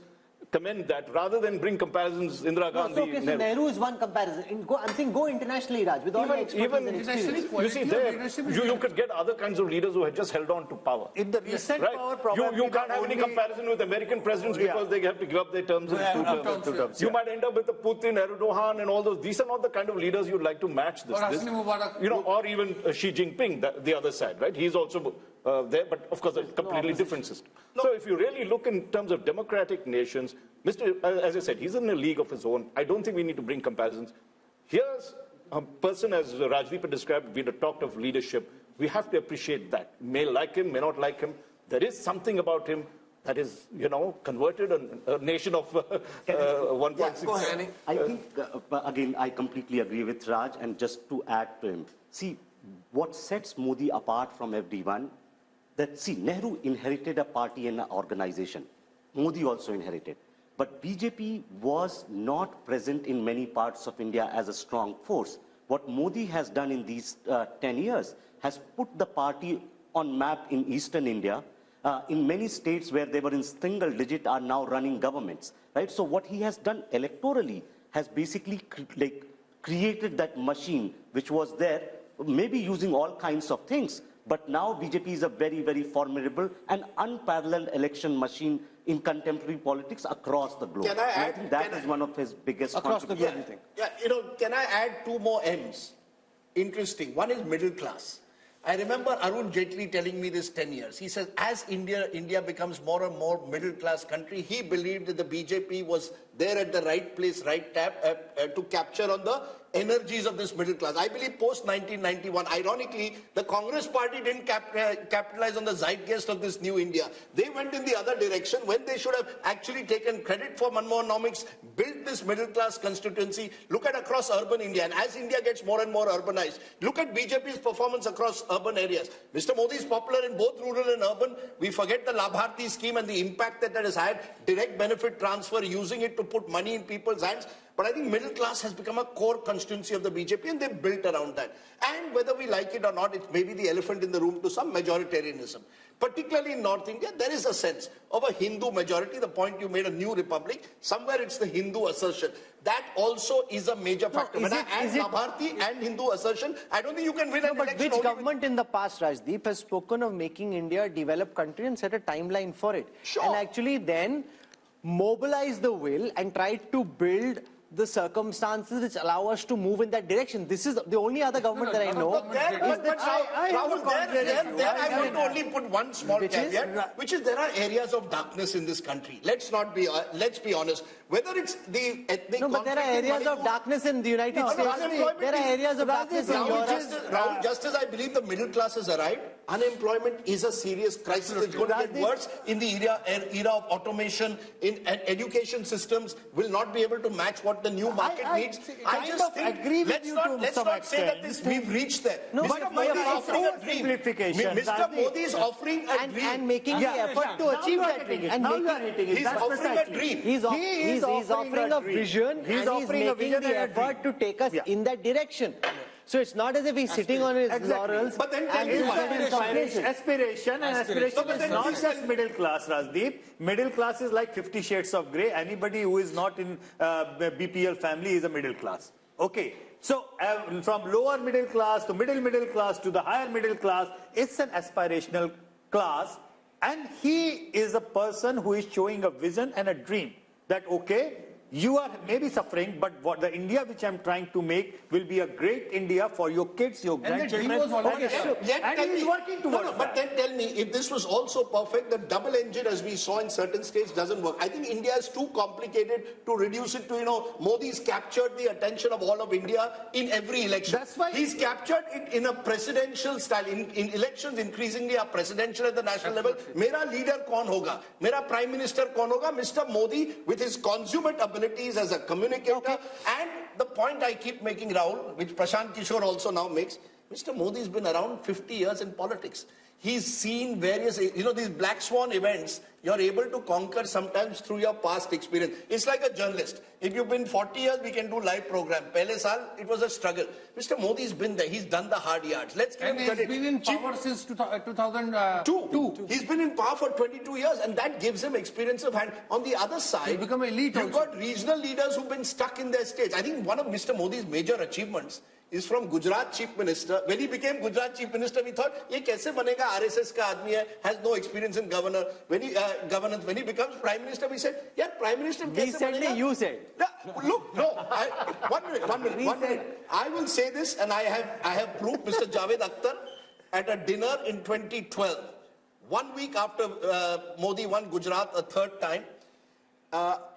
commend that rather than bring comparisons Indira Gandhi. Okay, so Nehru is one comparison. I'm saying go internationally, Raj, with all the expertise and experience. You see, there, you could get other kinds of leaders who had just held on to power. In the recent power, probably you can't have any comparison with American presidents because they have to give up their terms in two terms. You might end up with a Putin, Erdogan, and all those. These are not the kind of leaders you'd like to match this. Or even Xi Jinping, the other side, right? He's also there, but of course a completely different system. So if you really look in terms of democratic nations, as I said, he's in a league of his own. I don't think we need to bring comparisons. Here's a person, as Rajdeep described, we had talked of leadership. We have to appreciate that. May like him, may not like him. There is something about him that is, converted a nation of 1.6. I think, again, I completely agree with Raj, and just to add to him, see, what sets Modi apart from everyone, that, see, Nehru inherited a party and an organization. Modi also inherited. But BJP was not present in many parts of India as a strong force. What Modi has done in these 10 years has put the party on map in eastern India. In many states where they were in single digit are now running governments, right? So what he has done electorally has basically created that machine which was there, maybe using all kinds of things. But now BJP is a very, very formidable and unparalleled election machine in contemporary politics across the globe. I think that is one of his biggest contributions. Can I add two more M's? Interesting. One is middle class. I remember Arun Jaitley telling me this 10 years. He says, as India becomes more and more middle class country, he believed that the BJP was there at the right place, right tap to capture on the energies of this middle class. I believe post 1991, ironically, the Congress party didn't capitalize on the zeitgeist of this new India. They went in the other direction when they should have actually taken credit for Manmohanomics, built this middle class constituency. Look at across urban India, and as India gets more and more urbanized, look at BJP's performance across urban areas. Mr. Modi is popular in both rural and urban. We forget the Labharti scheme and the impact that has had, direct benefit transfer, using it to put money in people's hands. But I think middle class has become a core constituency of the BJP, and they've built around that. And whether we like it or not, it may be the elephant in the room to some majoritarianism. Particularly in North India, there is a sense of a Hindu majority. The point you made, a new republic, somewhere it's the Hindu assertion. That also is a major factor. When I add Labharti and Hindu assertion, I don't think you can win an election. But which government in the past, Rajdeep, has spoken of making India a developed country and set a timeline for it? Sure. And actually then mobilize the will and try to build the circumstances which allow us to move in that direction. This is the only other government that I know. Rahul, there I want to only put one small caveat, which is there are areas of darkness in this country. Let's be honest. Whether it's the ethnic No, but there are areas of darkness in the United States. There are areas of darkness in Europe. Rahul, just as I believe the middle class has arrived, unemployment is a serious crisis. It's going to get worse in the era of automation. In education systems will not be able to match what the new market needs. I just think let's not say that we've reached there. No, Mr. Modi is offering a dream. Mr. Modi is offering a dream and making the effort to achieve that dream. He's offering a dream. He's offering a vision, and he's making the effort to take us in that direction. So it's not as if he's sitting on his laurels. But then aspiration is not just middle class, Rajdeep. Middle class is like 50 shades of grey. Anybody who is not in BPL family is a middle class. Okay. So from lower middle class to middle class to the higher middle class, it's an aspirational class. And he is a person who is showing a vision and a dream that, okay, you are maybe suffering, but what the India which I'm trying to make will be a great India for your kids, your grandchildren. And he's working towards that. But then tell me, if this was also perfect, the double engine, as we saw in certain states, doesn't work. I think India is too complicated to reduce it to, Modi's captured the attention of all of India in every election. That's why he's captured it in a presidential style. In elections, increasingly are presidential at the national level. Mera leader kaun hoga? Mera prime minister kaun hoga? Mr. Modi, with his consummate ability as a communicator, and the point I keep making, Rahul, which Prashant Kishore also now makes, Mr. Modi's been around 50 years in politics. He's seen various, these black swan events, you're able to conquer sometimes through your past experience. It's like a journalist. If you've been 40 years, we can do live program. Pehle saal, it was a struggle. Mr. Modi's been there. He's done the hard yards. Let's give him credit. He's been in power since 2002. He's been in power for 22 years, and that gives him experience of hand. On the other side, he's become elite. You've got regional leaders who've been stuck in their states. I think one of Mr. Modi's major achievements is from Gujarat Chief Minister. When he became Gujarat Chief Minister, we thought, ye kaise banega, RSS ka aadmi hai, has no experience in governance. When he becomes Prime Minister, we said, yeah, Prime Minister kaise banega? You said. Look, no, one minute. I will say this, and I have proof. Mr. Javed Akhtar at a dinner in 2012, 1 week after Modi won Gujarat a third time,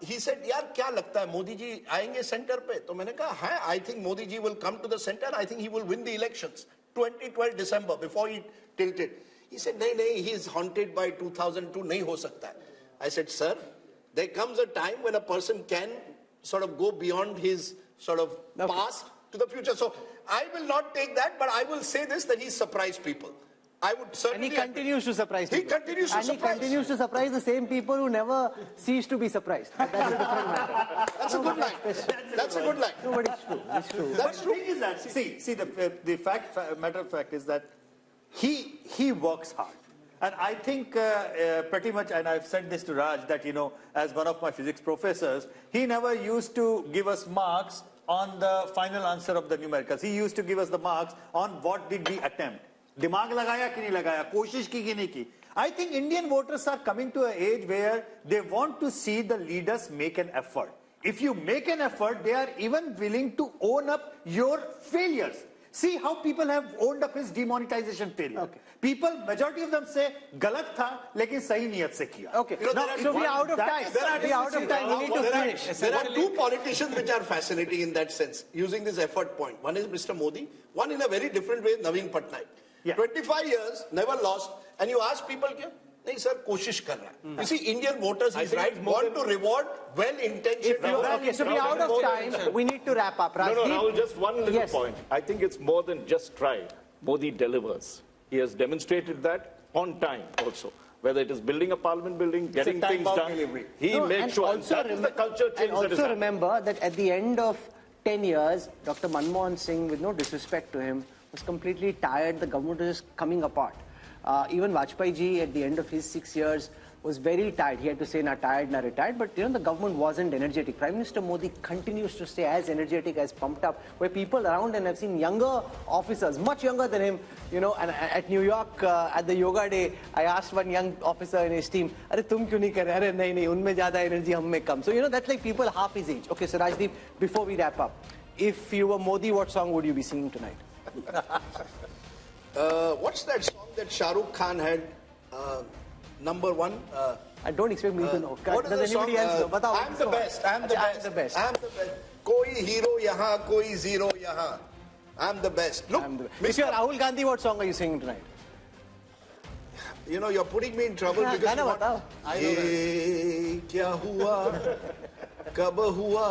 he said, yaar, kya lagta hai, Modi ji aayenge center pe? To maine kaha, hai, I think Modi ji will come to the center. I think he will win the elections. 2012 December, before he tilted. He said, nahi, he is haunted by 2002, nahi ho sakta hai. I said, sir, there comes a time when a person can sort of go beyond his sort of past to the future. So I will not take that, but I will say this, that he surprised people. I would certainly. And he continues to surprise people. He continues to surprise. He continues to surprise the same people who never cease to be surprised. But that's a different matter. That's a good line. That's a good line. No, but it's true. It's true. That's true. The thing is that, see, the matter of fact is that he works hard. And I think pretty much, and I've said this to Raj, that, as one of my physics professors, he never used to give us marks on the final answer of the numericals. He used to give us the marks on what did we attempt. Dimag lagaya ki nahi lagaya, koshish ki nahi ki. I think Indian voters are coming to an age where they want to see the leaders make an effort. If you make an effort, they are even willing to own up your failures. See how people have owned up his demonetization failure. Okay. People, majority of them say, galat tha, lekin sahi niyat se kiya. Okay. So we are out of time. We are out of time. We need to finish. There are two politicians which are fascinating in that sense, using this effort point. One is Mr. Modi, one in a very different way, Naveen Patnaik. 25 years, never lost, and you ask people, nahi sir, koshish kar raha hai. You see, Indian voters, he's right, want to reward well-intentioned. Okay, so we are out of time. We need to wrap up. Rajdeep? No, just one little point. I think it's more than just try. Modi delivers. He has demonstrated that on time also. Whether it is building a parliament building, getting things done, he makes sure. And that is the culture change. And also remember that at the end of 10 years, Dr. Manmohan Singh, with no disrespect to him, was completely tired. The government was just coming apart. Even Vajpayee ji, at the end of his 6 years, was very tired. He had to say not tired, not retired, but the government wasn't energetic. Prime Minister Modi continues to stay as energetic, as pumped up, where people around, and I've seen younger officers, much younger than him, and at New York, at the yoga day, I asked one young officer in his team, "Arey, tum kyun nahi kar rahe?" "Arey, nahi, unme zyada energy, hum mein kam." So, that's like people half his age. Okay, so Rajdeep, before we wrap up, if you were Modi, what song would you be singing tonight? What's that song that Shah Rukh Khan had? Number one. I don't expect me to know. What is Does the song? anybody else know? Batao, I'm the best. I'm the best. I'm the best. I'm the best. Koi hero yahan, koi zero yahan. I'm the best. Look, Mr. Rahul Gandhi, what song are you singing tonight? You're putting me in trouble because I know that. Kya hua? Kab hua?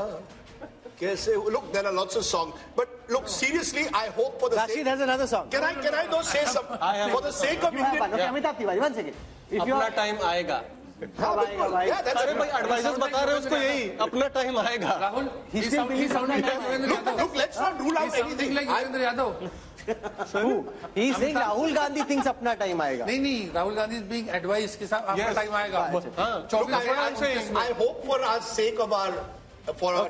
Kaise hua? Look, there are lots of songs. But look, seriously, I hope for the Rashid sake... has another song. Can I though say something? For the sake of Indian... Okay, Amitabh Tiwari, 1 second. अपना time आएगा अरे भाई advisers बता रहे हैं उसको यही अपना टाइम आएगा Rahul, he's sounding like Devendra Yadav. Look, let's not rule out He's sounding like Devendra Yadav. He's saying Rahul Gandhi thinks अपना टाइम आएगा. नहीं, Rahul Gandhi is being advised कि साहब आपका टाइम आएगा. Look, I hope for our sake of our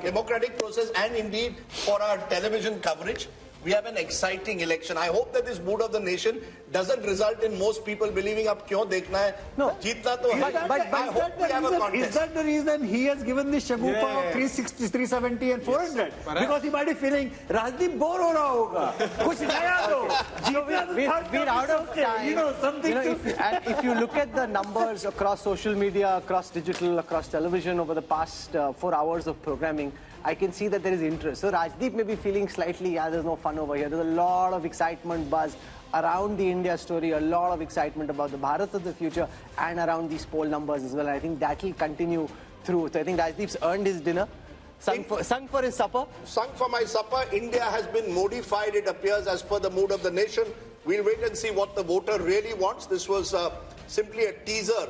democratic process and indeed for our television coverage, we have an exciting election. I hope that this mood of the nation doesn't result in most people believing up kyun dekhna hai. No. Jeetna to hai. But I hope we have a contest. is that the reason he has given this shagufa of 360, 370 and 400? Because he might be feeling, Rajdeep bore ho raha hoga. Kuch naya do. We're out of time. Something if you look at the numbers across social media, across digital, across television over the past 4 hours of programming, I can see that there is interest. So Rajdeep may be feeling slightly, there's no fun over here. There's a lot of excitement, buzz around the India story, a lot of excitement about the Bharat of the future and around these poll numbers as well. And I think that will continue through. So I think Rajdeep's earned his dinner. Sung for his supper? Sung for my supper. India has been modified, it appears, as per the mood of the nation. We'll wait and see what the voter really wants. This was simply a teaser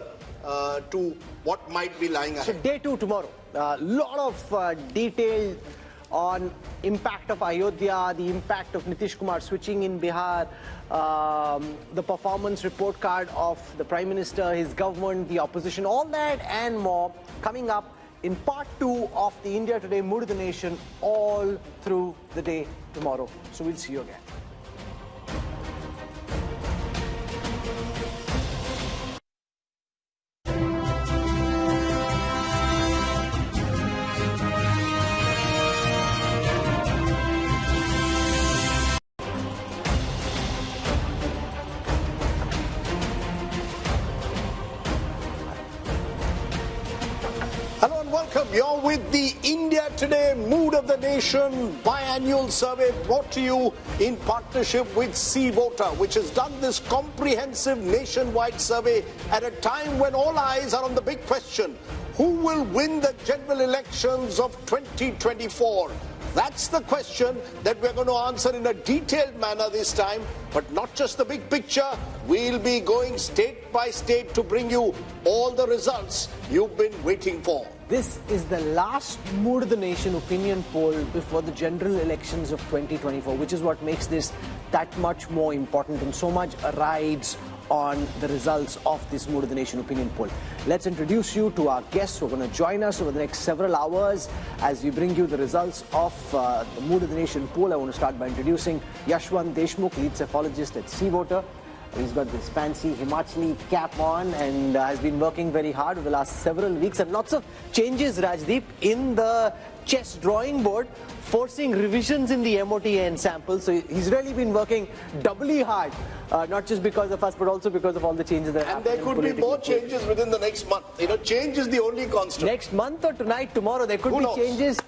to what might be lying ahead. So day 2 tomorrow. A lot of detail on impact of Ayodhya, the impact of Nitish Kumar switching in Bihar, the performance report card of the Prime Minister, his government, the opposition, all that and more coming up in part 2 of the India Today Mood of the Nation all through the day tomorrow. So we'll see you again. You're with the India Today Mood of the Nation biannual survey brought to you in partnership with C Voter, which has done this comprehensive nationwide survey at a time when all eyes are on the big question: who will win the general elections of 2024? That's the question that we're going to answer in a detailed manner this time, but not just the big picture. We'll be going state by state to bring you all the results you've been waiting for. This is the last Mood of the Nation opinion poll before the general elections of 2024, which is what makes this that much more important, and so much rides on the results of this Mood of the Nation opinion poll. Let's introduce you to our guests who are going to join us over the next several hours as we bring you the results of the Mood of the Nation poll. I want to start by introducing Yashwant Deshmukh, lead cephalogist at C Voter. He's got this fancy Himachali cap on and has been working very hard over the last several weeks, and lots of changes, Rajdeep, in the chess drawing board, forcing revisions in the MOTN sample. So he's really been working doubly hard, not just because of us, but also because of all the changes that happen. And there could be more changes within the next month. Change is the only constant. Next month or tonight, tomorrow, there could be changes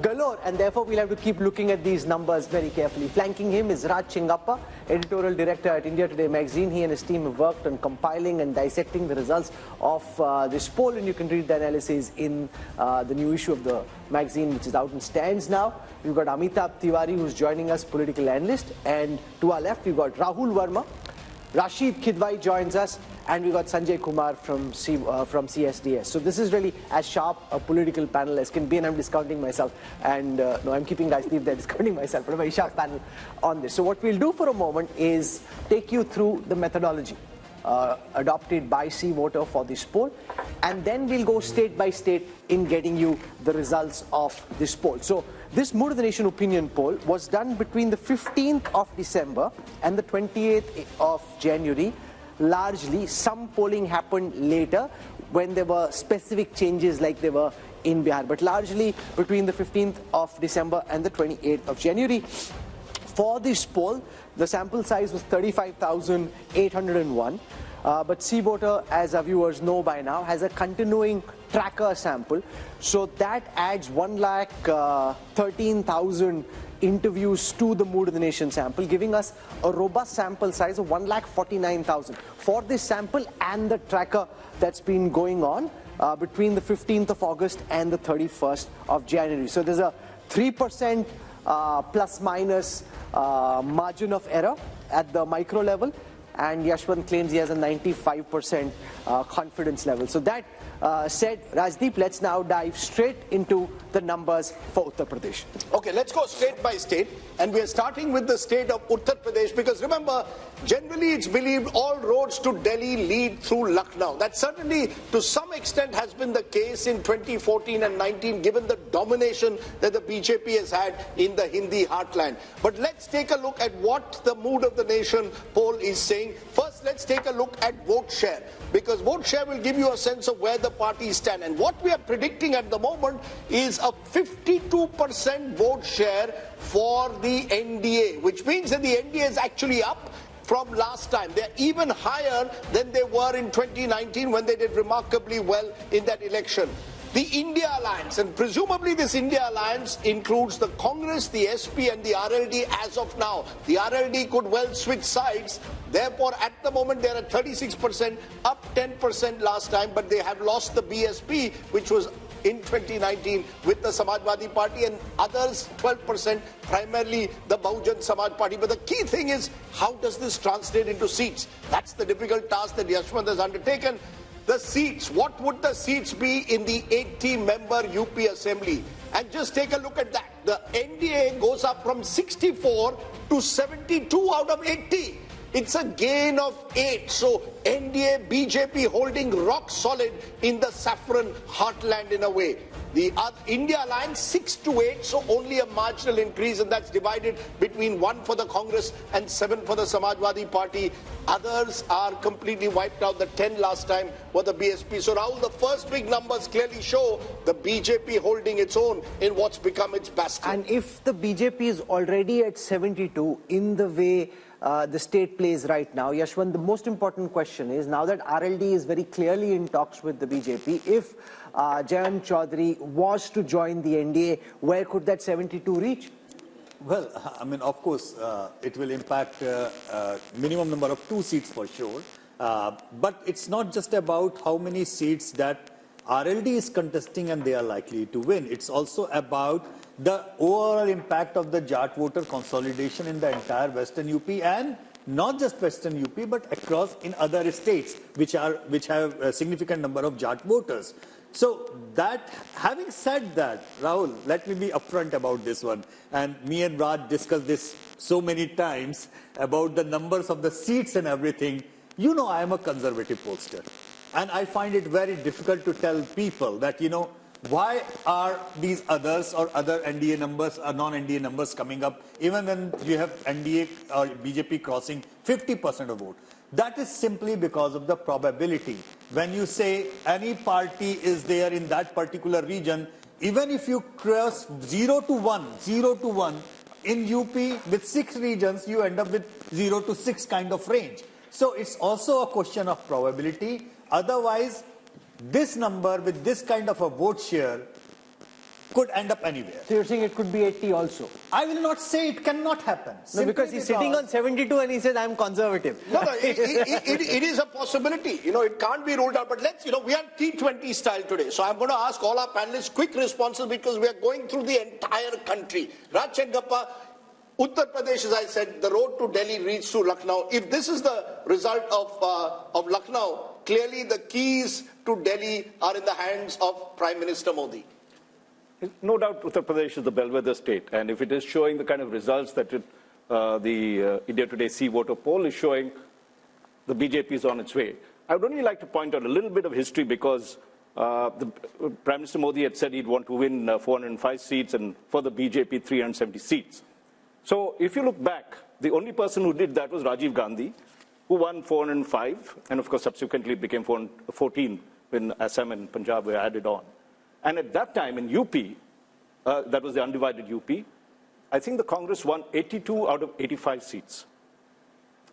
galore, and therefore we'll have to keep looking at these numbers very carefully. Flanking him is Raj Chingappa, editorial director at India Today magazine. He and his team have worked on compiling and dissecting the results of this poll, and you can read the analysis in the new issue of the magazine, which is out in stands now. We've got Amitabh Tiwari, who's joining us, political analyst, and to our left we've got Rahul Verma. Rashid Kidwai joins us, and we got Sanjay Kumar from CSDS. So this is really as sharp a political panel as can be, and I'm discounting myself. And no, I'm keeping Rajdeep there, discounting myself, but a very sharp panel on this. So what we'll do for a moment is take you through the methodology. adopted by C voter for this poll, and then we'll go state by state in getting you the results of this poll. So this Mood of the Nation opinion poll was done between the 15th of December and the 28th of January. Largely, some polling happened later when there were specific changes like there were in Bihar, but largely between the 15th of December and the 28th of January. For this poll, the sample size was 35,801. But C voter, as our viewers know by now, has a continuing tracker sample. So that adds 1,13,000 interviews to the Mood of the Nation sample, giving us a robust sample size of 1,49,000 for this sample and the tracker that's been going on between the 15th of August and the 31st of January. So there's a 3% plus minus margin of error at the micro level, and Yashwant claims he has a 95% confidence level. So that said, Rajdeep, let's now dive straight into the numbers for Uttar Pradesh. Okay, let's go state by state, and we are starting with the state of Uttar Pradesh, because remember, generally it's believed all roads to Delhi lead through Lucknow. That certainly to some extent has been the case in 2014 and 19, given the domination that the BJP has had in the Hindi heartland. But let's take a look at what the Mood of the Nation poll is saying. First, let's take a look at vote share, because vote share will give you a sense of where the parties stand. And what we are predicting at the moment is a 52% vote share for the NDA, which means that the NDA is actually up from last time. They're even higher than they were in 2019 when they did remarkably well in that election. The India Alliance, and presumably this India Alliance includes the Congress, the SP and the RLD as of now. The RLD could well switch sides. Therefore, at the moment, they're at 36%, up 10% last time, but they have lost the BSP, which was in 2019 with the Samajwadi Party, and others 12%, primarily the Bahujan Samaj Party. But the key thing is, how does this translate into seats? That's the difficult task that Yashwant has undertaken. The seats, what would the seats be in the 80-member UP Assembly? And just take a look at that. The NDA goes up from 64 to 72 out of 80. It's a gain of 8. So NDA, BJP holding rock solid in the saffron heartland in a way. The India Alliance 6 to 8, so only a marginal increase, and that's divided between 1 for the Congress and 7 for the Samajwadi Party. Others are completely wiped out. The 10 last time were the BSP. So Rahul, the first big numbers clearly show the BJP holding its own in what's become its bastion. And if the BJP is already at 72 in the way the state plays right now, Yashwant, the most important question is, now that RLD is very clearly in talks with the BJP, if Jayant Chaudhary was to join the NDA, where could that 72 reach? Well, I mean, of course, it will impact minimum number of 2 seats for sure. But it's not just about how many seats that RLD is contesting and they are likely to win. It's also about the overall impact of the Jat voter consolidation in the entire Western UP, and not just Western UP, but across in other states which have a significant number of Jat voters. So that, having said that, Rahul, let me be upfront about this one. And me and Raj discussed this so many times about the numbers of the seats and everything. You know, I am a conservative pollster. And I find it very difficult to tell people that, you know, why are these others or other NDA numbers or non-NDA numbers coming up, even when you have NDA or BJP crossing 50% of vote? That is simply because of the probability. When you say any party is there in that particular region, even if you cross 0 to 1, in UP with 6 regions, you end up with 0 to 6 kind of range. So it's also a question of probability. Otherwise, this number with this kind of a vote share could end up anywhere. So you're saying it could be 80 also? I will not say it cannot happen. No, because he's sitting on 72 and he says, I'm conservative. No, it is a possibility. You know, it can't be ruled out. But let's, you know, we are T20 style today. So I'm going to ask all our panelists quick responses, because we are going through the entire country. Raj Chenkappa, Uttar Pradesh, as I said, the road to Delhi reads through Lucknow. If this is the result of Lucknow, clearly the keys to Delhi are in the hands of Prime Minister Modi. No doubt Uttar Pradesh is the bellwether state, and if it is showing the kind of results that the India Today C voter poll is showing, the BJP is on its way. I would only like to point out a little bit of history because Prime Minister Modi had said he'd want to win 405 seats and for the BJP 370 seats. So if you look back, the only person who did that was Rajiv Gandhi, who won 405 and of course subsequently became 414 when Assam and Punjab were added on. And at that time in UP, that was the undivided UP, I think the Congress won 82 out of 85 seats.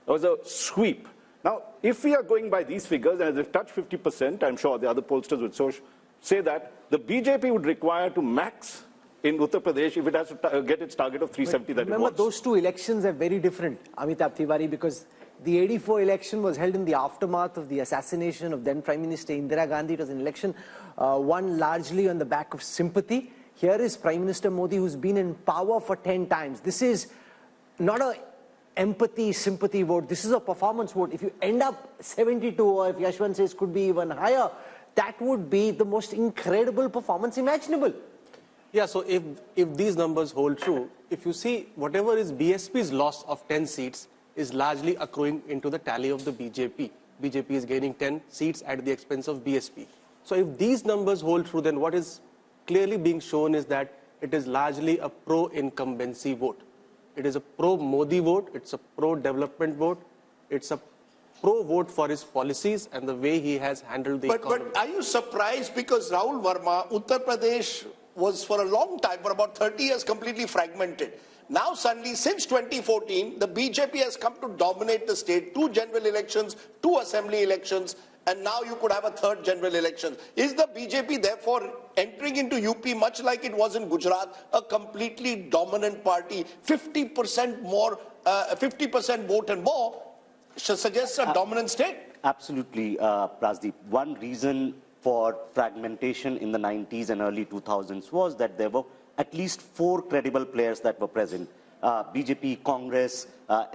It was a sweep. Now, if we are going by these figures, and they've touched 50%, I'm sure the other pollsters would say that the BJP would require to max in Uttar Pradesh if it has to get its target of 370 that it wants. Remember, those two elections are very different, Amitabh Tiwari, because the 84 election was held in the aftermath of the assassination of then Prime Minister Indira Gandhi. It was an election won largely on the back of sympathy. Here is Prime Minister Modi, who's been in power for 10 times. This is not a empathy, sympathy vote. This is a performance vote. If you end up 72, or if Yashwant says could be even higher, that would be the most incredible performance imaginable. Yeah, so if these numbers hold true, if you see whatever is BSP's loss of 10 seats is largely accruing into the tally of the BJP. BJP is gaining 10 seats at the expense of BSP. So if these numbers hold true, then what is clearly being shown is that it is largely a pro-incumbency vote. It is a pro-Modi vote, it's a pro-development vote, it's a pro-vote for his policies and the way he has handled the economy. But are you surprised because Rahul Verma, Uttar Pradesh was for a long time, for about 30 years, completely fragmented. Now suddenly, since 2014, the BJP has come to dominate the state, 2 general elections, 2 assembly elections, and now you could have a 3rd general election. Is the BJP therefore entering into UP much like it was in Gujarat, a completely dominant party, 50% more, 50% vote and more, suggests a dominant state? Absolutely, Rajdeep. One reason for fragmentation in the 90s and early 2000s was that there were at least 4 credible players that were present. BJP, Congress,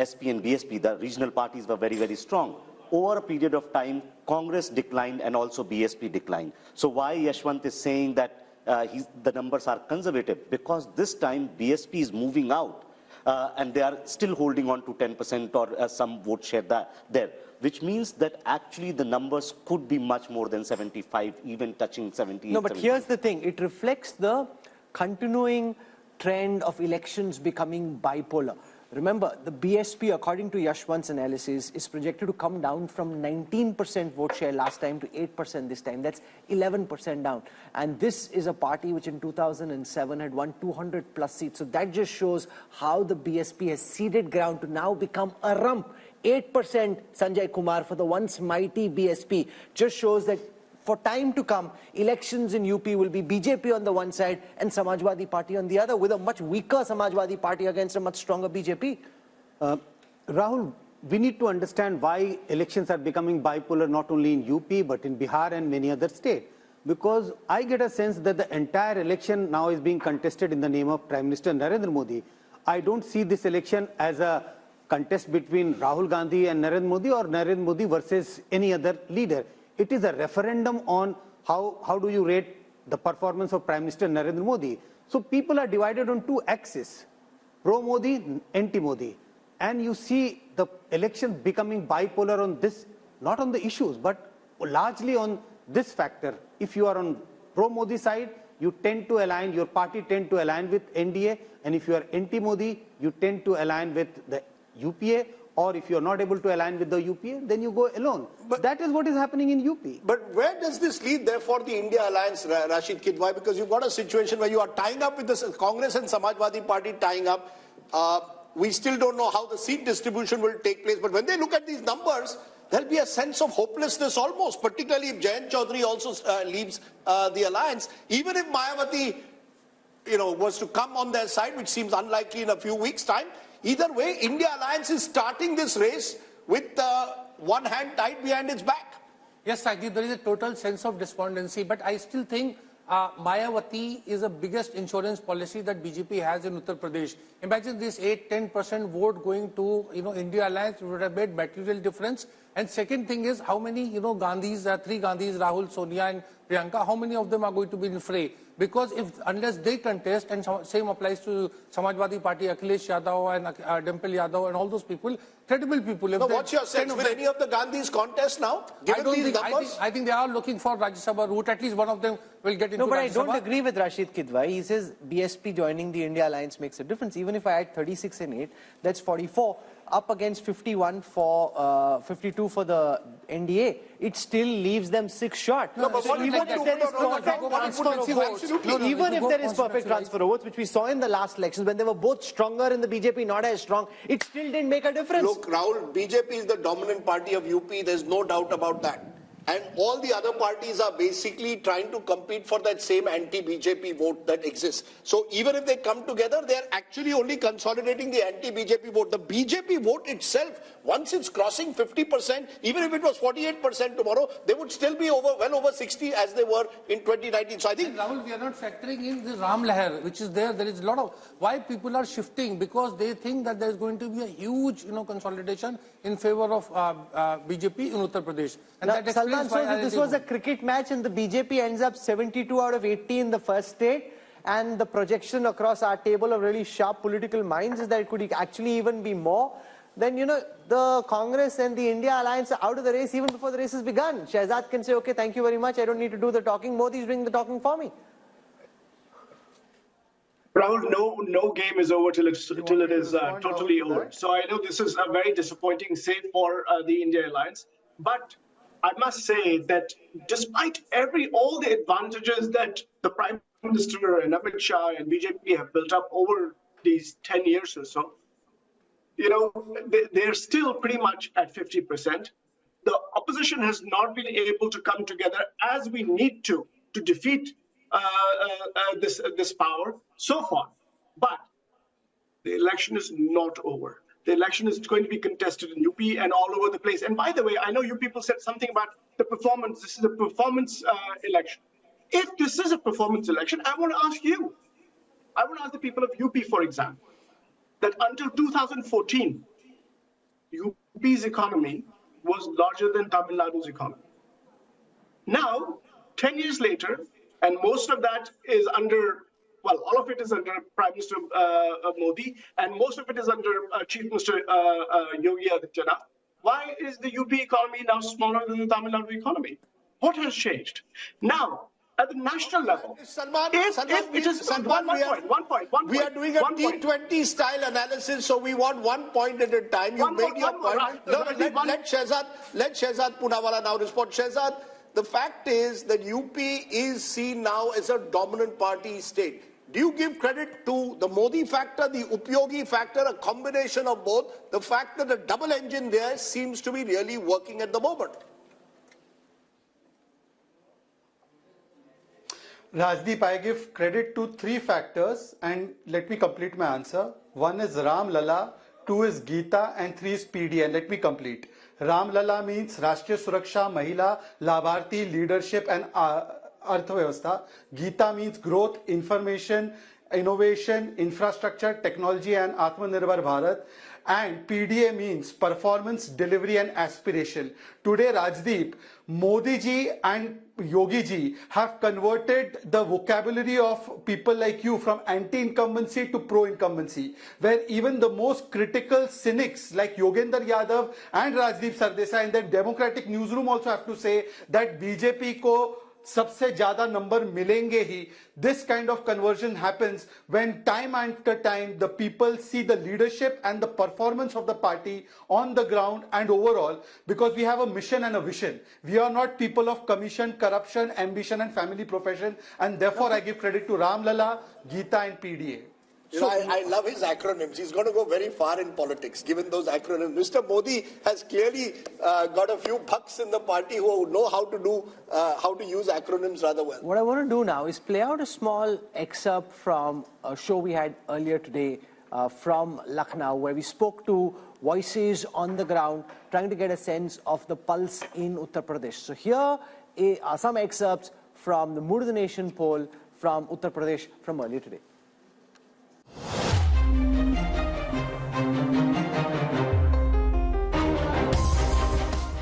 SP and BSP, the regional parties were very, very strong. Over a period of time, Congress declined and also BSP declined. So why Yashwant is saying that the numbers are conservative? Because this time BSP is moving out and they are still holding on to 10% or some vote share there, which means that actually the numbers could be much more than 75, even touching 70. No, but here's the thing. It reflects the continuing trend of elections becoming bipolar. Remember, the BSP, according to Yashwant's analysis, is projected to come down from 19% vote share last time to 8% this time. That's 11% down. And this is a party which in 2007 had won 200 plus seats. So that just shows how the BSP has ceded ground to now become a rump. 8% Sanjay Kumar for the once mighty BSP just shows that for time to come, elections in UP will be BJP on the one side and Samajwadi Party on the other, with a much weaker Samajwadi Party against a much stronger BJP. Rahul, we need to understand why elections are becoming bipolar not only in UP but in Bihar and many other states. Because I get a sense that the entire election now is being contested in the name of Prime Minister Narendra Modi. I don't see this election as a contest between Rahul Gandhi and Narendra Modi or Narendra Modi versus any other leader. It is a referendum on how do you rate the performance of Prime Minister Narendra Modi. So people are divided on 2 axes, pro-Modi, anti-Modi. And you see the election becoming bipolar on this, not on the issues, but largely on this factor. If you are on pro-Modi side, you tend to align, your party tend to align with NDA. And if you are anti-Modi, you tend to align with the UPA. Or if you're not able to align with the UPA, then you go alone. But that is what is happening in UP. But where does this lead, therefore, the India alliance, Rashid Kidwai? Because you've got a situation where you are tying up with the Congress and Samajwadi Party tying up. We still don't know how the seat distribution will take place. But when they look at these numbers, there'll be a sense of hopelessness almost, particularly if Jayant Chaudhary also leaves the alliance. Even if Mayawati, was to come on their side, which seems unlikely in a few weeks' time, either way, India Alliance is starting this race with one hand tied behind its back. Yes, Rajdeep, there is a total sense of despondency, but I still think Mayawati is the biggest insurance policy that BJP has in Uttar Pradesh. Imagine this 8-10% vote going to India Alliance would have made material difference. And second thing is, how many, Gandhis, three Gandhis, Rahul, Sonia and Priyanka, how many of them are going to be in fray? Because unless they contest, and same applies to Samajwadi Party, Akhilesh Yadav and Dimple Yadav and all those people, credible people. Now, what's your sense? Will any of the Gandhis contest now? I think they are looking for Rajya Sabha route. At least one of them will get into No, but Rajya I don't Sabha. agree with Rashid Kidwai. He says BSP joining the India alliance makes a difference. Even if I add 36 and 8, that's 44. Up against 51 for 52 for the NDA, it still leaves them 6 short. No, but so even if there is perfect transfer of votes, even if there is perfect transfer of votes, which we saw in the last elections when they were both stronger in the BJP, not as strong, it still didn't make a difference. Look, Rahul, BJP is the dominant party of UP. There's no doubt about that. And all the other parties are basically trying to compete for that same anti-BJP vote that exists. So even if they come together, they're actually only consolidating the anti-BJP vote. The BJP vote itself, once it's crossing 50%, even if it was 48% tomorrow, they would still be well over 60 as they were in 2019. So I think... And Rahul, we are not factoring in the Ram Lahar, which is there. There is a lot of... Why people are shifting? Because they think that there is going to be a huge, consolidation in favor of BJP in Uttar Pradesh. And that explains So this was a cricket match and the BJP ends up 72 out of 80 in the first state, and the projection across our table of really sharp political minds is that it could actually even be more. Then, the Congress and the India alliance are out of the race even before the race has begun. Shehzad can say, okay, thank you very much, I don't need to do the talking. Modi is doing the talking for me. Rahul, no game is over till it is totally over. So I know this is a very disappointing save for the India alliance, but I must say that despite all the advantages that the Prime Minister and Amit Shah and BJP have built up over these 10 years or so, they're still pretty much at 50%. The opposition has not been able to come together as we need to defeat this power so far. But the election is not over. The election is going to be contested in UP and all over the place. And by the way, I know you people said something about the performance. This is a performance election. If this is a performance election, I want to ask you. I want to ask the people of UP, for example, that until 2014, UP's economy was larger than Tamil Nadu's economy. Now, 10 years later, and most of that is under, all of it is under Prime Minister Modi, and most of it is under Chief Minister Yogi Adityanath. Why is the UP economy now smaller than the Tamil Nadu economy? What has changed? Now, at the national level, we are doing a T20 style analysis, so we want 1 point at a time. You made your point. Let Shehzad Poonawala now respond. Shehzad, the fact is that UP is seen now as a dominant party state. Do you give credit to the Modi factor, the Upyogi factor, a combination of both, the fact that the double engine there seems to be really working at the moment? Rajdeep, I give credit to 3 factors, and let me complete my answer. 1 is Ram Lala, 2 is Geeta, and 3 is PD. And let me complete. Ram Lala means Rashtriya Suraksha, Mahila, Labharti, Leadership, and Arthvyavastha. Geeta means growth, information, innovation, infrastructure, technology, and Atmanirbhar Bharat. And PDA means performance, delivery, and aspiration. Today, Rajdeep, Modi ji and Yogi ji have converted the vocabulary of people like you from anti-incumbency to pro-incumbency, where even the most critical cynics like Yogendra Yadav and Rajdeep Sardesai in the Democratic newsroom also have to say that BJP ko सबसे ज्यादा number मिलेंगे ही. This kind of conversion happens when time after time the people see the leadership and the performance of the party on the ground and overall, because we have a mission and a vision. We are not people of commission, corruption, ambition and family profession, and therefore I give credit to Ram Lala, Geeta and PDA. I love his acronyms. He's going to go very far in politics, given those acronyms. Mr. Modi has clearly got a few bucks in the party who know how to use acronyms rather well. What I want to do now is play out a small excerpt from a show we had earlier today from Lucknow, where we spoke to voices on the ground, trying to get a sense of the pulse in Uttar Pradesh. So here are some excerpts from the Mood of the Nation poll from Uttar Pradesh from earlier today.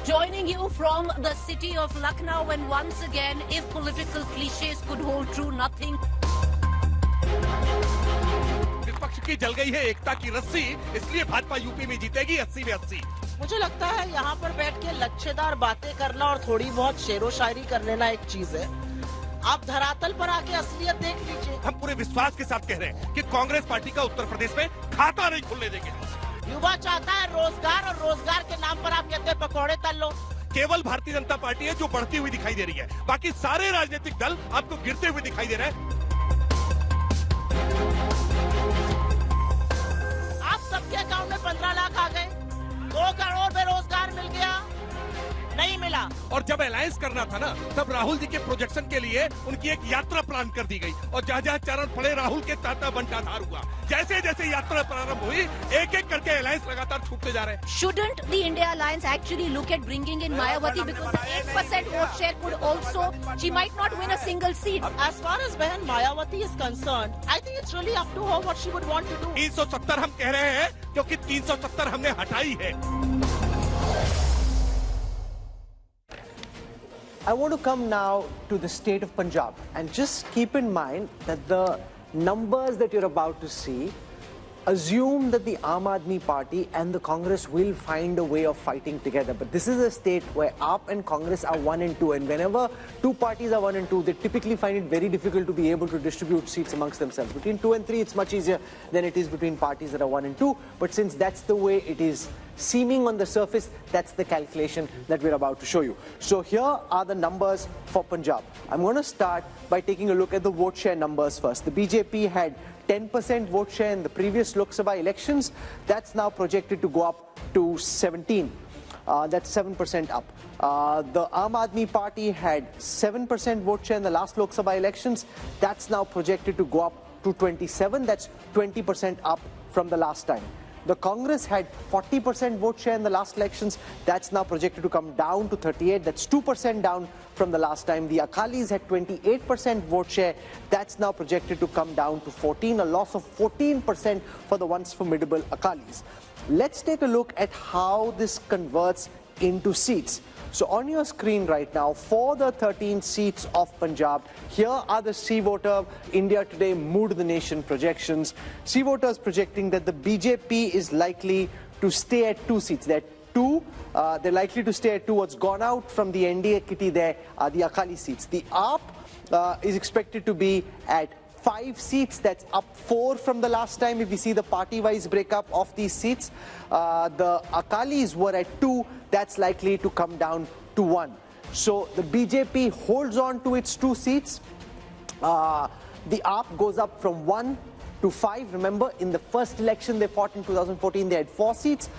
जो from the city of Lucknow, and once again, if political cliches could hold true, nothing. विपक्ष की जल गई है एकता की रस्सी, इसलिए Bhajpa UP में जीतेगी 80 में 80। मुझे लगता है यहाँ पर बैठ के लच्छेदार बातें करना और थोड़ी बहुत शेरो शायरी कर लेना एक चीज है। आप धरातल पर आके असलियत देख लीजिए। हम पूरे विश्वास के साथ कह रहे हैं कि कांग्रेस पार्टी का उत्तर प्रदेश में खाता नहीं खुलने देंगे। युवा चाहता है रोजगार, और रोजगार के नाम पर आप कहते हैं पकौड़े तल लो। केवल भारतीय जनता पार्टी है जो बढ़ती हुई दिखाई दे रही है, बाकी सारे राजनीतिक दल आपको गिरते हुए दिखाई दे रहे हैं। आप सबके अकाउंट में 15 लाख आ गए, 2 करोड़ बेरोजगार मिल गया, नहीं मिला। और जब अलायंस करना था ना, तब राहुल जी के प्रोजेक्शन के लिए उनकी एक यात्रा प्लान कर दी गई, और जहाँ जहाँ चरण पड़े राहुल के ताता बंटाधार हुआ। जैसे जैसे यात्रा प्रारंभ हुई, एक एक करके अलायंस लगातार छूटते जा रहे हैं। Shouldn't the India Alliance actually look at bringing in Mayawati, because the 8% vote share could also, she might not win a single seat. As far as Behan Mayawati is concerned, I think it's really up to her what she would want to do. 370 हम कह रहे हैं क्योंकि 370 हमने हटाई है। I want to come now to the state of Punjab, and just keep in mind that the numbers that you're about to see assume that the Aam Aadmi Party and the Congress will find a way of fighting together. But this is a state where AAP and Congress are 1 and 2, and whenever two parties are 1 and 2, they typically find it very difficult to be able to distribute seats amongst themselves. Between 2 and 3, it's much easier than it is between parties that are 1 and 2. But since that's the way it is seeming on the surface, that's the calculation that we're about to show you. So here are the numbers for Punjab. I'm going to start by taking a look at the vote share numbers first. The BJP had 10% vote share in the previous Lok Sabha elections. That's now projected to go up to 17. That's 7% up. The Aam Aadmi Party had 7% vote share in the last Lok Sabha elections. That's now projected to go up to 27. That's 20% up from the last time. The Congress had 40% vote share in the last elections. That's now projected to come down to 38. That's 2% down from the last time. The Akalis had 28% vote share. That's now projected to come down to 14, a loss of 14% for the once formidable Akalis. Let's take a look at how this converts into seats. So on your screen right now, for the 13 seats of Punjab, here are the C-Voter India Today Mood of the Nation projections. C-Voters projecting that the BJP is likely to stay at 2 seats. They're likely to stay at 2. What's gone out from the NDA kitty there are the Akali seats. The AAP is expected to be at 5 seats. That's up 4 from the last time if we see the party-wise breakup of these seats. The Akalis were at 2. That's likely to come down to 1. So the BJP holds on to its 2 seats. The AAP goes up from 1 to 5. Remember, in the first election they fought in 2014, they had 4 seats.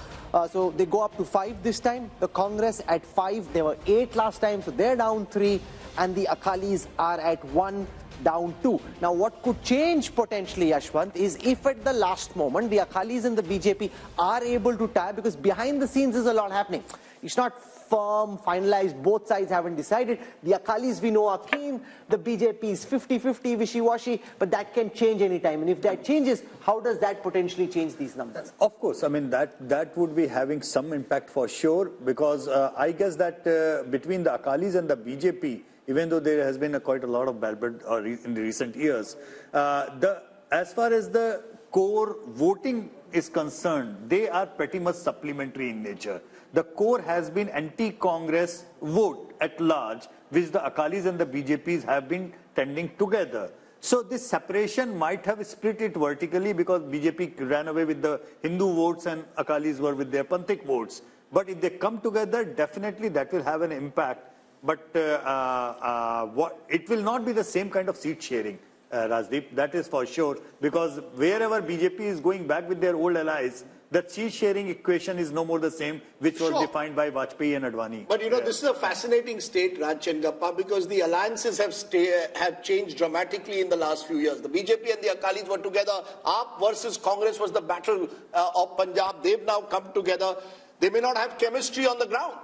So they go up to 5 this time. The Congress at 5. They were 8 last time, so they're down 3. And the Akalis are at 1, down 2. Now what could change potentially, Yashwant, is if at the last moment the Akalis and the BJP are able to tie, because behind the scenes there's a lot happening. It's not firm, finalized, both sides haven't decided. The Akalis we know are keen, the BJP is 50-50, wishy-washy, but that can change anytime. And if that changes, how does that potentially change these numbers? Of course, I mean that would be having some impact for sure, because I guess that between the Akalis and the BJP, even though there has been quite a lot of bad in the recent years, as far as the core voting is concerned, they are pretty much supplementary in nature. The core has been anti-Congress vote at large, which the Akalis and the BJPs have been tending together. So this separation might have split it vertically, because BJP ran away with the Hindu votes and Akalis were with their Panthik votes. But if they come together, definitely that will have an impact. But it will not be the same kind of seat sharing, Rajdeep, that is for sure, because wherever BJP is going back with their old allies, the seat sharing equation is no more the same, which was defined by Vajpayee and Advani. But you know, this is a fascinating state, Raj and Gappa, because the alliances have changed dramatically in the last few years. The BJP and the Akalis were together. AAP versus Congress was the battle of Punjab. They've now come together. They may not have chemistry on the ground.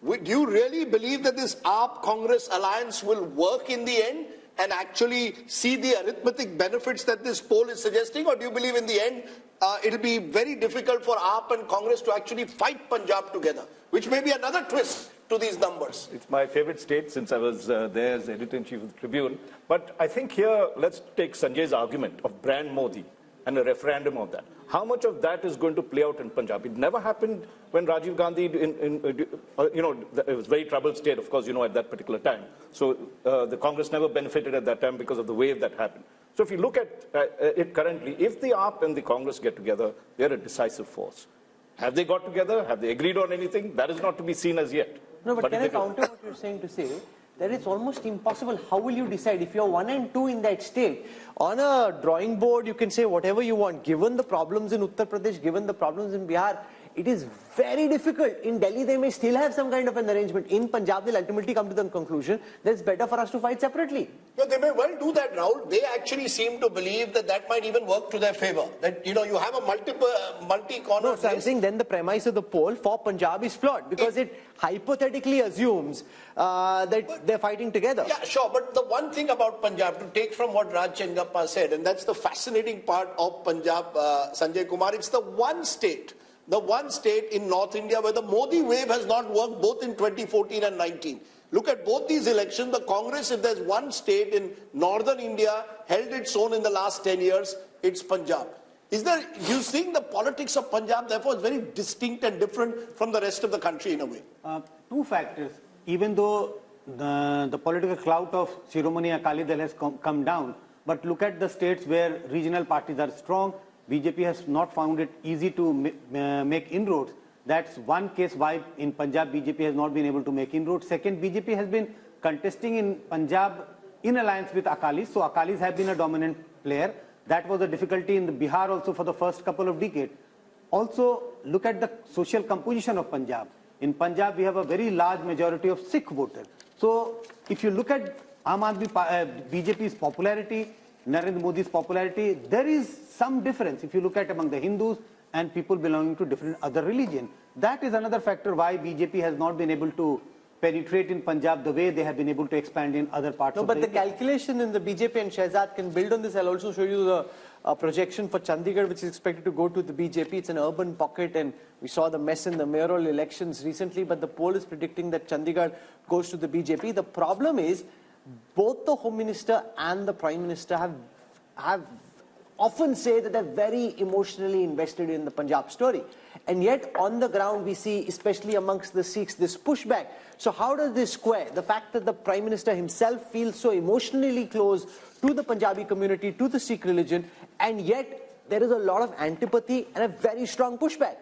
Do you really believe that this AAP-Congress alliance will work in the end and actually see the arithmetic benefits that this poll is suggesting? Or do you believe in the end it'll be very difficult for AAP and Congress to actually fight Punjab together, which may be another twist to these numbers? It's my favorite state since I was there as editor-in-chief of the Tribune. But I think here, let's take Sanjay's argument of brand Modi and a referendum of that. How much of that is going to play out in Punjab? It never happened when Rajiv Gandhi, it was a very troubled state, of course, at that particular time. So the Congress never benefited at that time because of the wave that happened. So if you look at it currently, if the AAP and the Congress get together, they're a decisive force. Have they got together? Have they agreed on anything? That is not to be seen as yet. No, but can I counter what you're saying to say that it's almost impossible? How will you decide if you're 1 and 2 in that state? On a drawing board, you can say whatever you want. Given the problems in Uttar Pradesh, given the problems in Bihar, it is very difficult. In Delhi, they may still have some kind of an arrangement. In Punjab, they'll ultimately come to the conclusion that it's better for us to fight separately. No, they may well do that, Rahul. They actually seem to believe that that might even work to their favor. That, you have a multi-corner. No, so I'm saying then the premise of the poll for Punjab is flawed because it hypothetically assumes that they're fighting together. Yeah, sure. But the one thing about Punjab, to take from what Raj Chengappa said, and that's the fascinating part of Punjab, Sanjay Kumar, it's the one state in North India where the Modi wave has not worked both in 2014 and 19. Look at both these elections. The Congress, if there's one state in northern India, held its own in the last 10 years, it's Punjab. You think the politics of Punjab, therefore, is very distinct and different from the rest of the country in a way? Two factors. Even though the political clout of Shiromani Akali Dal has come down, but look at the states where regional parties are strong. BJP has not found it easy to make inroads. That's one case why in Punjab BJP has not been able to make inroads. Second, BJP has been contesting in Punjab in alliance with Akalis. So Akalis have been a dominant player. That was a difficulty in the Bihar also for the first couple of decades. Also, look at the social composition of Punjab. In Punjab, we have a very large majority of Sikh voters. So if you look at BJP's popularity, Narendra Modi's popularity, there is some difference if you look at among the Hindus and people belonging to different other religions. That is another factor why BJP has not been able to penetrate in Punjab the way they have been able to expand in other parts of the India. But the calculation in the BJP and Shehzad can build on this. I'll also show you the projection for Chandigarh, which is expected to go to the BJP. It's an urban pocket, and we saw the mess in the mayoral elections recently, but the poll is predicting that Chandigarh goes to the BJP. The problem is both the Home Minister and the Prime Minister have often say that they're very emotionally invested in the Punjab story. And yet on the ground we see, especially amongst the Sikhs, this pushback. So how does this square? The fact that the Prime Minister himself feels so emotionally close to the Punjabi community, to the Sikh religion, and yet there is a lot of antipathy and a very strong pushback.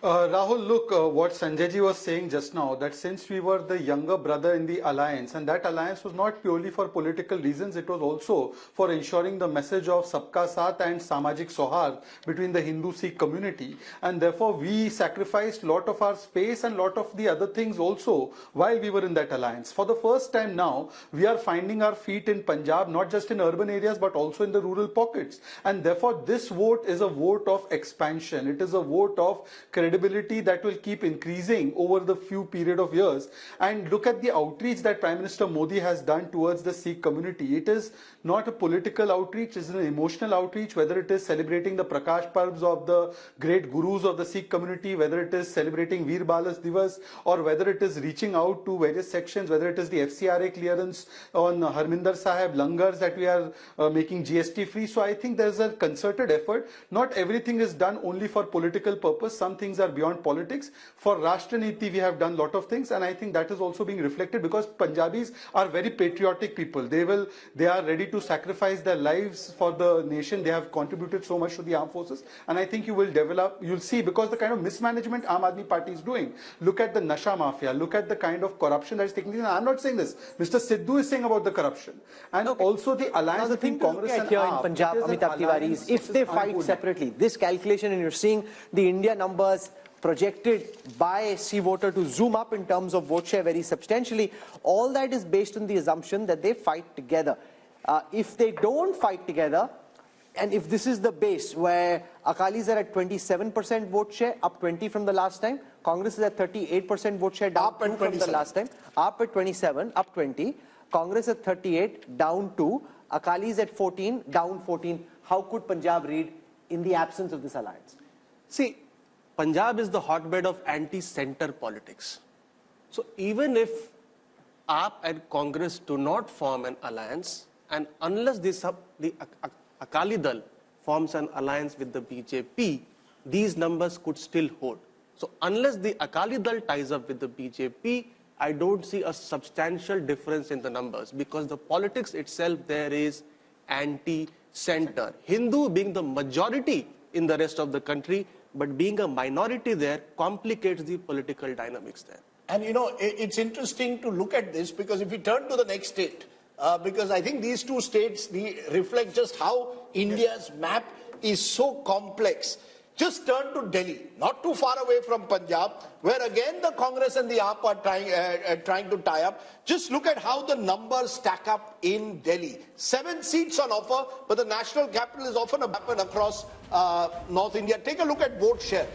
Rahul, look, what Sanjay ji was saying just now, that since we were the younger brother in the alliance, and that alliance was not purely for political reasons, it was also for ensuring the message of Sabka Saath and Samajik Sohar between the Hindu-Sikh community. And therefore, we sacrificed a lot of our space and a lot of the other things also while we were in that alliance. For the first time now, we are finding our feet in Punjab, not just in urban areas, but also in the rural pockets. And therefore, this vote is a vote of expansion. It is a vote of credibility that will keep increasing over the few period of years. And look at the outreach that Prime Minister Modi has done towards the Sikh community. It is not a political outreach, it is an emotional outreach, whether it is celebrating the Prakash Parbs of the great gurus of the Sikh community, whether it is celebrating Veer Balas Divas, or whether it is reaching out to various sections, whether it is the FCRA clearance on Harminder Sahib, langars that we are making GST free. So I think there's a concerted effort. Not everything is done only for political purpose. Some things are beyond politics. For Rashtra Niti, we have done a lot of things, and I think that is also being reflected because Punjabis are very patriotic people. They are ready to sacrifice their lives for the nation. They have contributed so much to the armed forces, and I think you'll see, because the kind of mismanagement Aam Aadmi Party is doing. Look at the Nasha Mafia, look at the kind of corruption that is taking place. I'm not saying this. Mr. Sidhu is saying about the corruption. And also the alliance between Congress and here AAP, in Punjab, Amitabh Tiwari, is if they fight separately, this calculation, and you're seeing the India numbers projected by C voter to zoom up in terms of vote share very substantially, all that is based on the assumption that they fight together. If they don't fight together, and if this is the base where Akalis are at 27% vote share, up 20 from the last time, Congress is at 38% vote share, down 2 from the last time, up at 27, up 20, Congress at 38, down 2, Akalis at 14, down 14. How could Punjab read in the absence of this alliance? See, Punjab is the hotbed of anti-center politics. So even if AAP and Congress do not form an alliance, and unless the Akali Dal forms an alliance with the BJP, these numbers could still hold. So unless the Akali Dal ties up with the BJP, I don't see a substantial difference in the numbers, because the politics itself there is anti-center. Hindu being the majority in the rest of the country, but being a minority there complicates the political dynamics there. And you know, it's interesting to look at this, because if we turn to the next state, because I think these two states reflect just how India's map is so complex. Just turn to Delhi, not too far away from Punjab, where again the Congress and the AAP are trying to tie up. Just look at how the numbers stack up in Delhi. 7 seats on offer, but the national capital is often happened across North India. Take a look at vote share.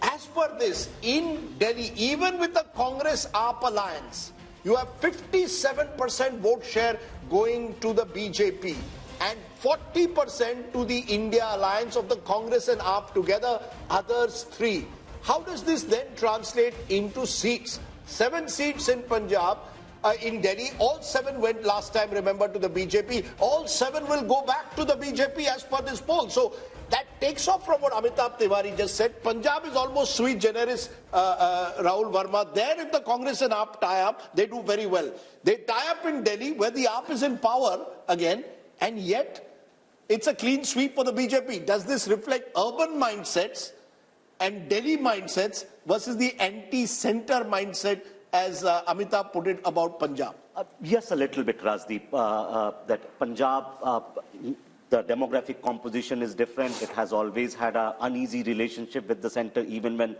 As per this, in Delhi, even with the Congress-AAP alliance, you have 57% vote share going to the BJP and 40% to the India alliance of the Congress and AAP together, others 3. How does this then translate into seats? 7 seats in Punjab, in Delhi, all 7 went last time, remember, to the BJP. All 7 will go back to the BJP as per this poll. So that takes off from what Amitabh Tiwari just said. Punjab is almost sui generis, Rahul Verma. There, if the Congress and AAP tie up, they do very well. They tie up in Delhi, where the AAP is in power again, and yet it's a clean sweep for the BJP. Does this reflect urban mindsets and Delhi mindsets versus the anti-center mindset, as Amitabh put it about Punjab? Yes, a little bit, Rajdeep. That Punjab, the demographic composition is different. It has always had an uneasy relationship with the center, even when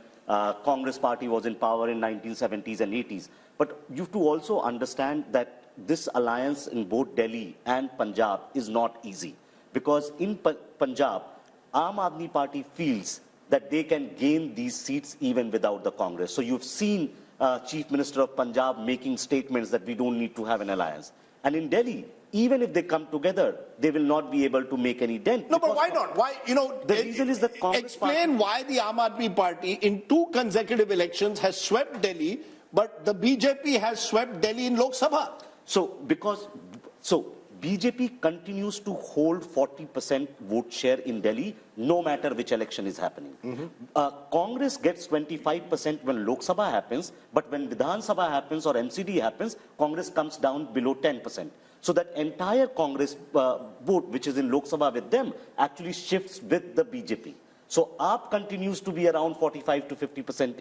Congress party was in power in 1970s and 80s. But you have to also understand that this alliance in both Delhi and Punjab is not easy. Because in Punjab, Aam Aadmi Party feels that they can gain these seats even without the Congress. So you've seen Chief Minister of Punjab making statements that we don't need to have an alliance. And in Delhi, even if they come together, they will not be able to make any dent. No, but why not? Why, you know, the reason is that Congress explain why the Aam Aadmi Party in 2 consecutive elections has swept Delhi, but the BJP has swept Delhi in Lok Sabha. So BJP continues to hold 40% vote share in Delhi, no matter which election is happening. Congress gets 25% when Lok Sabha happens, but when Vidhan Sabha happens or MCD happens, Congress comes down below 10%. So that entire Congress vote, which is in Lok Sabha with them, actually shifts with the BJP. So AAP continues to be around 45 to 50%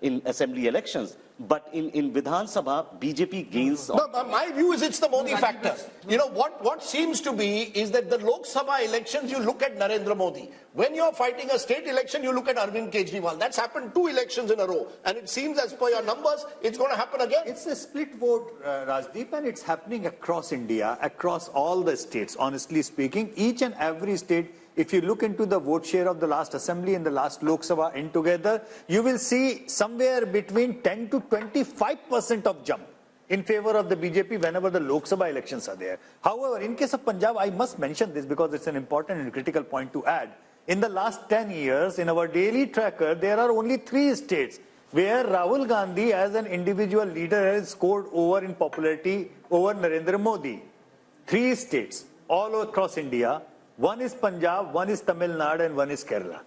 in assembly elections. But in Vidhan Sabha, BJP gains. No, but my view is it's the Modi factor. You know, what seems to be is that the Lok Sabha elections, you look at Narendra Modi. When you're fighting a state election, you look at Arvind Kejriwal. That's happened 2 elections in a row. And it seems, as per your numbers, it's going to happen again. It's a split vote, Rajdeep, and it's happening across India, across all the states, honestly speaking. Each and every state, if you look into the vote share of the last assembly and the last Lok Sabha in together, you will see somewhere between 10 to 25% of jump in favor of the BJP whenever the Lok Sabha elections are there. However, in case of Punjab, I must mention this because it's an important and critical point to add. In the last 10 years, in our daily tracker, there are only 3 states where Rahul Gandhi as an individual leader has scored over in popularity over Narendra Modi. 3 states all across India. One is Punjab, one is Tamil Nadu, and one is Kerala.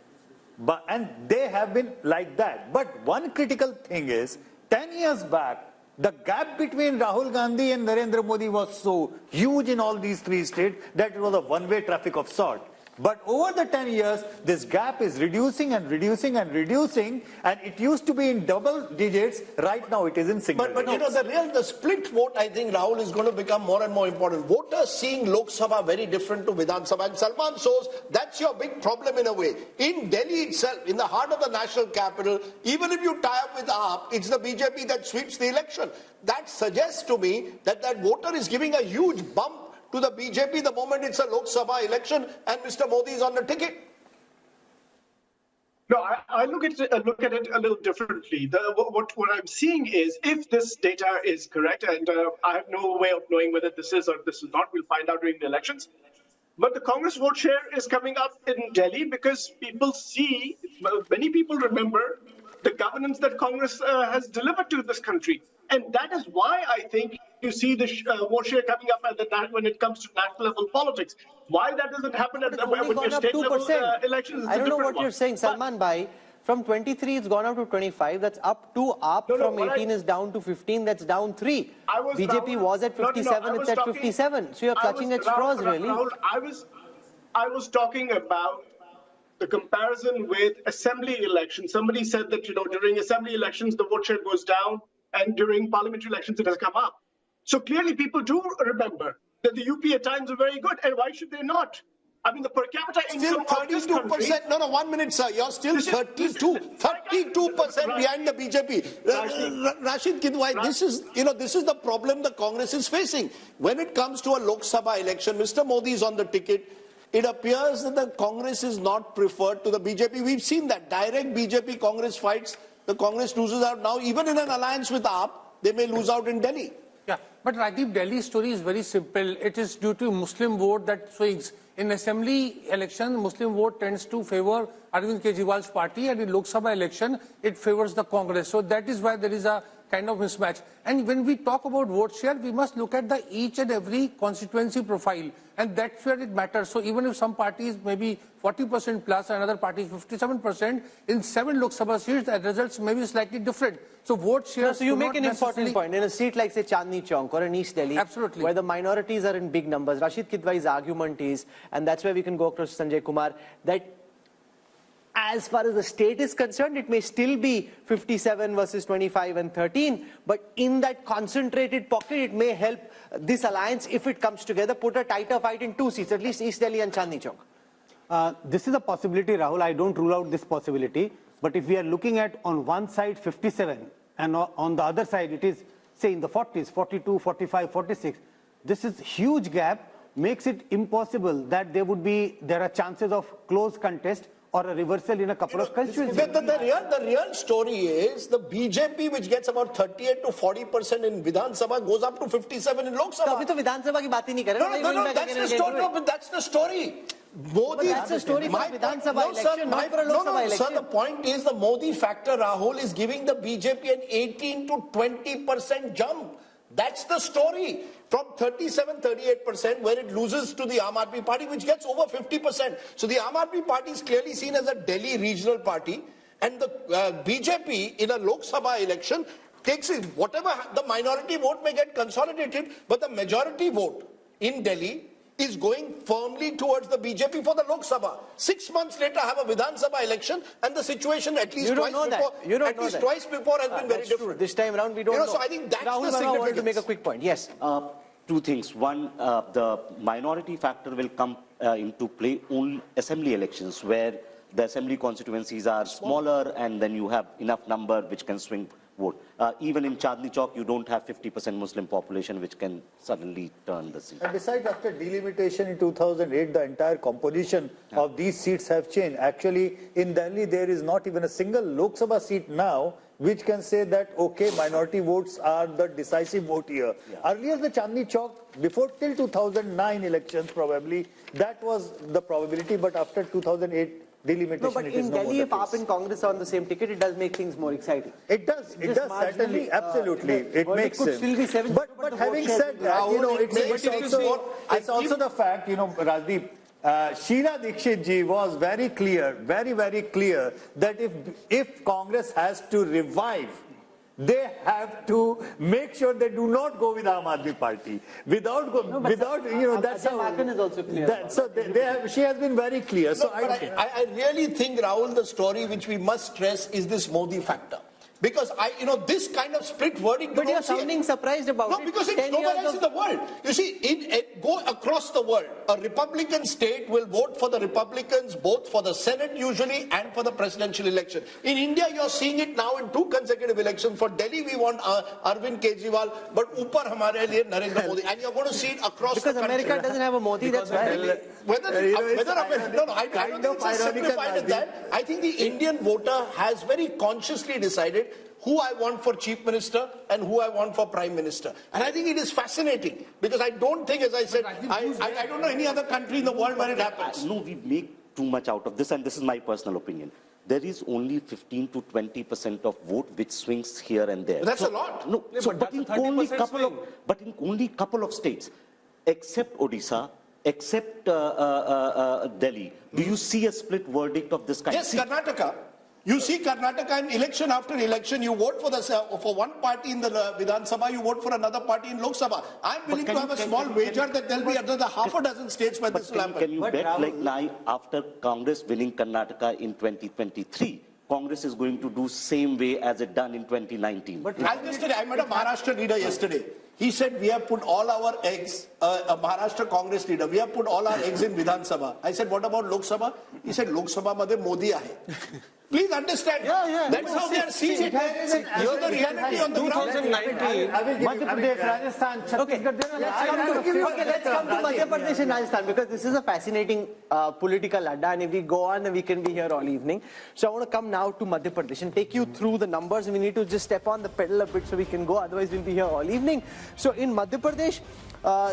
And they have been like that. But one critical thing is, 10 years back, the gap between Rahul Gandhi and Narendra Modi was so huge in all these 3 states that it was a one-way traffic of sort. But over the 10 years, this gap is reducing and reducing and reducing, and it used to be in double digits. Right now, it is in single digits. But you know, the split vote, I think, Rahul, is going to become more and more important. Voters seeing Lok Sabha very different to Vidhan Sabha. And Salman shows that's your big problem in a way. In Delhi itself, in the heart of the national capital, even if you tie up with AAP, it's the BJP that sweeps the election. That suggests to me that that voter is giving a huge bump to the BJP the moment it's a Lok Sabha election and Mr. Modi is on the ticket. No, I look at it a little differently. What I'm seeing is, if this data is correct, and I have no way of knowing whether this is or this is not, we'll find out during the elections. But the Congress vote share is coming up in Delhi because people see, many people remember the governance that Congress has delivered to this country. And that is why I think you see the vote share coming up at when it comes to national level politics. Why that doesn't happen at when your state level elections? I don't know what you're saying, Salman Bhai. From 23, it's gone up to 25. That's up 2 up. From 18 is down to 15. That's down 3. BJP was at 57. It's at 57. So you're clutching at straws, really. Rahul, I was talking about the comparison with assembly elections. Somebody said that, during assembly elections, the vote share goes down, and during parliamentary elections, it has come up. So clearly, people do remember that the UP at times are very good, and why should they not? I mean, the per capita income of this country... No, 1 minute, sir. You're still 32% behind the BJP. Rashid Kidwai, this is the problem the Congress is facing. When it comes to a Lok Sabha election, Mr. Modi is on the ticket. It appears that the Congress is not preferred to the BJP. We've seen that. Direct BJP-Congress fights, the Congress loses out. Now, even in an alliance with AAP, they may lose out in Delhi. Yeah, but Rajdeep, Delhi's story is very simple. It is due to Muslim vote that swings. In assembly election, Muslim vote tends to favor Arvind Kejriwal's party, and in Lok Sabha election, it favors the Congress. So that is why there is a kind of mismatch. And when we talk about vote share, we must look at the each and every constituency profile, and that's where it matters. So even if some parties maybe 40% plus, another party 57%, in 7 Lok Sabha seats, the results may be slightly different. So vote share. So you make an important point. In a seat like, say, Chandni Chowk or in East Delhi, absolutely, where the minorities are in big numbers, Rashid Kidwai's argument is, and that's where we can go across to Sanjay Kumar, that as far as the state is concerned, it may still be 57 versus 25 and 13, but in that concentrated pocket, it may help this alliance, if it comes together, put a tighter fight in 2 seats, at least East Delhi and Chandni Chowk. This is a possibility, Rahul. I don't rule out this possibility. But if we are looking at on one side 57 and on the other side it is, say, in the 40s, 42, 45, 46, this is huge gap, makes it impossible that there are chances of close contest or a reversal in a couple of constituencies. The real story is the BJP, which gets about 38 to 40% in Vidhan Sabha, goes up to 57 in Lok Sabha. Vidhan Sabha ki baat hi nahi kar rahe. No, that's the story. No, but that's the story. Modi, that's the story for Vidhan Sabha election, not for a Lok Sabha election. Sir, the point is the Modi factor, Rahul, is giving the BJP an 18 to 20% jump. That's the story. From 37-38%, where it loses to the Aam Aadmi Party, which gets over 50%. So the Aam Aadmi Party is clearly seen as a Delhi regional party, and the BJP in a Lok Sabha election takes it. Whatever the minority vote may get consolidated, but the majority vote in Delhi is going firmly towards the BJP for the Lok Sabha. 6 months later, have a Vidhan Sabha election, and the situation at least twice before has been very different. This time around, we don't know. So I think that's Rahul, the significance. I wanted to make a quick point. Yes. 2 things. One, the minority factor will come into play only assembly elections, where the assembly constituencies are smaller, and then you have enough number which can swing vote. Even in Chandni Chowk, you don't have 50% Muslim population, which can suddenly turn the seat. And besides, after delimitation in 2008, the entire composition of these seats have changed. Actually, in Delhi, there is not even a single Lok Sabha seat now which can say that, okay, minority votes are the decisive vote here. Yeah. Earlier, the Chandni Chowk, before till 2009 elections probably, that was the probability, but after 2008, delimitation. No, but in Delhi, if AAP and Congress are on the same ticket, it does make things more exciting. It does. It does certainly, absolutely. It makes sense. Still be 7, but having said that, it's also the fact, Rajdeep, Sheila Dikshit ji was very clear, very clear that if Congress has to revive, they have to make sure they do not go with Aam Aadmi Party. That's how. Is also clear. She has been very clear. So I really think, Rahul, the story which we must stress is this Modi factor. Because this kind of split verdict. But you're sounding surprised about it. No, because it's nowhere else in the world. You see, go across the world. A Republican state will vote for the Republicans, both for the Senate usually and for the presidential election. In India, you're seeing it now in 2 consecutive elections. For Delhi, we want Arvind Kejriwal, but upar hamare liye Narendra Modi. And you're going to see it across the country. Because America doesn't have a Modi, that's why. I don't think it's as simplified as that. I think the Indian voter has very consciously decided debate who I want for chief minister and who I want for prime minister. And I think it is fascinating because I don't think, as I said, I don't know any other country in the world where it happens. No, we make too much out of this, and this is my personal opinion. There is only 15 to 20% of vote which swings here and there. That's a lot. No, Yeah, but in only couple of states, except Odisha, except Delhi, do you see a split verdict of this kind? Yes, Karnataka. You see Karnataka in election after election, you vote for one party in the Vidhan Sabha, you vote for another party in Lok Sabha. I'm willing to have a small wager that there'll be another half a dozen states where this will happen. Can you bet like now, after Congress winning Karnataka in 2023, Congress is going to do same way as it done in 2019? But I met a Maharashtra leader yesterday. He said, we have put all our eggs, a Maharashtra Congress leader, we have put all our eggs in Vidhan Sabha. I said, what about Lok Sabha? He said, Lok Sabha madhe Modi aahe. Please understand. That's how they are seeing it. You're the reality on the ground. 2019. Madhya Pradesh, Rajasthan, Chhattisgarh. Let's come to Madhya Pradesh and Rajasthan because this is a fascinating political adda, and if we go on, then we can be here all evening. So I want to come now to Madhya Pradesh and take you through the numbers. We need to just step on the pedal a bit so we can go. Otherwise, we'll be here all evening. So in Madhya Pradesh,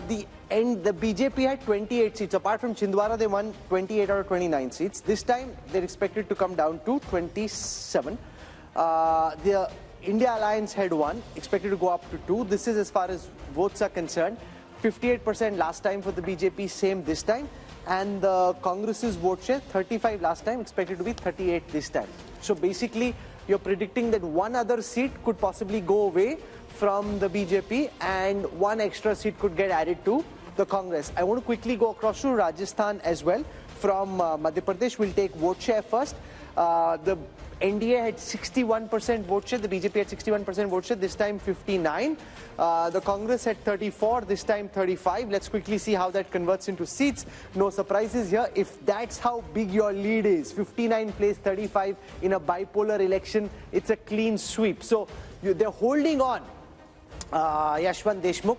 the BJP had 28 seats. Apart from Chhindwara, they won 28 out of 29 seats. This time, they're expected to come down to 27. The India Alliance had 1, expected to go up to 2. This is as far as votes are concerned. 58% last time for the BJP, same this time. And the Congress's vote share, 35 last time, expected to be 38 this time. So basically, you're predicting that one other seat could possibly go away from the BJP and one extra seat could get added to the Congress. I want to quickly go across to Rajasthan as well. From Madhya Pradesh, we'll take vote share first. The NDA had 61% vote share, the BJP had 61% vote share, this time 59. The Congress had 34, this time 35. Let's quickly see how that converts into seats. No surprises here. If that's how big your lead is, 59 plays 35 in a bipolar election, it's a clean sweep. So they're holding on, Yashwant Deshmukh,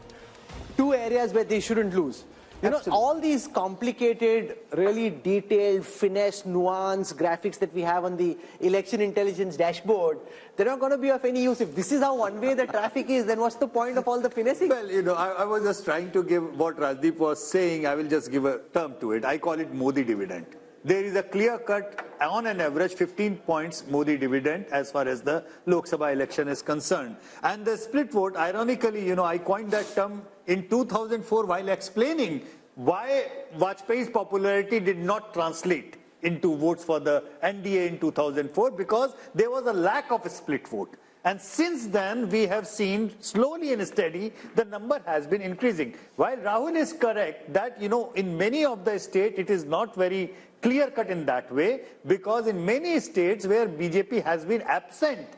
2 areas where they shouldn't lose. You know, all these complicated, really detailed, finesse, nuance graphics that we have on the election intelligence dashboard, they're not going to be of any use. If this is how one-way the traffic is, then what's the point of all the finessing? Well, you know, I was just trying to give what Rajdeep was saying. I will just give a term to it. I call it Modi dividend. There is a clear cut, on an average, 15 points Modi dividend as far as the Lok Sabha election is concerned. And the split vote, ironically, you know, I coined that term in 2004 while explaining why Vajpayee's popularity did not translate into votes for the NDA in 2004, because there was a lack of a split vote. And since then, we have seen slowly and steady, the number has been increasing. While Rahul is correct that, you know, in many of the states, it is not very clear-cut in that way, because in many states where BJP has been absent,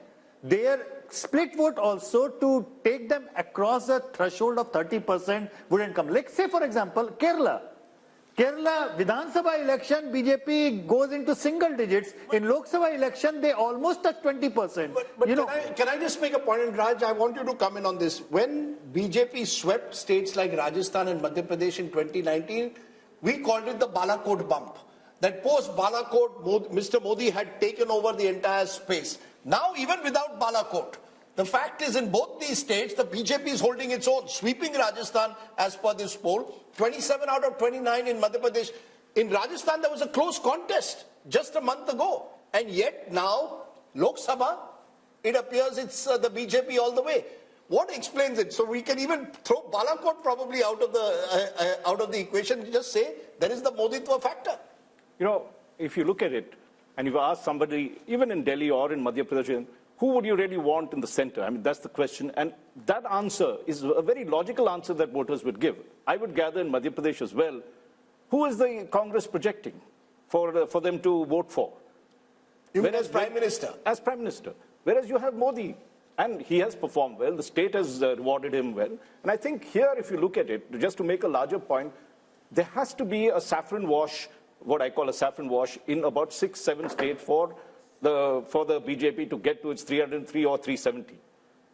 their split vote also to take them across a threshold of 30% wouldn't come. Like, say, for example, Kerala. Kerala Vidhan Sabha election, BJP goes into single digits. In Lok Sabha election, they almost touch 20%. But you know, can I just make a point, and Raj, I want you to come in on this. When BJP swept states like Rajasthan and Madhya Pradesh in 2019, we called it the Balakot bump. That post-Balakot, Mr. Modi had taken over the entire space. Now, even without Balakot, the fact is in both these states, the BJP is holding its own, sweeping Rajasthan as per this poll. 27 out of 29 in Madhya Pradesh. In Rajasthan, there was a close contest just a month ago. And yet now, Lok Sabha, it appears it's the BJP all the way. What explains it? So we can even throw Balakot probably out of the equation. Just say there is the Moditwa factor. You know, if you look at it, and if you ask somebody, even in Delhi or in Madhya Pradesh, who would you really want in the center? I mean, that's the question. And that answer is a very logical answer that voters would give. I would gather in Madhya Pradesh as well, who is the Congress projecting for them to vote for? Even as Prime Minister? As Prime Minister. Whereas you have Modi, and he has performed well. The state has rewarded him well. And I think here, if you look at it, just to make a larger point, there has to be a saffron wash, what I call a saffron wash, in about 6-7 states for the BJP to get to its 303 or 370.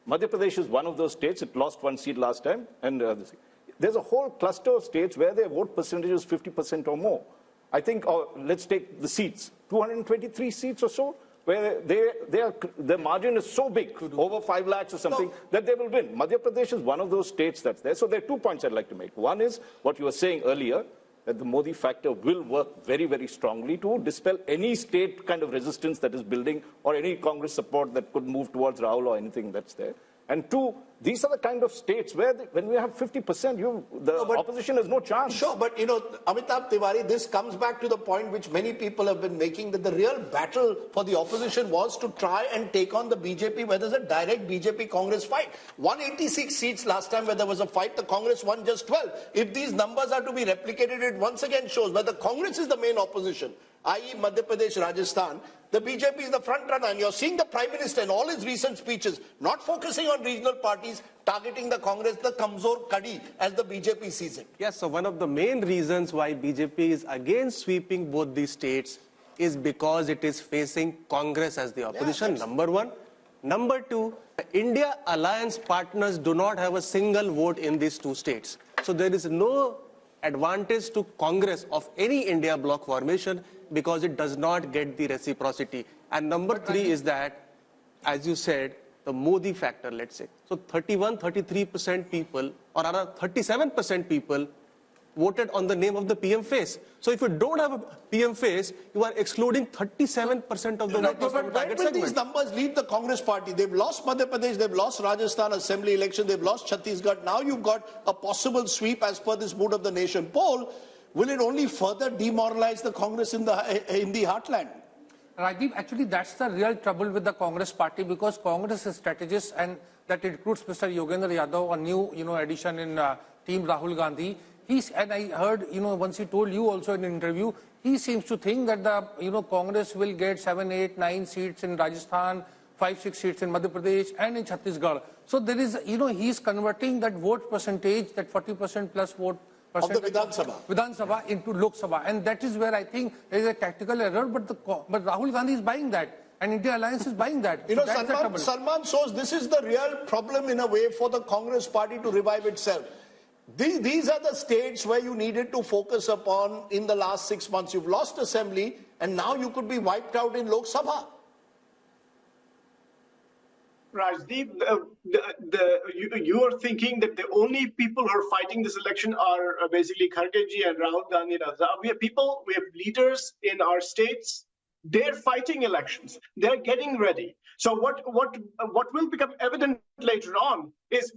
Madhya Pradesh is one of those states. It lost 1 seat last time. And there's a whole cluster of states where their vote percentage is 50% or more. I think, let's take the seats, 223 seats or so. where their margin is so big, over 5 lakhs or something, that they will win. Madhya Pradesh is one of those states that's there. So there are 2 points I'd like to make. One is what you were saying earlier, that the Modi factor will work very, very strongly to dispel any state kind of resistance that is building or any Congress support that could move towards Rahul or anything that's there. And 2, these are the kind of states where when we have 50%, opposition has no chance. Sure, but Amitabh Tiwari, this comes back to the point which many people have been making, that the real battle for the opposition was to try and take on the BJP, where there's a direct BJP-Congress fight. 186 seats last time where there was a fight, the Congress won just 12. If these numbers are to be replicated, it once again shows where the Congress is the main opposition, i.e. Madhya Pradesh, Rajasthan, the BJP is the front runner, and you're seeing the Prime Minister in all his recent speeches not focusing on regional parties, targeting the Congress, the Kamzor Kadi, as the BJP sees it. Yes, so one of the main reasons why BJP is again sweeping both these states is because it is facing Congress as the opposition, number 1. Number 2, India alliance partners do not have a single vote in these 2 states. So there is no advantage to Congress of any India bloc formation because it does not get the reciprocity. And number 3 is that, as you said, the Modi factor, let's say. So 33% people, or rather 37% people voted on the name of the PM face. So if you don't have a PM face, you are excluding 37% of the voters from the target segment. These numbers leave the Congress party. They've lost Madhya Pradesh, they've lost Rajasthan Assembly election, they've lost Chhattisgarh. Now you've got a possible sweep as per this Mood of the Nation poll. Will it only further demoralize the Congress in the heartland? Rajdeep, actually that's the real trouble with the Congress party, because Congress is strategist, and that includes Mr. Yogendra Yadav, a new addition in team Rahul Gandhi. And I heard, once he told you also in an interview, he seems to think that the Congress will get 7, 8, 9 seats in Rajasthan, 5, 6 seats in Madhya Pradesh and in Chhattisgarh. So there is, he's converting that vote percentage, that 40% plus vote of the Vidhan Sabha into Lok Sabha, and that is where I think there is a tactical error. But Rahul Gandhi is buying that, and India Alliance is buying that. So Salman shows this is the real problem in a way for the Congress party to revive itself. These are the states where you needed to focus upon in the last 6 months. You've lost Assembly, and now you could be wiped out in Lok Sabha. Rajdeep, you are thinking that the only people who are fighting this election are basically Khargeji and Rahul Gandhi. We have people, we have leaders in our states. They're fighting elections. They're getting ready. So what will become evident later on is,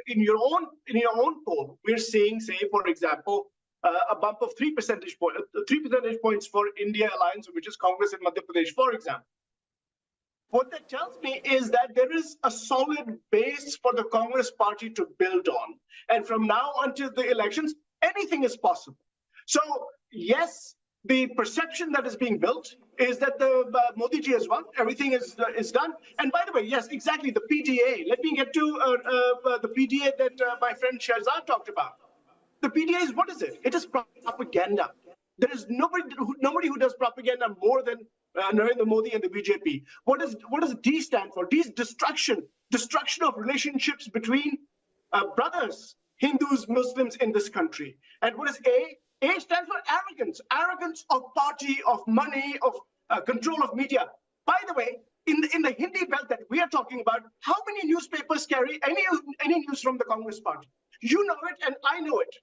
in your own poll, we're seeing, say, for example, a bump of 3 percentage points for India Alliance, which is Congress in Madhya Pradesh, for example. What that tells me is that there is a solid base for the Congress party to build on. And from now until the elections, anything is possible. So, yes, the perception that is being built is that the Modi ji has won, everything is done. And by the way, yes, exactly, the PDA. Let me get to the PDA that my friend Shahzad talked about. The PDA is, what is it? It is propaganda. There is nobody who does propaganda more than Narendra Modi and the BJP. What does D stand for? D is destruction of relationships between brothers, Hindus, Muslims in this country. And what is A? A stands for arrogance of party, of money, of control of media. By the way, in the Hindi belt that we are talking about, how many newspapers carry any news from the Congress party? You know it, and I know it.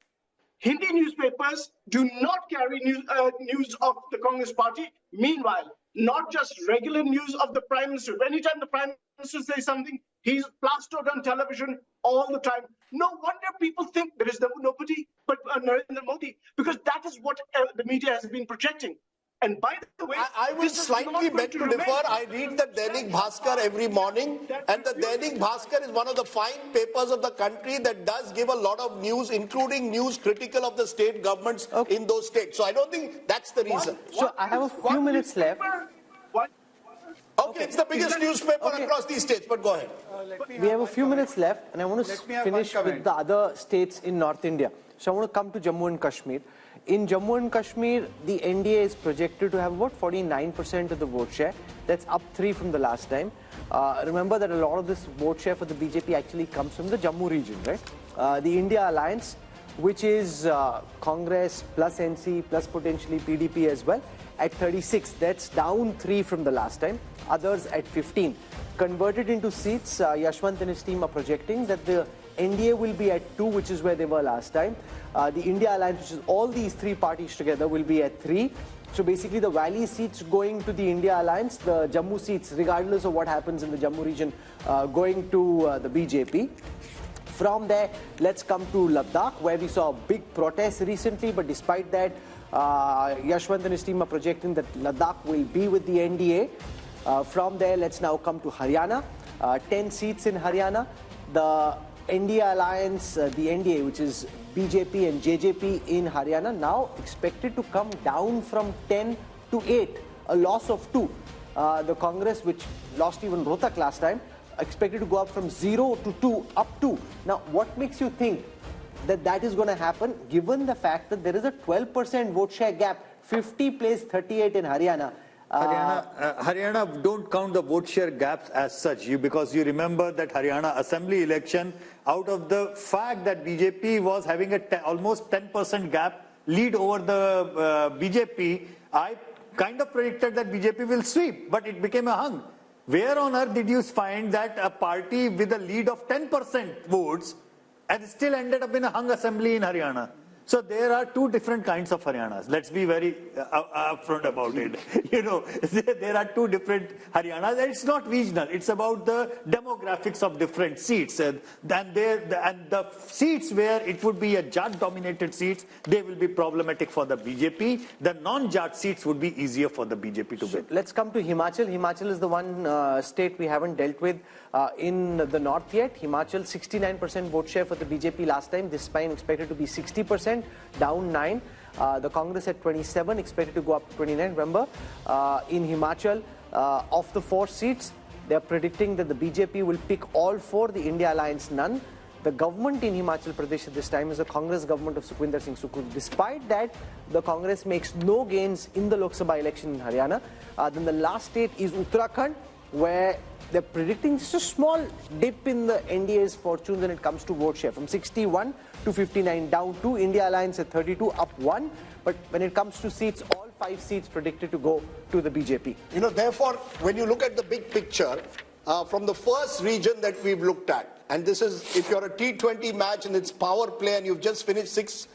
Hindi newspapers do not carry news of the Congress party. Meanwhile, not just regular news of the Prime Minister. Anytime the Prime Minister says something, he's plastered on television all the time. No wonder people think there is nobody but Narendra Modi, because that is what the media has been projecting. And by the way, I will slightly beg to differ. I read the Dainik Bhaskar every morning, and the Dainik Bhaskar is one of the fine papers of the country that does give a lot of news, including news critical of the state governments in those states. So I don't think that's the reason. So I have a few minutes left. Okay, it's the biggest newspaper across these states, but go ahead. We have a few minutes left, and I want to finish with the other states in North India. So I want to come to Jammu and Kashmir. In Jammu and Kashmir, the NDA is projected to have about 49% of the vote share. That's up 3 from the last time. Remember that a lot of this vote share for the BJP actually comes from the Jammu region, right? The India Alliance, which is Congress plus NC plus potentially PDP as well, at 36. That's down 3 from the last time. Others at 15. Converted into seats, Yashwant and his team are projecting that the NDA will be at 2, which is where they were last time. The India Alliance, which is all these three parties together, will be at 3. So basically the Valley seats going to the India Alliance, the Jammu seats, regardless of what happens in the Jammu region, going to the BJP. From there, let's come to Ladakh, where we saw a big protest recently, but despite that, Yashwant and his team are projecting that Ladakh will be with the NDA. From there, let's now come to Haryana. 10 seats in Haryana. The NDA Alliance, the NDA, which is BJP and JJP in Haryana, now expected to come down from 10 to 8, a loss of 2. The Congress, which lost even Rohtak last time, expected to go up from 0 to 2, up 2. Now, what makes you think that that is going to happen, given the fact that there is a 12% vote share gap, 50 plays 38 in Haryana? Haryana, don't count the vote share gaps as such, because you remember that Haryana Assembly election, out of the fact that BJP was having a almost 10% gap lead over the BJP, I kind of predicted that BJP will sweep, but it became a hung. Where on earth did you find that a party with a lead of 10% votes and still ended up in a hung assembly in Haryana? So there are two different kinds of Haryanas. Let's be very upfront about it. There are two different Haryanas. And it's not regional. It's about the demographics of different seats. And the seats where it would be a Jat-dominated seats, they will be problematic for the BJP. The non-Jat seats would be easier for the BJP to win. Let's come to Himachal. Himachal is the one state we haven't dealt with in the north yet. Himachal, 69% vote share for the BJP last time. This time expected to be 60%, down 9. The Congress at 27, expected to go up to 29. Remember, in Himachal, of the 4 seats, they are predicting that the BJP will pick all 4, the India Alliance none. The government in Himachal Pradesh at this time is the Congress government of Sukhwinder Singh Sukhu. Despite that, the Congress makes no gains in the Lok Sabha election in Haryana. Then the last state is Uttarakhand, where they're predicting just a small dip in the NDA's fortunes when it comes to vote share, from 61 to 59, down 2. India Alliance at 32, up 1. But when it comes to seats, all 5 seats predicted to go to the BJP. Therefore, when you look at the big picture, from the first region that we've looked at, and this is, if you're a T20 match and it's power play and you've just finished 6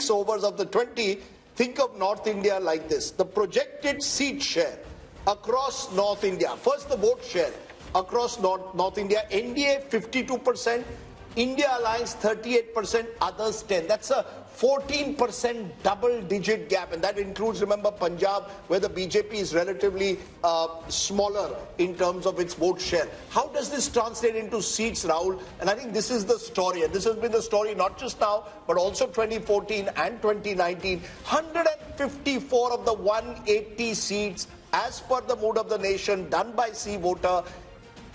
overs of the 20, think of North India like this. The projected seat share across North India. First, the vote share across North India. NDA 52%, India Alliance 38%, others 10%. That's a 14% double-digit gap, and that includes, remember, Punjab, where the BJP is relatively smaller in terms of its vote share. How does this translate into seats, Rahul? And I think this is the story, and this has been the story not just now, but also 2014 and 2019. 154 of the 180 seats, as per the mood of the nation, done by C voter,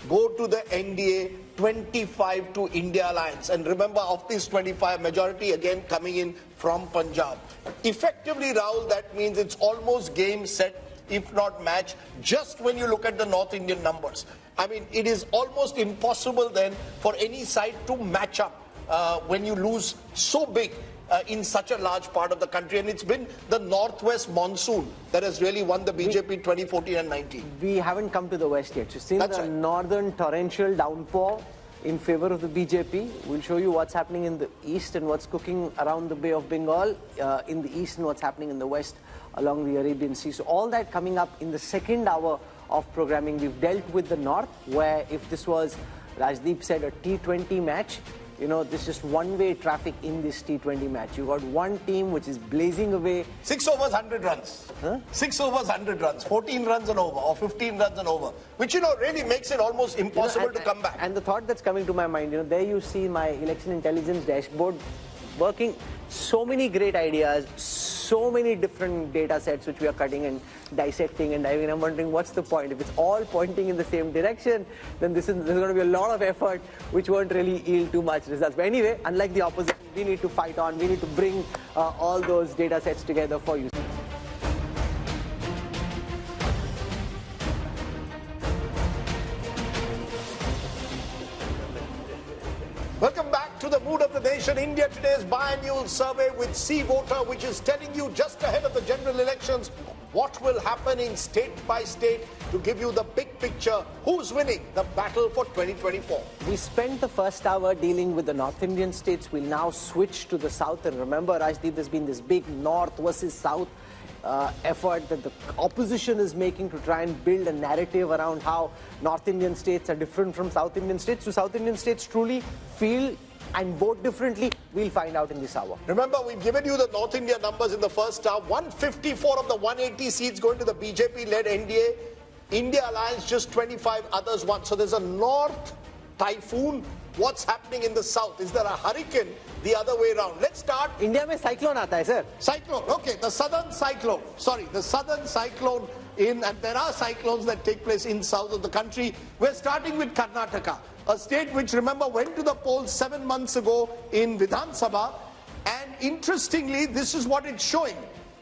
go to the NDA, 25 to India Alliance. And remember, of these 25, majority again coming in from Punjab. Effectively, Rahul, that means it's almost game, set, if not match, just when you look at the North Indian numbers. I mean, it is almost impossible then for any side to match up when you lose so big in such a large part of the country. And it's been the northwest monsoon that has really won the BJP 2014 and 19. We haven't come to the west yet. So since the northern torrential downpour in favor of the BJP, we'll show you what's happening in the east and what's cooking around the Bay of Bengal in the east, and what's happening in the west along the Arabian Sea. So all that coming up in the second hour of programming. We've dealt with the north, where if this was, Rajdeep said, a T20 match, this is just one-way traffic in this T20 match. You've got one team which is blazing away. 6 overs, 100 runs. 6 overs, 100 runs. 14 runs and over, or 15 runs and over. Which, really makes it almost impossible to come back. And the thought that's coming to my mind, there you see my election intelligence dashboard working. So many great ideas, so many different data sets which we are cutting and dissecting and diving. I'm wondering what's the point. If it's all pointing in the same direction, then there's going to be a lot of effort which won't really yield too much results. But anyway, unlike the opposition, we need to fight on. We need to bring all those data sets together for you. Welcome back to the mood of the nation. India Today's biannual survey with C Voter, which is telling you just ahead of the general elections what will happen in state by state to give you the big picture. Who's winning the battle for 2024? We spent the first hour dealing with the North Indian states. We'll now switch to the South. And remember, Rajdeep, there's been this big North versus South effort that the opposition is making to try and build a narrative around how North Indian states are different from South Indian states. Do South Indian states truly feel and vote differently? We'll find out in this hour. Remember, we've given you the North India numbers in the first hour. 154 of the 180 seats going to the BJP-led NDA. India Alliance just 25, others 1. So there's a North typhoon. What's happening in the South? Is there a hurricane the other way around? Let's start. India mein cyclone aata hai, sir. Cyclone, okay. The southern cyclone. Sorry, the southern cyclone and there are cyclones that take place in south of the country. We're starting with Karnataka, a state which, remember, went to the polls 7 months ago in Vidhan Sabha. And interestingly, this is what it's showing.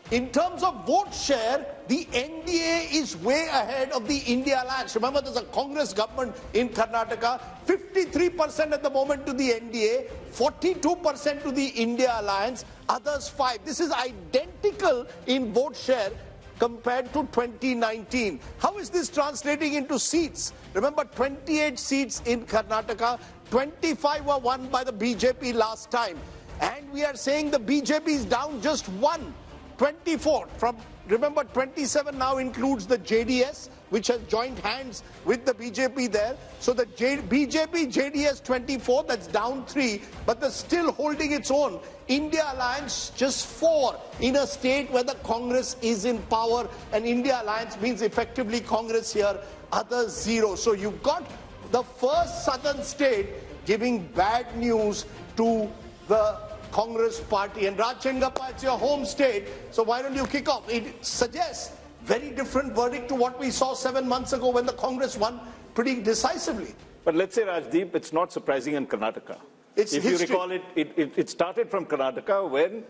In terms of vote share, the NDA is way ahead of the India Alliance. Remember, there's a Congress government in Karnataka. 53% at the moment to the NDA, 42% to the India Alliance, others 5%. This is identical in vote share compared to 2019. How is this translating into seats? Remember, 28 seats in Karnataka, 25 were won by the BJP last time. And we are saying the BJP is down just 1. 24 from, remember, 27 now includes the JDS, which has joined hands with the BJP there. So the BJP, JDS 24, that's down 3, but they're still holding its own. India Alliance just 4 in a state where the Congress is in power, and India Alliance means effectively Congress here, others 0. So you've got the first southern state giving bad news to the Congress party. And Raj Chengappa, it's your home state, so why don't you kick off? It suggests very different verdict to what we saw 7 months ago when the Congress won pretty decisively. But let's say, Rajdeep, it's not surprising in Karnataka. It's if history. you recall, it started from Karnataka when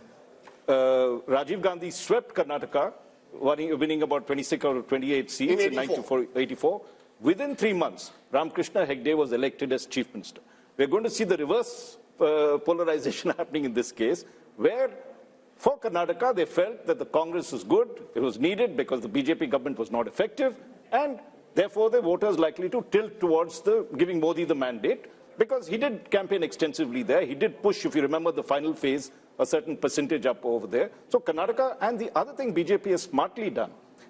Rajiv Gandhi swept Karnataka, winning about 26 or 28 seats in 1984. Within 3 months, Ramakrishna Hegde was elected as Chief Minister. We're going to see the reverse polarization happening in this case, where for Karnataka they felt that the Congress was good, it was needed because the BJP government was not effective, and therefore the voters likely to tilt towards giving Modi the mandate, because he did campaign extensively there. He did push, if you remember the final phase, a certain percentage up over there. So Karnataka, and the other thing BJP has smartly done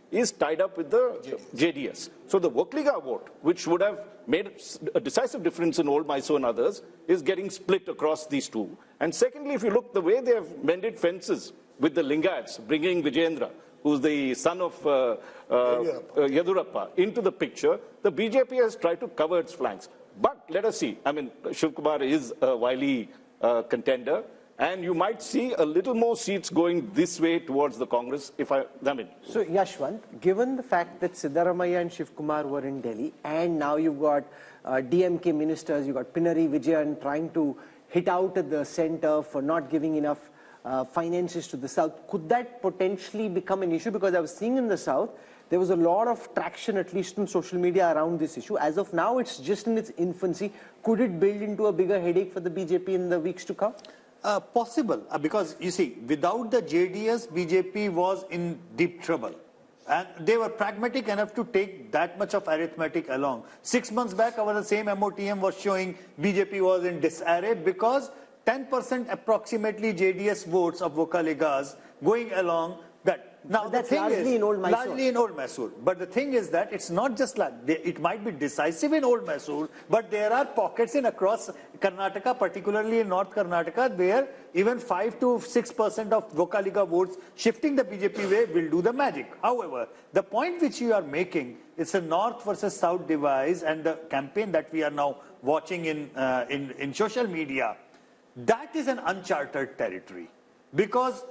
is tied up with the JDS. So the Vokliga vote, which would have made a decisive difference in Old Mysore and others, is getting split across these two. And secondly, if you look the way they have mended fences with the Lingayats, bringing Vijayendra, who's the son of Yedurappa, into the picture, the BJP has tried to cover its flanks. But let us see. I mean, Shiv Kumar is a wily contender. And you might see a little more seats going this way towards the Congress, So, Yashwant, given the fact that Siddaramaiah and Shiv Kumar were in Delhi, and now you've got DMK ministers, you've got Pinari Vijayan trying to hit out at the center for not giving enough finances to the South, could that potentially become an issue? Because I was seeing in the South, there was a lot of traction, at least on social media, around this issue. As of now, it's just in its infancy. Could it build into a bigger headache for the BJP in the weeks to come? Possible, because you see, without the JDS, BJP was in deep trouble. And they were pragmatic enough to take that much of arithmetic along. 6 months back, our same MOTM was showing BJP was in disarray because 10% approximately JDS votes of Vokaligas going along that. Now, that's largely in Old Mysore. Largely in Old Mysore. But the thing is that it's not just like, it might be decisive in Old Mysore, but there are pockets in across Karnataka, particularly in North Karnataka, where even 5 to 6% of Vokaliga votes shifting the BJP way will do the magic. However, the point which you are making is a North versus South divide, and the campaign that we are now watching in social media, that is an uncharted territory. Because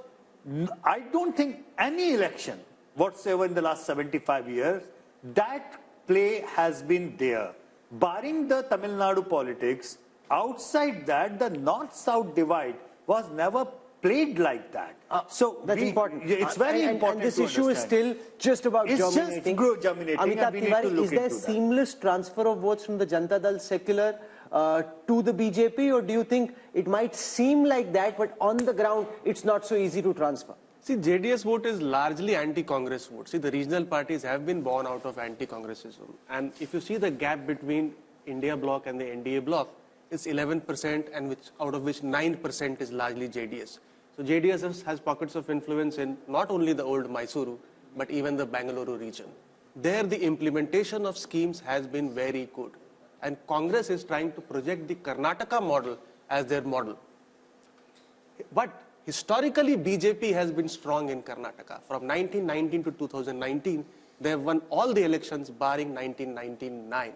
I don't think any election whatsoever in the last 75 years, that play has been there. Barring the Tamil Nadu politics, outside that, the North-South divide was never played like that. So that's important. It's very important. And this issue is still just about germinating. It's just germinating. Amitabh Tiwari, is there seamless transfer of votes from the Janata Dal secular to the BJP, or do you think it might seem like that, but on the ground, it's not so easy to transfer? See, JDS vote is largely anti-Congress vote. See, the regional parties have been born out of anti-Congressism. And if you see the gap between India bloc and the NDA bloc, it's 11%, and out of which 9% is largely JDS. So JDS has pockets of influence in not only the old Mysuru, but even the Bangalore region. There, the implementation of schemes has been very good. And Congress is trying to project the Karnataka model as their model. But historically, BJP has been strong in Karnataka. From 1919 to 2019, they have won all the elections barring 1999.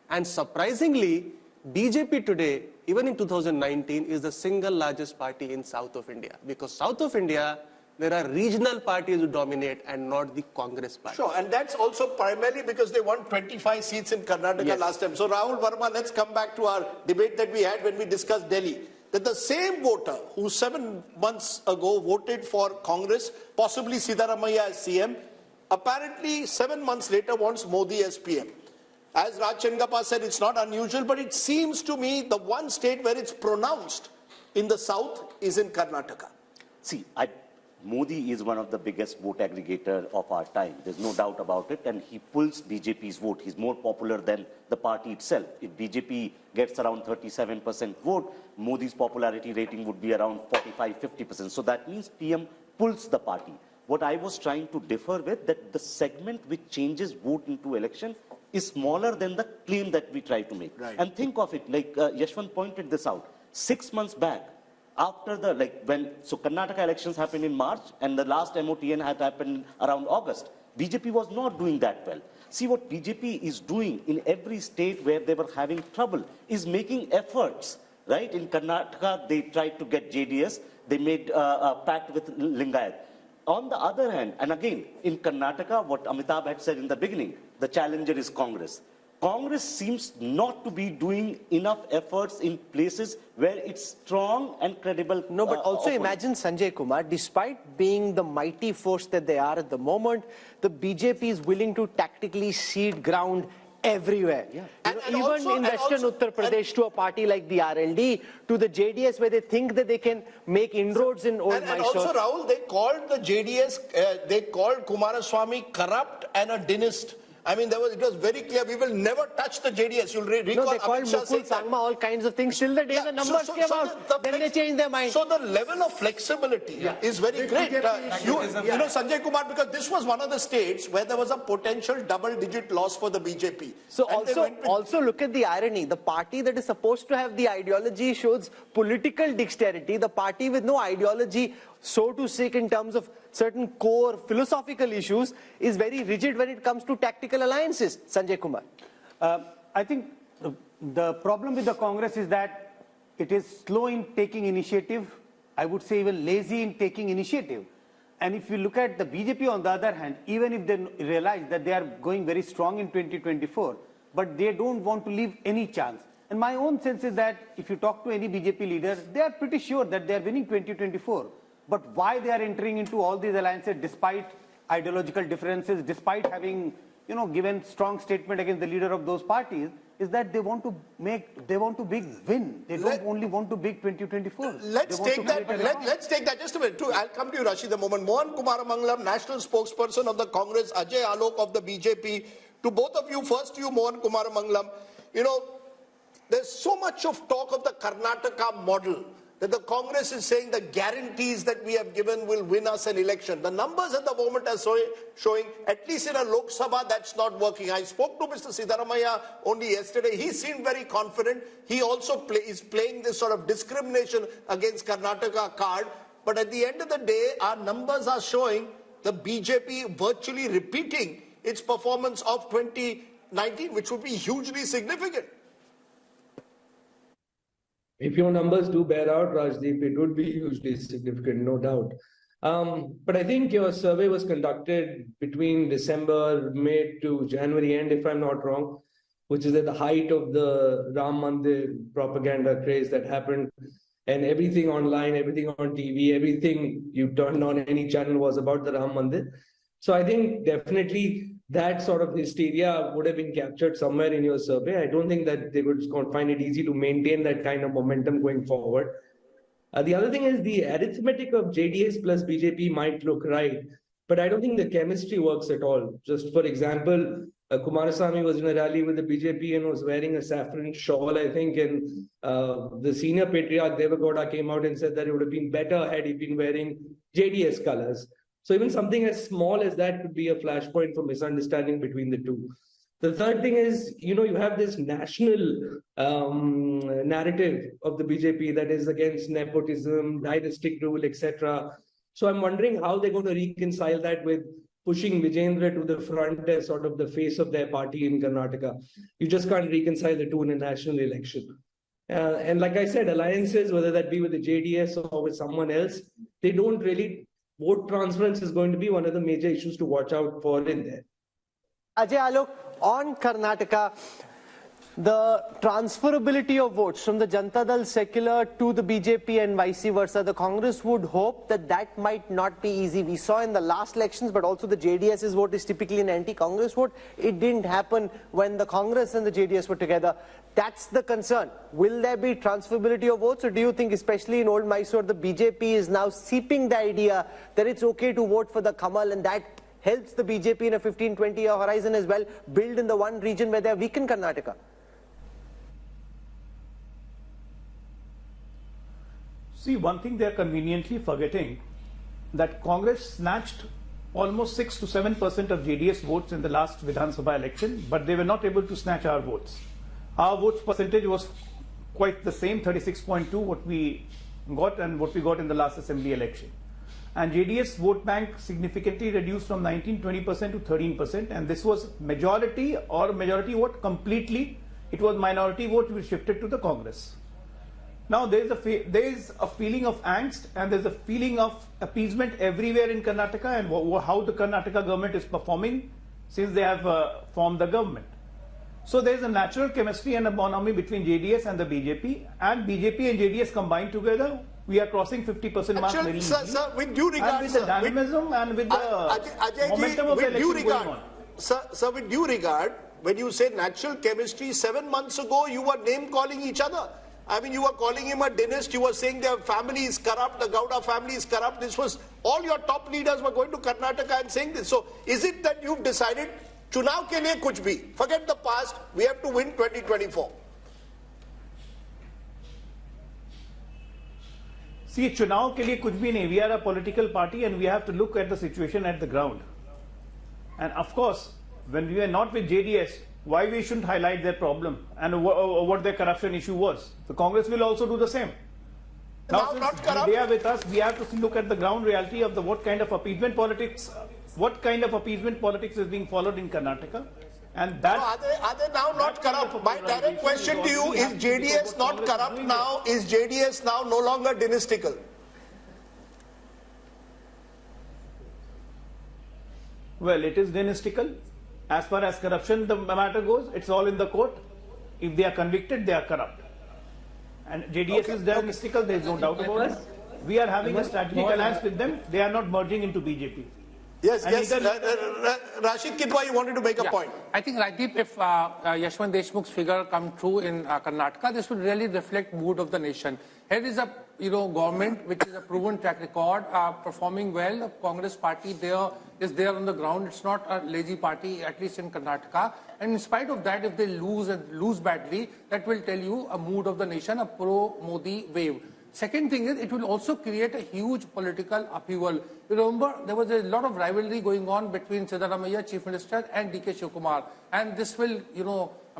And surprisingly, BJP today, even in 2019, is the single largest party in South of India. Because South of India, there are regional parties who dominate and not the Congress party. Sure, and that's also primarily because they won 25 seats in Karnataka last time. So Rahul Verma, let's come back to our debate that we had when we discussed Delhi. That the same voter who 7 months ago voted for Congress, possibly Siddaramaiah as CM, apparently 7 months later wants Modi as PM. As Raj Chengappa said, it's not unusual, but it seems to me the one state where it's pronounced in the south is in Karnataka. See, Modi is one of the biggest vote aggregator of our time. There's no doubt about it. And he pulls BJP's vote. He's more popular than the party itself. If BJP gets around 37% vote, Modi's popularity rating would be around 45-50%. So that means PM pulls the party. What I was trying to differ with, that the segment which changes vote into election is smaller than the claim that we try to make. Right. And think of it, like Yashwant pointed this out, 6 months back, after the, so Karnataka elections happened in March and the last MOTN had happened around August. BJP was not doing that well. See, what BJP is doing in every state where they were having trouble is making efforts, right? In Karnataka, they tried to get JDS. They made a pact with Lingayat. On the other hand, and again, in Karnataka, what Amitabh had said in the beginning, the challenger is Congress. Congress seems not to be doing enough efforts in places where it's strong and credible. No, but also imagine, Sanjay Kumar, despite being the mighty force that they are at the moment, the BJP is willing to tactically cede ground everywhere. Yeah. Even in Western Uttar Pradesh, to a party like the RLD, to the JDS, where they think that they can make inroads in old Mysore. And also, Rahul, they called the JDS, they called Kumaraswamy corrupt and a dynast. I mean, it was very clear, we will never touch the JDS. You'll recall no, they called Mukul Sangma all kinds of things till the day the numbers came out. Then they changed their mind. So the level of flexibility is very great. You know, Sanjay Kumar, because this was one of the states where there was a potential double-digit loss for the BJP. So also look at the irony. The party that is supposed to have the ideology shows political dexterity. The party with no ideology, so to speak, in terms of certain core philosophical issues, is very rigid when it comes to tactical alliances. Sanjay Kumar. I think the problem with the Congress is that it is slow in taking initiative. I would say even lazy in taking initiative. And if you look at the BJP on the other hand, even if they realize that they are going very strong in 2024, but they don't want to leave any chance. And my own sense is that if you talk to any BJP leader, they are pretty sure that they are winning 2024. But why they are entering into all these alliances despite ideological differences, despite having, given strong statement against the leader of those parties, is that they want to big win. They don't only want to big 2024. Let's take that just a minute. I'll come to you, Rashid, the moment. Mohan Kumar Mangalam, national spokesperson of the Congress, Ajay Alok of the BJP. To both of you, first to you, Mohan Kumar Mangalam. There's so much of talk of the Karnataka model, that the Congress is saying the guarantees that we have given will win us an election. The numbers at the moment are showing, at least in a Lok Sabha, that's not working. I spoke to Mr. Siddaramaiah only yesterday. He seemed very confident. He also is playing this sort of discrimination against Karnataka card. But at the end of the day, our numbers are showing the BJP virtually repeating its performance of 2019, which would be hugely significant. If your numbers do bear out, Rajdeep, it would be hugely significant, no doubt. But I think your survey was conducted between December, May to January end, if I'm not wrong, which is at the height of the Ram Mandir propaganda craze that happened. And everything online, everything on TV, everything you turned on any channel was about the Ram Mandir. So I think definitely that sort of hysteria would have been captured somewhere in your survey. I don't think that they would find it easy to maintain that kind of momentum going forward. The other thing is the arithmetic of JDS plus BJP might look right, but I don't think the chemistry works at all. Just for example, Kumarasamy was in a rally with the BJP and was wearing a saffron shawl, I think, and the senior patriarch Devagowda came out and said that it would have been better had he been wearing JDS colors. So even something as small as that could be a flashpoint for misunderstanding between the two. The third thing is, you have this national narrative of the BJP that is against nepotism, dynastic rule, etc. So I'm wondering how they're going to reconcile that with pushing Vijendra to the front as sort of the face of their party in Karnataka. You just can't reconcile the two in a national election. And like I said, alliances, whether that be with the JDS or with someone else, they don't really, vote transference is going to be one of the major issues to watch out for in there. Ajay Alok, on Karnataka, the transferability of votes from the Janata Dal secular to the BJP and vice versa, the Congress would hope that that might not be easy. We saw in the last elections, but also the JDS's vote is typically an anti-Congress vote. It didn't happen when the Congress and the JDS were together. That's the concern. Will there be transferability of votes, or do you think, especially in Old Mysore, the BJP is now seeping the idea that it's okay to vote for the Kamal, and that helps the BJP in a 15-20 year horizon as well, build in the one region where they are weak in Karnataka? See, one thing they are conveniently forgetting, that Congress snatched almost 6 to 7% of JDS votes in the last Vidhan Sabha election, but they were not able to snatch our votes. Our votes percentage was quite the same, 36.2, what we got and what we got in the last assembly election. And JDS vote bank significantly reduced from 19-20% to 13%, and this was majority or majority vote completely. It was minority vote which shifted to the Congress. Now there is a feeling of angst and there is a feeling of appeasement everywhere in Karnataka, and how the Karnataka government is performing since they have formed the government. So there is a natural chemistry and a bonhomie between JDS and the BJP, and BJP and JDS combined together, we are crossing 50% mark very easily. Sir, with due regard, and with the dynamism and with the momentum of the election going on. Sir, with due regard, when you say natural chemistry, 7 months ago you were name calling each other. I mean, you were calling him a dynast, you were saying their family is corrupt, the Gowda family is corrupt. This was, all your top leaders were going to Karnataka and saying this. So, is it that you've decided, Chunav ke liye kuch bhi, forget the past, we have to win 2024? See, Chunav ke liye kuch bhi nahi. We are a political party and we have to look at the situation at the ground. And of course, when we are not with JDS, why we shouldn't highlight their problem and what their corruption issue was. The Congress will also do the same. Now since they are with us, we have to look at the ground reality of what kind of appeasement politics is being followed in Karnataka. And that, are they now not corrupt? My direct question to you, is JDS not corrupt now? Is JDS now no longer dynastical? Well, it is dynastical. As far as corruption the matter goes, it's all in the court. If they are convicted, they are corrupt. And JDS is dynastical, there is no doubt about it. We are having a strategic alliance with them. They are not merging into BJP. Yes, yes. Rashid Kidwai, you wanted to make a point. I think, Rajdeep, if Yashwant Deshmukh's figure come true in Karnataka, this would really reflect mood of the nation. Here is a government which is a proven track record, performing well. The Congress party is there on the ground. It's not a lazy party, at least in Karnataka. And in spite of that, if they lose badly, that will tell you a mood of the nation, a pro-Modi wave. Second thing is, it will also create a huge political upheaval. You remember, there was a lot of rivalry going on between Siddaramaiah, Chief Minister, and DK Shivakumar. And this will,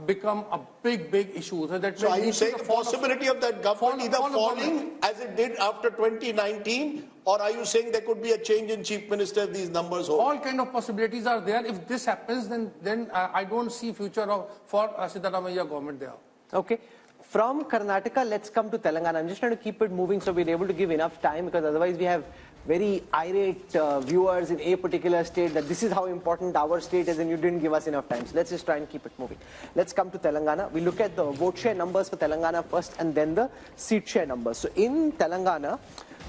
become a big issue. So are you saying the possibility of that government either falling as it did after 2019, or are you saying there could be a change in Chief Minister if these numbers hold? All kind of possibilities are there. If this happens, then I don't see future for Siddaramaiah government there. Okay. From Karnataka, let's come to Telangana. I'm just trying to keep it moving so we're able to give enough time, because otherwise we have very irate viewers in a particular state that this is how important our state is and you didn't give us enough time. So let's just try and keep it moving. Let's come to Telangana. We look at the vote share numbers for Telangana first and then the seat share numbers. So in Telangana,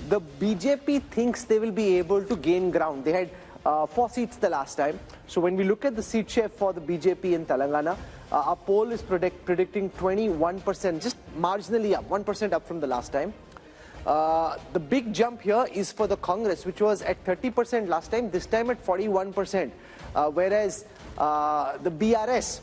the BJP thinks they will be able to gain ground. They had 4 seats the last time. So when we look at the seat share for the BJP in Telangana, our poll is predicting 21%, just marginally up, 1% up from the last time. The big jump here is for the Congress, which was at 30% last time, this time at 41%, whereas the BRS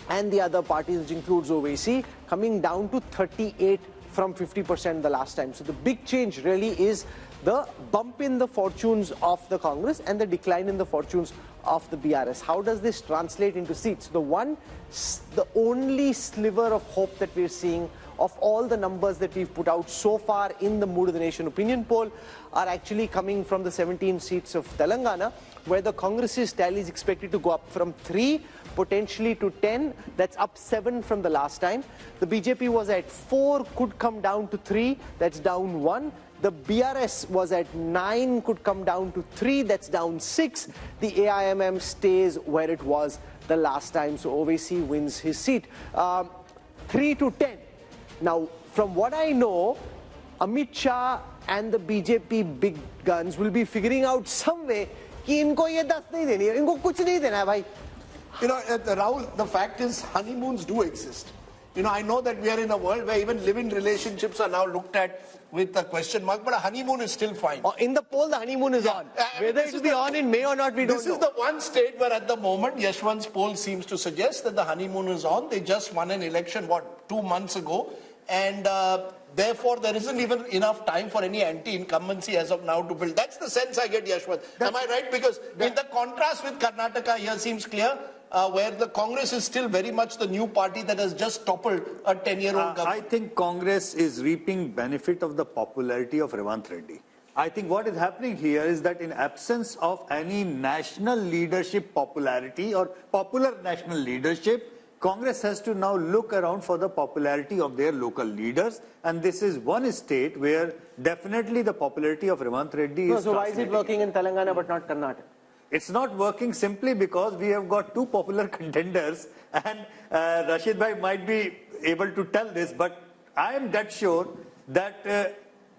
and the other parties, which includes OVC, coming down to 38 from 50% the last time. So the big change really is the bump in the fortunes of the Congress and the decline in the fortunes of the BRS. How does this translate into seats? The only sliver of hope that we're seeing of all the numbers that we've put out so far in the Mood of the Nation opinion poll are actually coming from the 17 seats of Telangana, where the Congress's tally is expected to go up from 3 potentially to 10. That's up 7 from the last time. The BJP was at 4, could come down to 3. That's down 1. The BRS was at 9, could come down to 3. That's down 6. The AIMM stays where it was the last time. So OVC wins his seat. 3 to 10. Now, from what I know, Amit Shah and the BJP big guns will be figuring out some way कि इनको ये 10 नहीं देनी है, इनको कुछ नहीं देना है भाई. You know, Rahul, the fact is honeymoons do exist. You know, I know that we are in a world where even living relationships are now looked at with a question mark, but a honeymoon is still fine. In the poll, the honeymoon is on. Whether it will be on in May or not, we don't know. This is the one state where at the moment, Yashwant's poll seems to suggest that the honeymoon is on. They just won an election, 2 months ago? And therefore, there isn't even enough time for any anti-incumbency as of now to build. That's the sense I get, Yashwant. Am I right? Because in the contrast with Karnataka here seems clear, where the Congress is still very much the new party that has just toppled a 10-year-old government. I think Congress is reaping benefit of the popularity of Revant Reddy. I think what is happening here is that in absence of any national leadership popularity or popular national leadership, Congress has to now look around for the popularity of their local leaders, and this is one state where definitely the popularity of Revant Reddy is. So why is it working in Telangana but not Karnataka? It's not working simply because we have got 2 popular contenders, and Rashid Bhai might be able to tell this, but I am dead sure that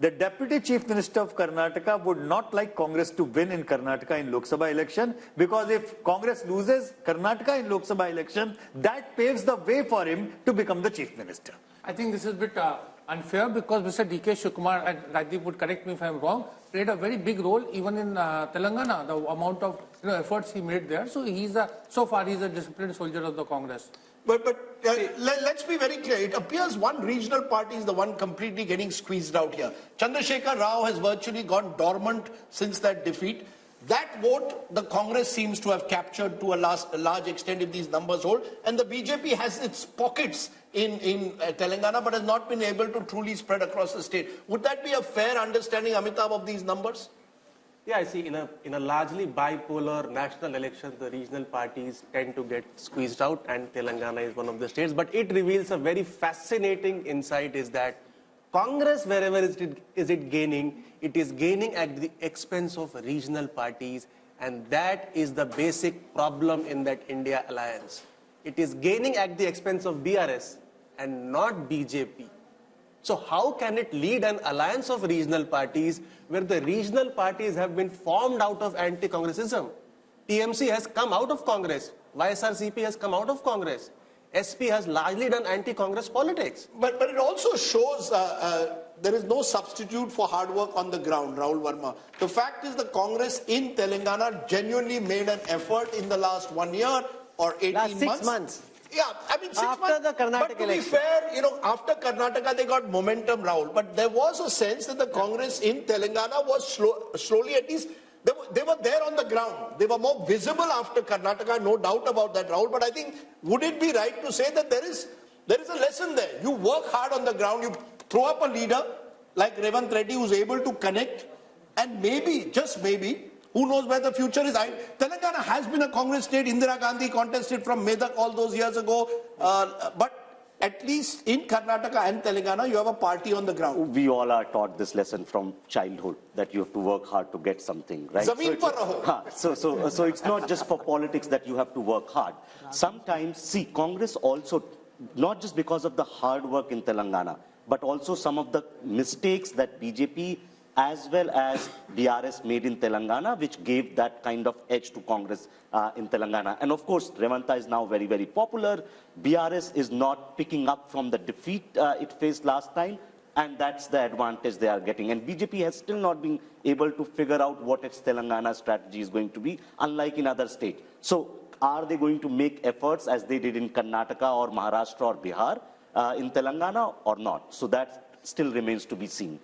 the Deputy Chief Minister of Karnataka would not like Congress to win in Karnataka in Lok Sabha election, because if Congress loses Karnataka in Lok Sabha election, that paves the way for him to become the Chief Minister. I think this is a bit unfair, because Mr. D.K. Shivkumar, and Rajdeep would correct me if I'm wrong, played a very big role even in Telangana, the amount of efforts he made there. So so far he's a disciplined soldier of the Congress. But let's be very clear. It appears one regional party is the one completely getting squeezed out here. Chandrasekhar Rao has virtually gone dormant since that defeat. That vote, the Congress seems to have captured to a large extent if these numbers hold. And the BJP has its pockets in Telangana, but has not been able to truly spread across the state. Would that be a fair understanding, Amitabh, of these numbers? Yeah, I see. In a largely bipolar national election, the regional parties tend to get squeezed out, and Telangana is one of the states. But it reveals a very fascinating insight: is that Congress, wherever is it gaining, it is gaining at the expense of regional parties, and that is the basic problem in that India alliance. It is gaining at the expense of BRS and not BJP. So how can it lead an alliance of regional parties where the regional parties have been formed out of anti-Congressism? TMC has come out of Congress. YSRCP has come out of Congress. SP has largely done anti-Congress politics. But it also shows there is no substitute for hard work on the ground, Rahul Verma. The fact is the Congress in Telangana genuinely made an effort in the last 1 year or 18 months. 6 months. Yeah, I mean 6 months. After the Karnataka but to be fair, after Karnataka they got momentum, Rahul. But there was a sense that the Congress in Telangana was slowly, at least, they were there on the ground. They were more visible after Karnataka, no doubt about that, Rahul. But I think, would it be right to say that there is a lesson there? You work hard on the ground, you throw up a leader like Revant Reddy who's able to connect, and maybe, just maybe, who knows where the future is? Telangana has been a Congress state. Indira Gandhi contested from Medak all those years ago. But at least in Karnataka and Telangana, you have a party on the ground. We all are taught this lesson from childhood, that you have to work hard to get something, right? Zameen par raho. So it's not just for politics that you have to work hard. Sometimes, see, Congress also, not just because of the hard work in Telangana, but also some of the mistakes that BJP as well as DRS made in Telangana, which gave that kind of edge to Congress in Telangana. And of course, Revanta is now very, very popular. BRS is not picking up from the defeat it faced last time. And that's the advantage they are getting. And BJP has still not been able to figure out what its Telangana strategy is going to be, unlike in other states. So are they going to make efforts as they did in Karnataka or Maharashtra or Bihar in Telangana or not? So that still remains to be seen.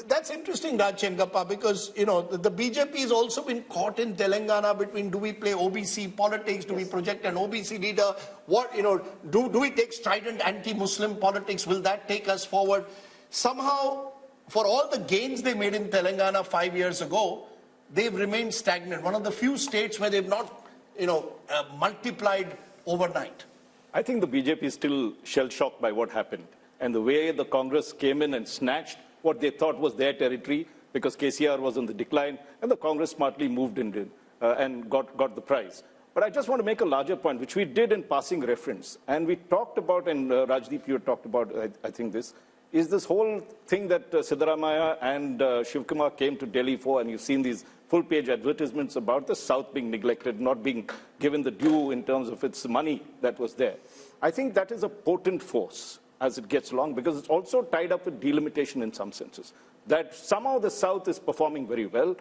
That's interesting, Raj Chengappa, because, you know, the BJP has also been caught in Telangana between do we play OBC politics, do we project an OBC leader, what, you know, do we take strident anti-Muslim politics, will that take us forward? Somehow, for all the gains they made in Telangana 5 years ago, they've remained stagnant. One of the few states where they've not, you know, multiplied overnight. I think the BJP is still shell-shocked by what happened. And the way the Congress came in and snatched what they thought was their territory, because KCR was on the decline, and the Congress smartly moved in and got the prize. But I just want to make a larger point, which we did in passing reference. And we talked about, and Rajdeep, you talked about, I think this, is this whole thing that Siddaramaiah and Shivkumar came to Delhi for, and you've seen these full-page advertisements about the South being neglected, not being given the due in terms of its money that was there. I think that is a potent force as it gets along, because it's also tied up with delimitation in some senses. That somehow the South is performing very well.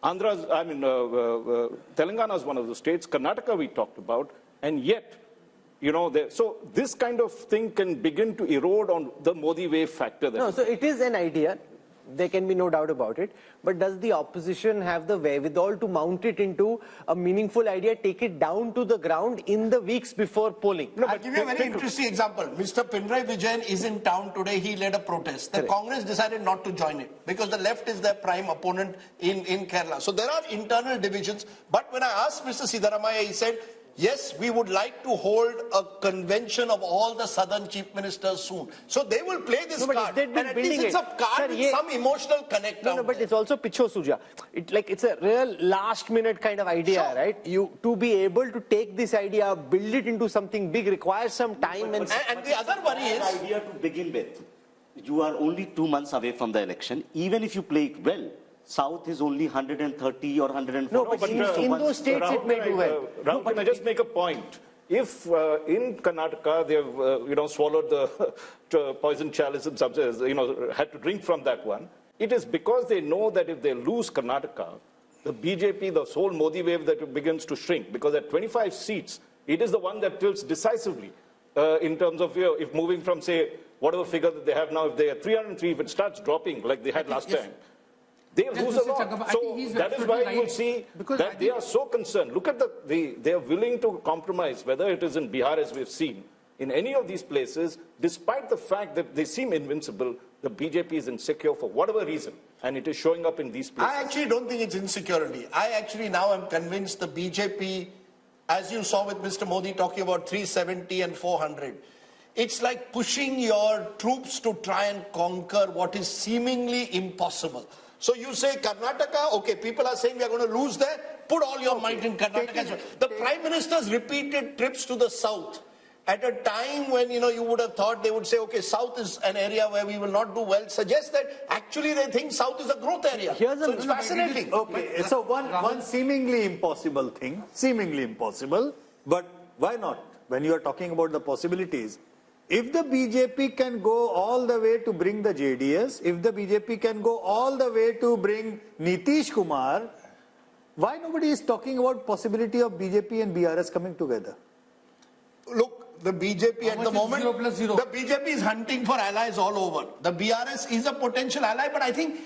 Telangana is one of the states. Karnataka we talked about, and yet, you know, so this kind of thing can begin to erode on the Modi wave factor. No, so it is an idea. There can be no doubt about it. But does the opposition have the wherewithal to mount it into a meaningful idea, take it down to the ground in the weeks before polling? No, I'll give you a very interesting example. Mr. Pinarayi Vijayan is in town today. He led a protest. The Congress decided not to join it because the left is their prime opponent in Kerala. So there are internal divisions. But when I asked Mr. Siddaramaiah, he said, yes, we would like to hold a convention of all the southern chief ministers soon. So they will play this card. And at least it's a card with some emotional connect. No, but it's also picho suja. It's a real last minute kind of idea, right? To be able to take this idea, build it into something big requires some time. And the other worry is... idea to begin with. You are only 2 months away from the election. Even if you play it well, South is only 130 or 140. No, but in those states Rahul, it may do well. Rahul, can I just make a point? If in Karnataka they have, swallowed the poison chalice in some sense, had to drink from that one, it is because they know that if they lose Karnataka, the BJP, the whole Modi wave that begins to shrink, because at 25 seats, it is the one that tilts decisively in terms of, if moving from, say, whatever figure that they have now, if they are 303, if it starts dropping like they had last time, they lose a lot. So that is why you will see that they are so concerned. Look at they are willing to compromise, whether it is in Bihar, as we've seen, in any of these places, despite the fact that they seem invincible, the BJP is insecure for whatever reason, and it is showing up in these places. I actually don't think it's insecurity. I actually now am convinced the BJP, as you saw with Mr. Modi talking about 370 and 400, it's like pushing your troops to try and conquer what is seemingly impossible. So you say Karnataka, okay, people are saying we are going to lose there, put all your might in Karnataka. The Prime Minister's repeated trips to the South at a time when, you would have thought they would say, okay, South is an area where we will not do well, suggests that actually they think South is a growth area. So it's fascinating. Okay, so one seemingly impossible thing, but why not? When you are talking about the possibilities, if the BJP can go all the way to bring the JDS, if the BJP can go all the way to bring Nitish Kumar, why nobody is talking about possibility of BJP and BRS coming together? Look, the BJP at the moment, the BJP is hunting for allies all over. The BRS is a potential ally, but I think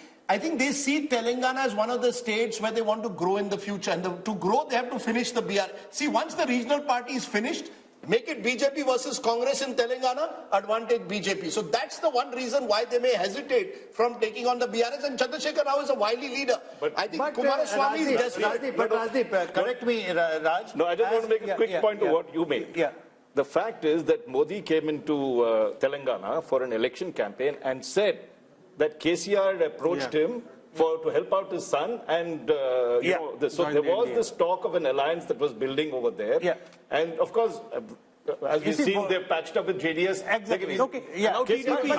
they see Telangana as one of the states where they want to grow in the future. And to grow, they have to finish the BRS. See, once the regional party is finished, make it BJP versus Congress in Telangana, advantage BJP. So that's the one reason why they may hesitate from taking on the BRS. And Chandrasekhar Rao is a wily leader. I think Kumaraswamy is desperate. But Rajdeep, correct me, Raj. No, I just want to make a quick point to what you made. Yeah. The fact is that Modi came into Telangana for an election campaign and said that KCR had approached him to help out his son, and so there was this talk of an alliance that was building over there. Yeah. And of course, as we've seen, they've patched up with JDS. Exactly. Okay. Yeah. Exactly.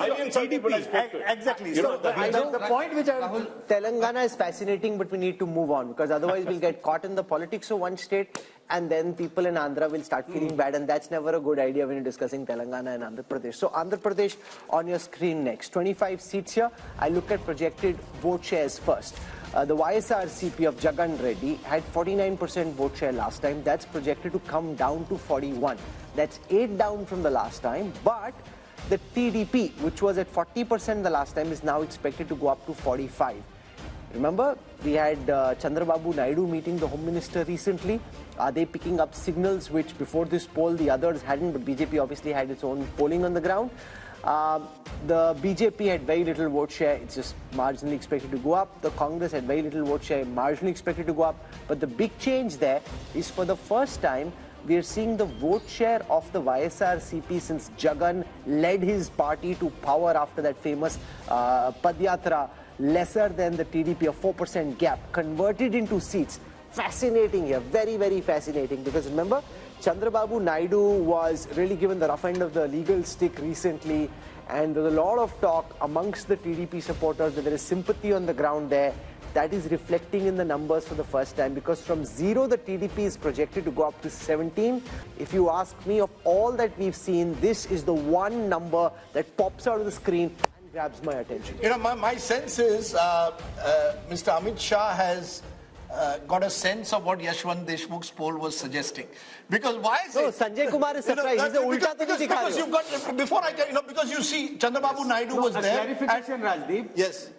So the point which Telangana is fascinating, but we need to move on because otherwise we'll get caught in the politics of one state and then people in Andhra will start feeling bad, and that's never a good idea when you're discussing Telangana and Andhra Pradesh. So Andhra Pradesh on your screen next. 25 seats here. I look at projected vote shares first. The YSRCP of Jagan Reddy had 49% vote share last time. That's projected to come down to 41. That's 8 down from the last time. But the TDP, which was at 40% the last time, is now expected to go up to 45. Remember, we had Chandrababu Naidu meeting the Home Minister recently. Are they picking up signals which before this poll the others hadn't, but BJP obviously had its own polling on the ground? The BJP had very little vote share, it's just marginally expected to go up. The Congress had very little vote share, marginally expected to go up. But the big change there is for the first time, we are seeing the vote share of the YSRCP since Jagan led his party to power after that famous Padyatra, lesser than the TDP, a 4% gap, converted into seats. Fascinating here, very, very fascinating, because remember, Chandrababu Naidu was really given the rough end of the legal stick recently, and there's a lot of talk amongst the TDP supporters that there is sympathy on the ground there. That is reflecting in the numbers for the first time, because from 0 the TDP is projected to go up to 17. If you ask me, of all that we've seen, this is the one number that pops out of the screen and grabs my attention. You know, my sense is Mr. Amit Shah has got a sense of what Yashwant Deshmukh's poll was suggesting. Because why is it? Sanjay Kumar is surprised. He's because you've got, before I get, because you see, Chandrababu Naidu was there. Clarification, Rajdeep. Yes.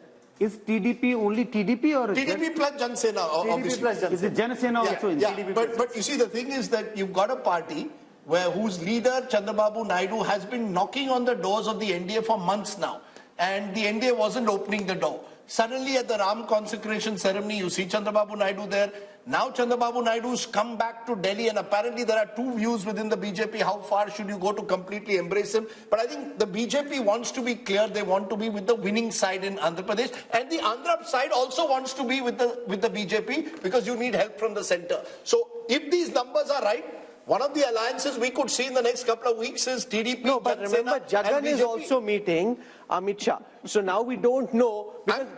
Is TDP only TDP or TDP plus Jan Sena, obviously. Plus Jan Sena. Is it Jan Sena also in TDP? But you see, the thing is that you've got a party whose leader, Chandrababu Naidu, has been knocking on the doors of the NDA for months now. And the NDA wasn't opening the door. Suddenly at the Ram consecration ceremony, you see Chandrababu Naidu there. Now Chandrababu Naidu's come back to Delhi, and apparently there are two views within the BJP. How far should you go to completely embrace him? But I think the BJP wants to be clear. They want to be with the winning side in Andhra Pradesh. And the Andhra side also wants to be with the BJP, because you need help from the center. So if these numbers are right, one of the alliances we could see in the next couple of weeks is TDP. No, but remember, Jagan is also meeting Amit Shah. So now we don't know.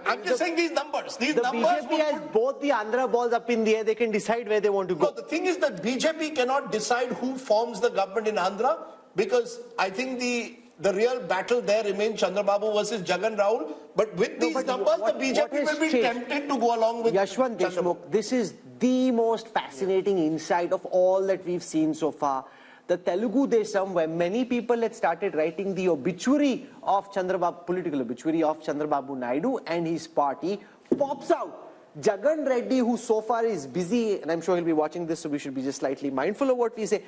I'm just saying these numbers. These the numbers BJP has both the Andhra balls up in the air. They can decide where they want to go. No, the thing is that BJP cannot decide who forms the government in Andhra, because I think the real battle there remains Chandrababu versus Jagan Rahul. But with these numbers, the BJP will be tempted to go along with Yashwant Deshmukh. This is the most fascinating insight of all that we've seen so far. The Telugu Desam, where many people had started writing the obituary of Chandrababu, political obituary of Chandrababu Naidu and his party, pops out. Jagan Reddy, who so far is busy, and I'm sure he'll be watching this, so we should be just slightly mindful of what we say,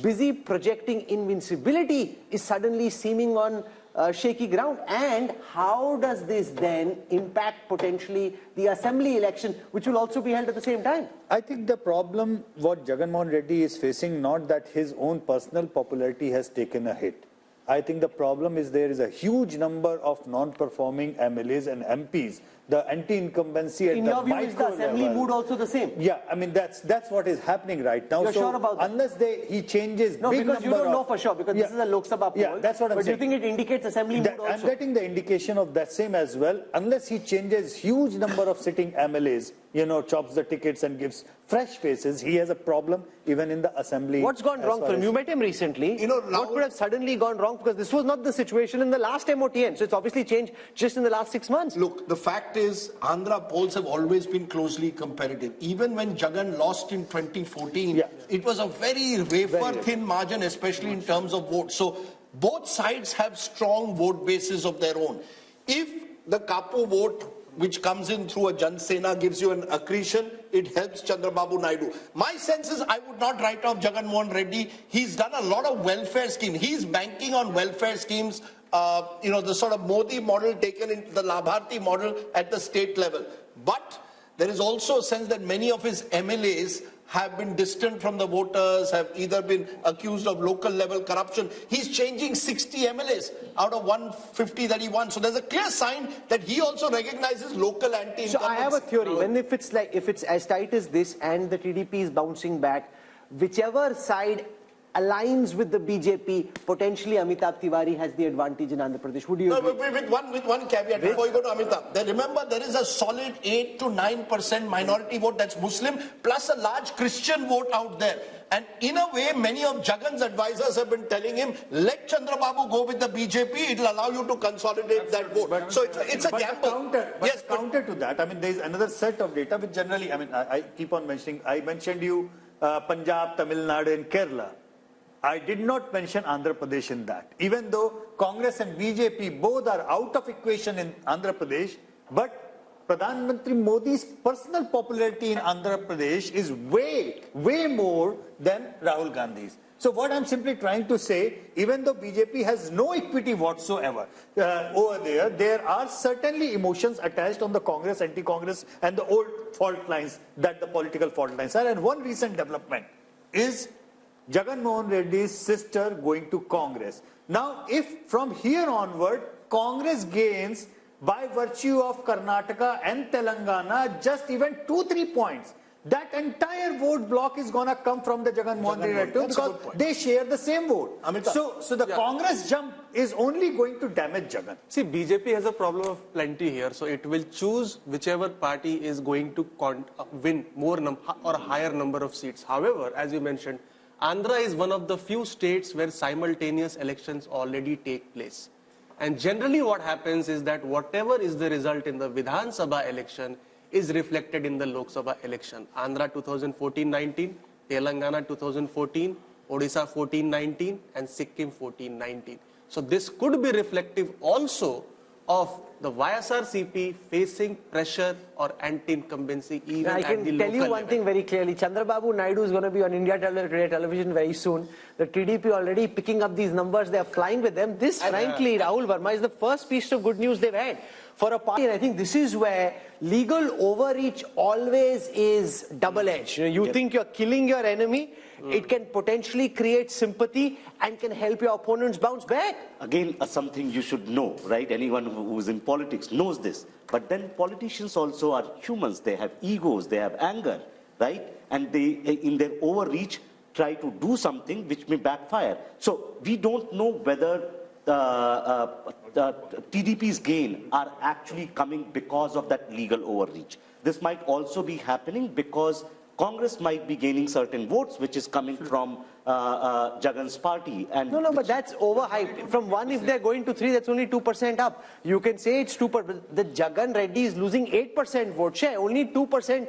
busy projecting invincibility, is suddenly seeming on shaky ground. And how does this then impact potentially the assembly election, which will also be held at the same time? I think the problem what Jagan Mohan Reddy is facing, not that his own personal popularity has taken a hit. I think the problem is there is a huge number of non-performing MLAs and MPs. The anti-incumbency at the micro level. In your view, is the assembly mood also the same? Yeah, I mean that's what is happening right now. You're sure about that? Unless he changes no, big because you don't know for sure, because this is a Lok Sabha poll. Yeah, that's what I'm saying. But do you think it indicates assembly mood also? I'm getting the indication of that same as well. Unless he changes huge number of sitting MLAs, chops the tickets and gives fresh faces, he has a problem even in the assembly. What's gone wrong for him? You met him recently. What could have suddenly gone wrong? Because this was not the situation in the last MOTN. So it's obviously changed just in the last 6 months. Look, the fact is, Andhra polls have always been closely competitive. Even when Jagan lost in 2014, it was a very wafer-thin margin, especially in terms of votes. So both sides have strong vote bases of their own. If the Kapu vote, which comes in through a Jan Sena, gives you an accretion, it helps Chandrababu Naidu. My sense is I would not write off Jagan Mohan Reddy. He's done a lot of welfare schemes. He's banking on welfare schemes, the sort of Modi model taken into the Labharti model at the state level. But there is also a sense that many of his MLAs have been distant from the voters, have either been accused of local level corruption. He's changing 60 MLAs out of 150 that he won. So there's a clear sign that he also recognizes local anti-incumbency. So I have a theory. When if it's as tight as this and the TDP is bouncing back, whichever side aligns with the BJP, potentially Amitabh Tiwari has the advantage in Andhra Pradesh. Would you agree? With one caveat before you go to Amitabh. Remember, there is a solid 8 to 9% minority vote that's Muslim, plus a large Christian vote out there. And in a way, many of Jagan's advisors have been telling him, let Chandrababu go with the BJP, it will allow you to consolidate that vote. So it's a gamble. Counter to that, I mean, there is another set of data which generally, I mean, I keep on mentioning, I mentioned you Punjab, Tamil Nadu and Kerala. I did not mention Andhra Pradesh in that. Even though Congress and BJP both are out of equation in Andhra Pradesh, but Pradhan Mantri Modi's personal popularity in Andhra Pradesh is way more than Rahul Gandhi's. So what I'm simply trying to say, even though BJP has no equity whatsoever over there, there are certainly emotions attached on the Congress, anti-Congress and the old fault lines that the political fault lines are. And one recent development is Jagan Mohan Reddy's sister going to Congress. Now, if from here onward, Congress gains by virtue of Karnataka and Telangana just even 2-3 points, that entire vote block is going to come from the Jagan Mohan Reddy because they share the same vote. So the Congress jump is only going to damage Jagan. See, BJP has a problem of plenty here, so it will choose whichever party is going to win more or higher number of seats. However, as you mentioned, Andhra is one of the few states where simultaneous elections already take place. And generally what happens is that whatever is the result in the Vidhan Sabha election is reflected in the Lok Sabha election. Andhra 2014-19, Telangana 2014, Odisha 14-19 and Sikkim 14-19. So this could be reflective also of the YSRCP facing pressure or anti-incumbency even at the local level. I can tell you one thing very clearly. Chandrababu Naidu is going to be on India Today television very soon. The TDP already picking up these numbers. They are flying with them. This, frankly, Rahul Verma, is the first piece of good news they've had for a party. And I think this is where legal overreach always is double-edged. You think you're killing your enemy, it can potentially create sympathy and can help your opponents bounce back. Again, something you should know, right? Anyone who is in politics knows this. But then politicians also are humans. They have egos, they have anger, right? And they, in their overreach, try to do something which may backfire. So we don't know whether the TDP's gain are actually coming because of that legal overreach. This might also be happening because Congress might be gaining certain votes, which is coming from Jagan's party. And no, but that's overhyped. From 1, if they're going to 3, that's only 2% up. You can say it's 2%, but the Jagan Reddy is losing 8% vote share. Only 2%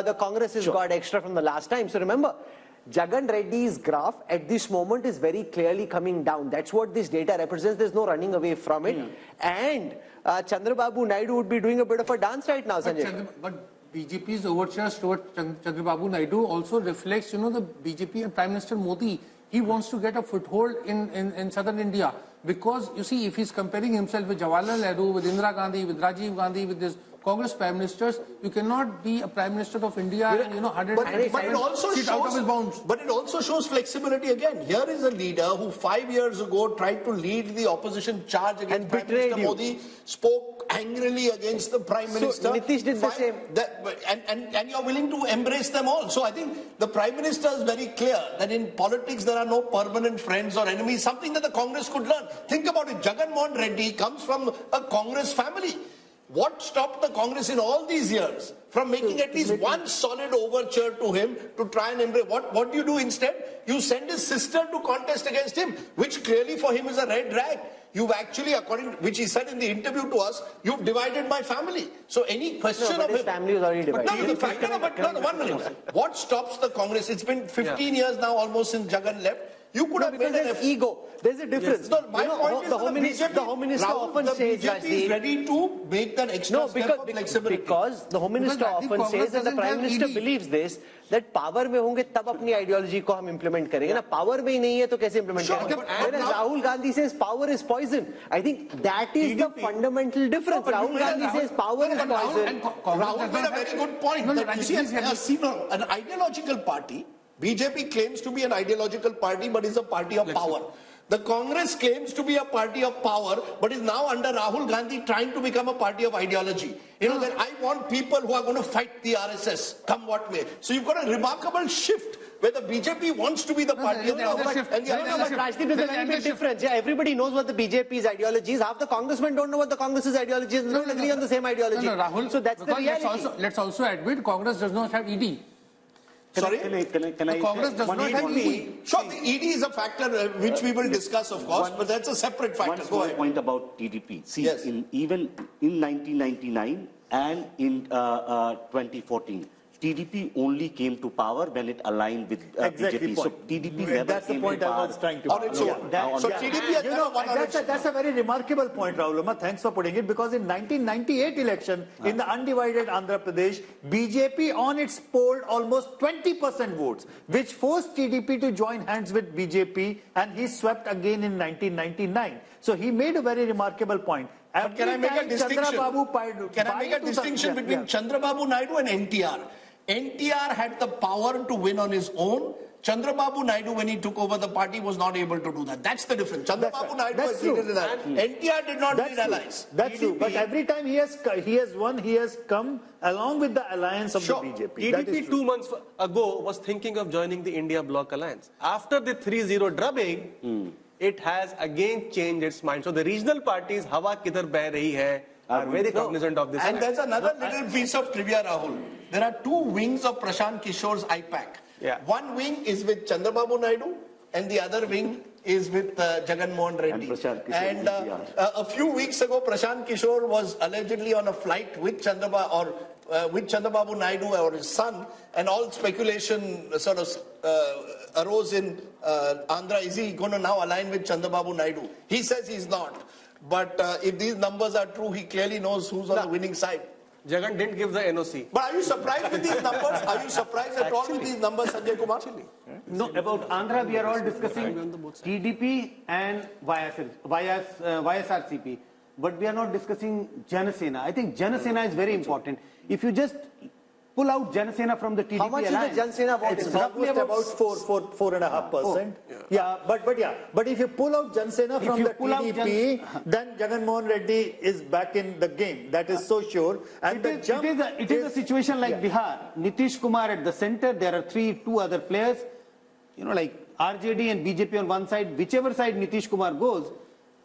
the Congress has got extra from the last time. So remember, Jagan Reddy's graph at this moment is very clearly coming down. That's what this data represents. There's no running away from it. And Chandrababu Naidu would be doing a bit of a dance right now, Sanjay. But BJP's overtures towards Chandrababu Naidu also reflects, the BJP and Prime Minister Modi. He wants to get a foothold in southern India because, you see, if he's comparing himself with Jawaharlal Nehru, with Indira Gandhi, with Rajiv Gandhi, with this Congress Prime Ministers, you cannot be a Prime Minister of India and, 100 but it also shows, out of his bounds. But it also shows flexibility again. Here is a leader who 5 years ago tried to lead the opposition charge against Prime Minister Modi, spoke angrily against the Prime Minister. Nitish did the same. And you're willing to embrace them all. So I think the Prime Minister is very clear that in politics there are no permanent friends or enemies, something that the Congress could learn. Think about it. Jagan Mohan Reddy comes from a Congress family. What stopped the Congress in all these years from making at least one solid overture to him to try and embrace? What do you do instead? You send his sister to contest against him, which clearly for him is a red rag. You've actually, according to which he said in the interview to us, you've divided my family. So any question of his him, family is already divided. No, the fact no, 1 minute. What stops the Congress? It's been 15 years now almost since Jagan left. You could have made an ego. There's a difference. Yes. No, my point is the Home Minister often says BJP is ready to make that extra step of flexibility. Because the Home Minister often says, and the Prime Minister believes this, that power में होंगे तब अपनी ideology को हम implement करेंगे ना power में ही नहीं है तो कैसे implement करेंगे? Whereas Rahul Gandhi says power is poison. I think that is the fundamental difference. Rahul Gandhi says power is poison. Rahul made a very good point. That you see, an ideological party. BJP claims to be an ideological party, but is a party of power. The Congress claims to be a party of power, but is now under Rahul Gandhi trying to become a party of ideology. You know, that I want people who are going to fight the RSS, come what may. So you've got a remarkable shift where the BJP wants to be the party of power. But Rajdeep, there's a very big difference. Yeah, everybody knows what the BJP's ideology is. Half the congressmen don't know what the Congress's ideology is. They don't agree on the same ideology. Rahul, so that's the reality. Let's also admit Congress does not have ED. Sorry? Can I Congress does not have ED. Sure, the ED is a factor which we will discuss, of course, but that's a separate factor. One small point about TDP. See, even in 1999 and in 2014, TDP only came to power when it aligned with BJP. So TDP never That's the came point to I power was trying to on its own. So TDP has never won on its own. That's a very remarkable point, Rahul. Thanks for putting it, because in 1998 election, in the undivided Andhra Pradesh, BJP on its polled almost 20% votes, which forced TDP to join hands with BJP, and he swept again in 1999. So he made a very remarkable point. But can I make a distinction? Can I make a distinction between Chandrababu Naidu and NTR? NTR had the power to win on his own. Chandrababu Naidu, when he took over the party, was not able to do that. That's the difference. Chandrababu Naidu has needed an ally. NTR did not need allies. That's true. But every time he has won, he has come along with the alliance of the BJP. TDP 2 months ago was thinking of joining the India Bloc alliance. After the 3-0 drubbing, it has again changed its mind. So the regional parties, Hawa Kidhar Beh Rahi Hai, are very cognizant of this. And there's another little piece of trivia, Rahul. There are two wings of Prashant Kishore's IPAC. One wing is with Chandrababu Naidu, and the other wing is with Jagan Mohan Reddy. And a few weeks ago, Prashant Kishore was allegedly on a flight with Chandrababu Naidu or his son, and all speculation sort of arose in Andhra. Is he going to now align with Chandrababu Naidu? He says he's not. But if these numbers are true, he clearly knows who's on the winning side. Jagan didn't give the NOC. But are you surprised with these numbers? Are you surprised at all with these numbers, Sanjay Kumar? No, about Andhra, we are all discussing TDP and YSRCP. But we are not discussing Janasena. I think Janasena is very important. If you just pull out Janasena from the TDP How much alliance, is the Janasena vote? It's roughly about 4.5%. But if you pull out Janasena from the TDP, then Jagan Mohan Reddy is back in the game. That is so sure. And it is a situation like Bihar. Nitish Kumar at the center. There are two other players. You know, like RJD and BJP on one side. Whichever side Nitish Kumar goes,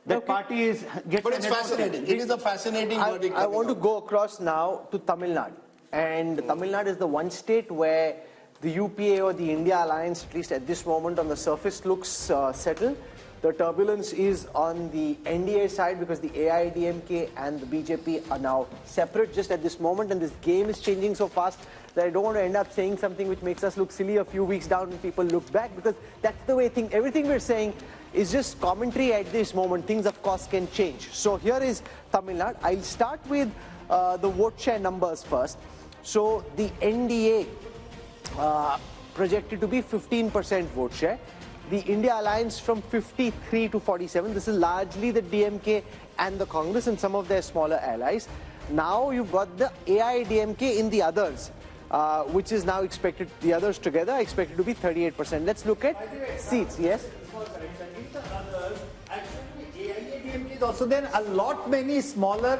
that party is. But it's fascinating. It is a fascinating verdict. I want to go across now to Tamil Nadu. And Tamil Nadu is the one state where the UPA or the India alliance, at least at this moment on the surface, looks settled. The turbulence is on the NDA side because the AIDMK and the BJP are now separate just at this moment, and this game is changing so fast that I don't want to end up saying something which makes us look silly a few weeks down when people look back, because that's the way everything we're saying is just commentary at this moment. Things, of course, can change. So here is Tamil Nadu. I'll start with the vote share numbers first. So the NDA projected to be 15% vote share. The India Alliance from 53 to 47. This is largely the DMK and the Congress and some of their smaller allies. Now you've got the AIDMK in the others, which is now expected, the others together are expected to be 38%. Let's look at seats. Yes? Also, then a lot many smaller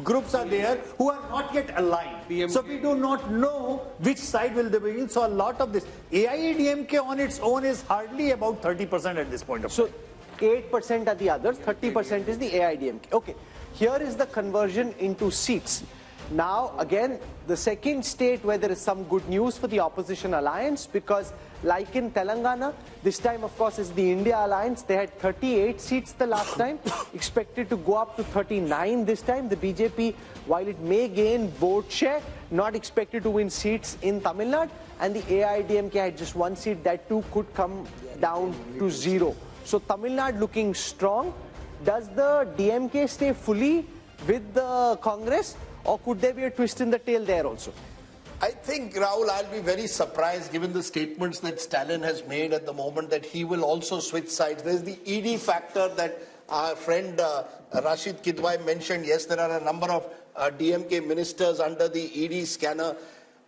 groups are there who are not yet aligned. So we do not know which side will they be in. So a lot of this AIADMK on its own is hardly about 30% at this point of time. So 8% are the others, 30% is the AIDMK. Okay, here is the conversion into seats. Now again, the second state where there is some good news for the opposition alliance, because like in Telangana, this time of course is the India alliance. They had 38 seats the last time, expected to go up to 39 this time. The BJP, while it may gain vote share, not expected to win seats in Tamil Nadu, and the AIDMK had just one seat. That too could come down to 0. So Tamil Nadu looking strong. Does the DMK stay fully with the Congress, or could there be a twist in the tail there also? I think, Rahul, I'll be very surprised given the statements that Stalin has made at the moment that he will also switch sides. There's the ED factor that our friend Rashid Kidwai mentioned. Yes, there are a number of DMK ministers under the ED scanner.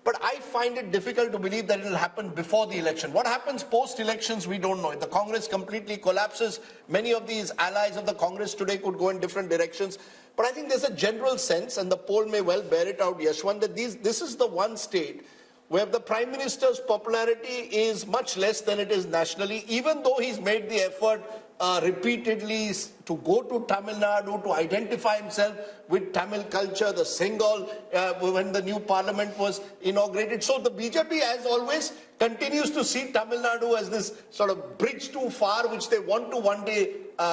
But I find it difficult to believe that it will happen before the election. What happens post-elections, we don't know. If the Congress completely collapses, many of these allies of the Congress today could go in different directions. But I think there's a general sense, and the poll may well bear it out, Yashwant, that this is the one state where the Prime Minister's popularity is much less than it is nationally, even though he's made the effort repeatedly to go to Tamil Nadu, to identify himself with Tamil culture, the Bengal, when the new parliament was inaugurated. So the BJP, as always, continues to see Tamil Nadu as this sort of bridge too far, which they want to one day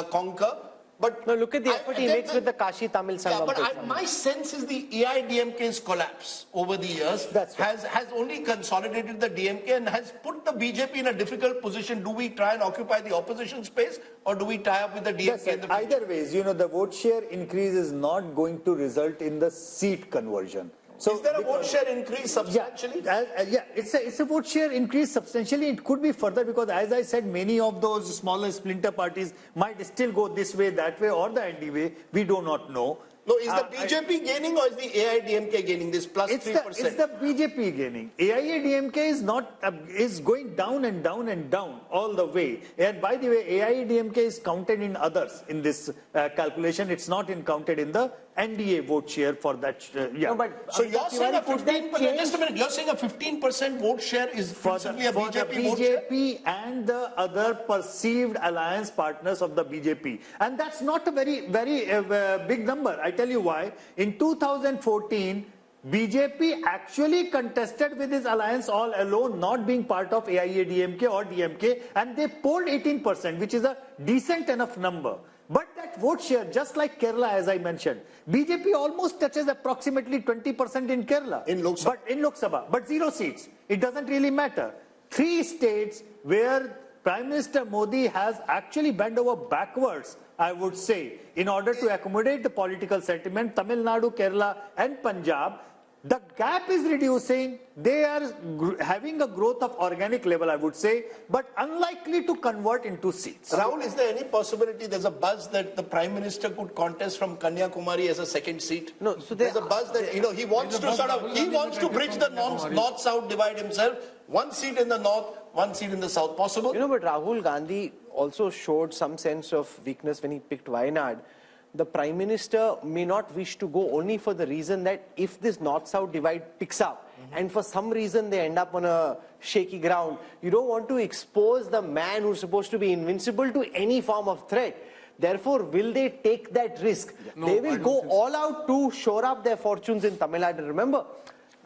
conquer. But now look at the effort he makes with the Kashi Tamil Sangam. Yeah, but my sense is the AIDMK's collapse over the years has only consolidated the DMK and has put the BJP in a difficult position. Do we try and occupy the opposition space, or do we tie up with the DMK? Yes, either ways, the vote share increase is not going to result in the seat conversion. So is there a vote share increase substantially? Yeah, it's a vote share increase substantially. It could be further because, as I said, many of those smaller splinter parties might still go this way, that way, or the ND way. We do not know. No, is the BJP gaining or is the AIDMK gaining this plus 3%? It's the BJP gaining. AIADMK is going down and down and down all the way. And by the way, AIADMK is counted in others in this calculation. It's not counted in the NDA vote share for that. No, but so you're saying a 15%, just a minute, you're saying a 15% vote share is principally a BJP vote share? BJP and the other perceived alliance partners of the BJP. And that's not a very big number. I tell you why. In 2014, BJP actually contested with his alliance all alone, not being part of AIADMK or DMK, and they polled 18%, which is a decent enough number. But that vote share, just like Kerala, as I mentioned, BJP almost touches approximately 20% in Kerala. In Lok Sabha. But 0 seats. It doesn't really matter. 3 states where Prime Minister Modi has actually bent over backwards, I would say, in order to accommodate the political sentiment, Tamil Nadu, Kerala and Punjab. The gap is reducing. They are having a growth of organic level, I would say, but unlikely to convert into seats. Rahul, is there any possibility there's a buzz that the Prime Minister could contest from Kanyakumari as a second seat? No, so there's a buzz that he wants to bridge the north-south divide himself. 1 seat in the north, 1 seat in the south. Possible? But Rahul Gandhi also showed some sense of weakness when he picked Wayanad. The Prime Minister may not wish to go only for the reason that if this north-south divide picks up and for some reason they end up on a shaky ground, you don't want to expose the man who's supposed to be invincible to any form of threat. Therefore, will they take that risk? No, they will go all out to shore up their fortunes in Tamil Nadu. Remember,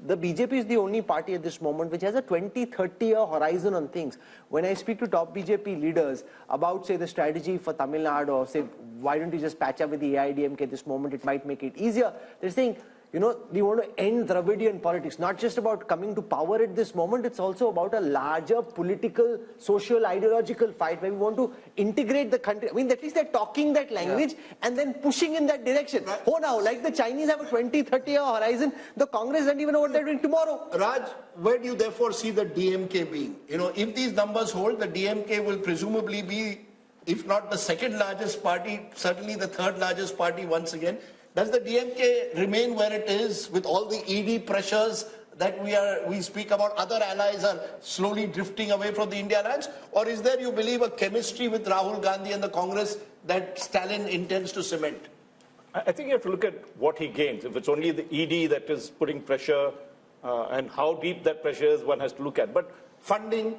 the BJP is the only party at this moment which has a 20-30 year horizon on things. When I speak to top BJP leaders about, say, the strategy for Tamil Nadu, or say, why don't you just patch up with the AIDMK at this moment, it might make it easier. They're saying, we want to end Dravidian politics. Not just about coming to power at this moment, it's also about a larger political, social, ideological fight where we want to integrate the country. I mean, at least they're talking that language and then pushing in that direction. Right. Oh, now, like the Chinese have a 20-30 year horizon, the Congress doesn't even know what they're doing tomorrow. Raj, where do you therefore see the DMK being? If these numbers hold, the DMK will presumably be, if not the second largest party, certainly the third largest party once again. Does the DMK remain where it is with all the ED pressures that we speak about? Other allies are slowly drifting away from the India alliance? Or is there, you believe, a chemistry with Rahul Gandhi and the Congress that Stalin intends to cement? I think you have to look at what he gains. If it's only the ED that is putting pressure and how deep that pressure is, one has to look at. But funding,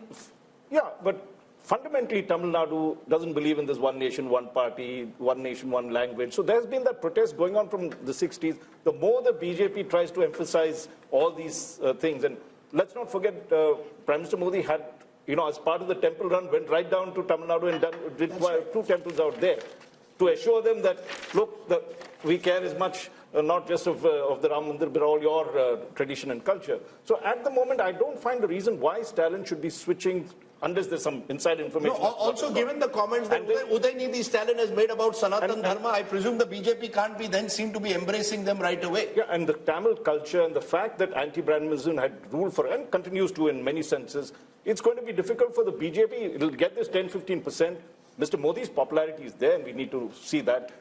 but fundamentally, Tamil Nadu doesn't believe in this one nation, one party, one nation, one language. So there's been that protest going on from the 60s. The more the BJP tries to emphasize all these things, and let's not forget, Prime Minister Modi had, as part of the temple run, went right down to Tamil Nadu and did 2 temples out there to assure them that, look, we care as much not just of the Ram Mandir, but all your tradition and culture. So at the moment, I don't find the reason why Stalin should be switching unless there's some inside information. No, also given the comments that Udaynidhi Stalin has made about Sanatan Dharma, I presume the BJP can't be then seem to be embracing them right away. Yeah, and the Tamil culture and the fact that anti-Brahmanism had ruled for, and continues to in many senses, it's going to be difficult for the BJP. It'll get this 10-15%. Mr. Modi's popularity is there, and we need to see that.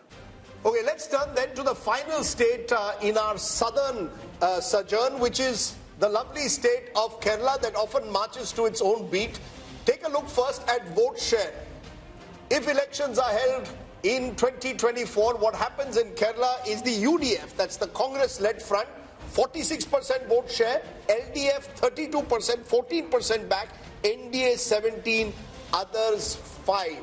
Okay, let's turn then to the final state in our southern sojourn, which is the lovely state of Kerala that often marches to its own beat. Take a look first at vote share. If elections are held in 2024, what happens in Kerala is the UDF, that's the Congress-led front, 46% vote share, LDF 32%, 14% back, NDA 17, others 5.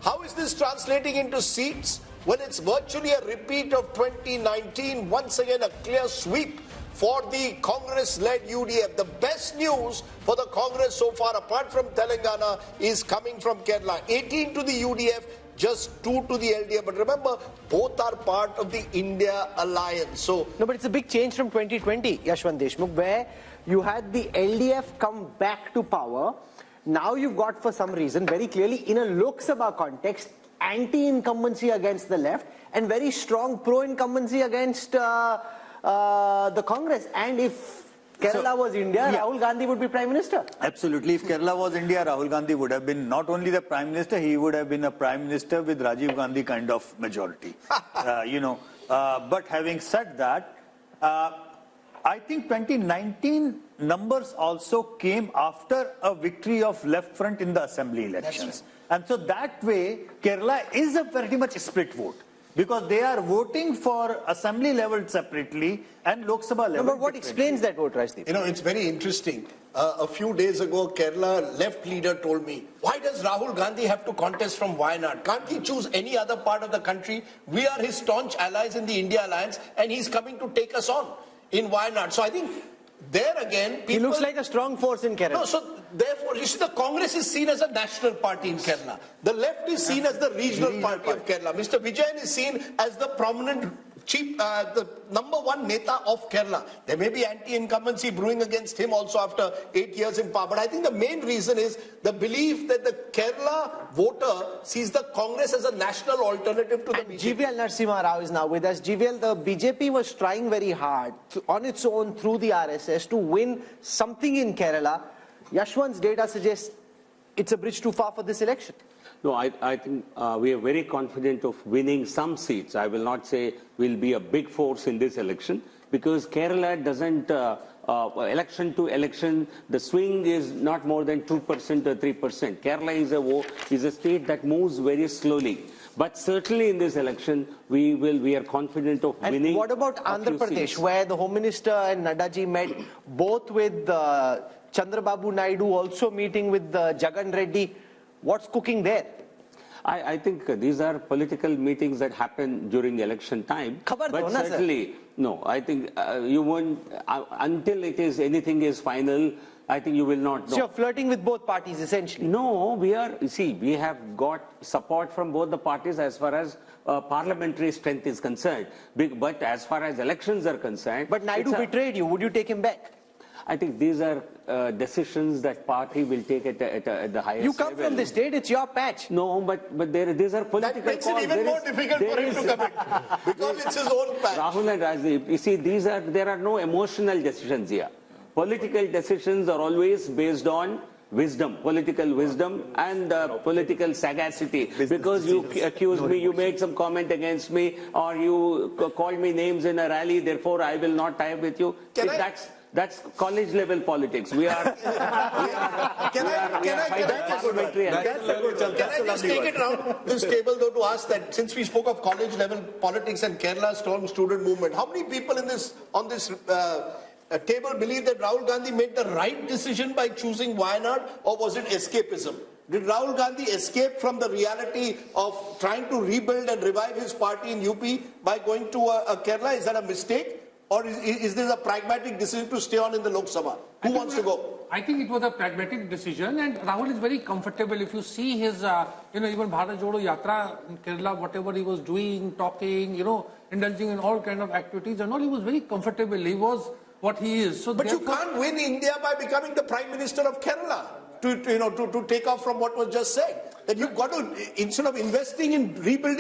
How is this translating into seats? Well, it's virtually a repeat of 2019. Once again, a clear sweep for the Congress-led UDF. The best news for the Congress so far, apart from Telangana, is coming from Kerala. 18 to the UDF, just 2 to the LDF. But remember, both are part of the India alliance. So no, but it's a big change from 2020, Yashwant Deshmukh, where you had the LDF come back to power. Now you've got, for some reason, very clearly in a Lok Sabha context, anti-incumbency against the left and very strong pro-incumbency against the Congress. And if Kerala was India, Rahul Gandhi would be Prime Minister. Absolutely. If Kerala was India, Rahul Gandhi would have been not only the Prime Minister, he would have been a Prime Minister with Rajiv Gandhi kind of majority. But having said that, I think 2019 numbers also came after a victory of left front in the assembly elections. And so that way, Kerala is a very much split vote. Because they are voting for assembly level separately and Lok Sabha level. No, but what explains that vote, Rajdeep? You know, it's very interesting. A few days ago, Kerala left leader told me, why does Rahul Gandhi have to contest from Wayanad? Can't he choose any other part of the country? We are his staunch allies in the India alliance and he's coming to take us on in Wayanad. So I think there again, people... He looks like a strong force in Kerala. No, so therefore, you see, the Congress is seen as a national party in Kerala. The left is seen as the regional party of Kerala. Mr. Vijayan is seen as the prominent chief, the #1 neta of Kerala. There may be anti-incumbency brewing against him also after 8 years in power. But I think the main reason is the belief that the Kerala voter sees the Congress as a national alternative to the BJP. GVL Narasimha Rao is now with us. GVL, the BJP was trying very hard on its own through the RSS to win something in Kerala. Yashwant's data suggests it's a bridge too far for this election. No, I think we are very confident of winning some seats. I will not say we'll be a big force in this election because Kerala doesn't, election to election, the swing is not more than 2% or 3%. Kerala is a state that moves very slowly. But certainly in this election, we are confident of winning. And what about Andhra Pradesh, where the Home Minister and Naddaji met both with Chandrababu Naidu, also meeting with Jagan Reddy? What's cooking there? I think these are political meetings that happen during election time. But certainly, no, I think you won't, until anything is final, I think you will not know. So you're flirting with both parties essentially? No, we have got support from both the parties as far as parliamentary strength is concerned. But as far as elections are concerned... But Naidu betrayed you. Would you take him back? I think these are decisions that party will take at the highest level. You come from the state, it's your patch. No, but these are political calls. That makes it even more difficult for him to commit because it's his own patch. Rahul and Rajdeep, you see, there are no emotional decisions here. Political decisions are always based on wisdom, political wisdom and political sagacity. Because you accused me, you made some comment against me, or you called me names in a rally, therefore I will not tie with you. That's college level politics. We are. Can I just take it around this table though to ask that since we spoke of college level politics and Kerala's strong student movement, how many people on this table believe that Rahul Gandhi made the right decision by choosing Wayanad, or was it escapism? Did Rahul Gandhi escape from the reality of trying to rebuild and revive his party in UP by going to Kerala? Is that a mistake? Or is this a pragmatic decision to stay on in the Lok Sabha? Who wants to go? I think it was a pragmatic decision, and Rahul is very comfortable. If you see his, even Bharat Jodo Yatra in Kerala, whatever he was doing, talking, indulging in all kind of activities and all, he was very comfortable. He was what he is. So but you can't win India by becoming the Prime Minister of Kerala. To take off from what was just said, that you've got to, instead of investing in rebuilding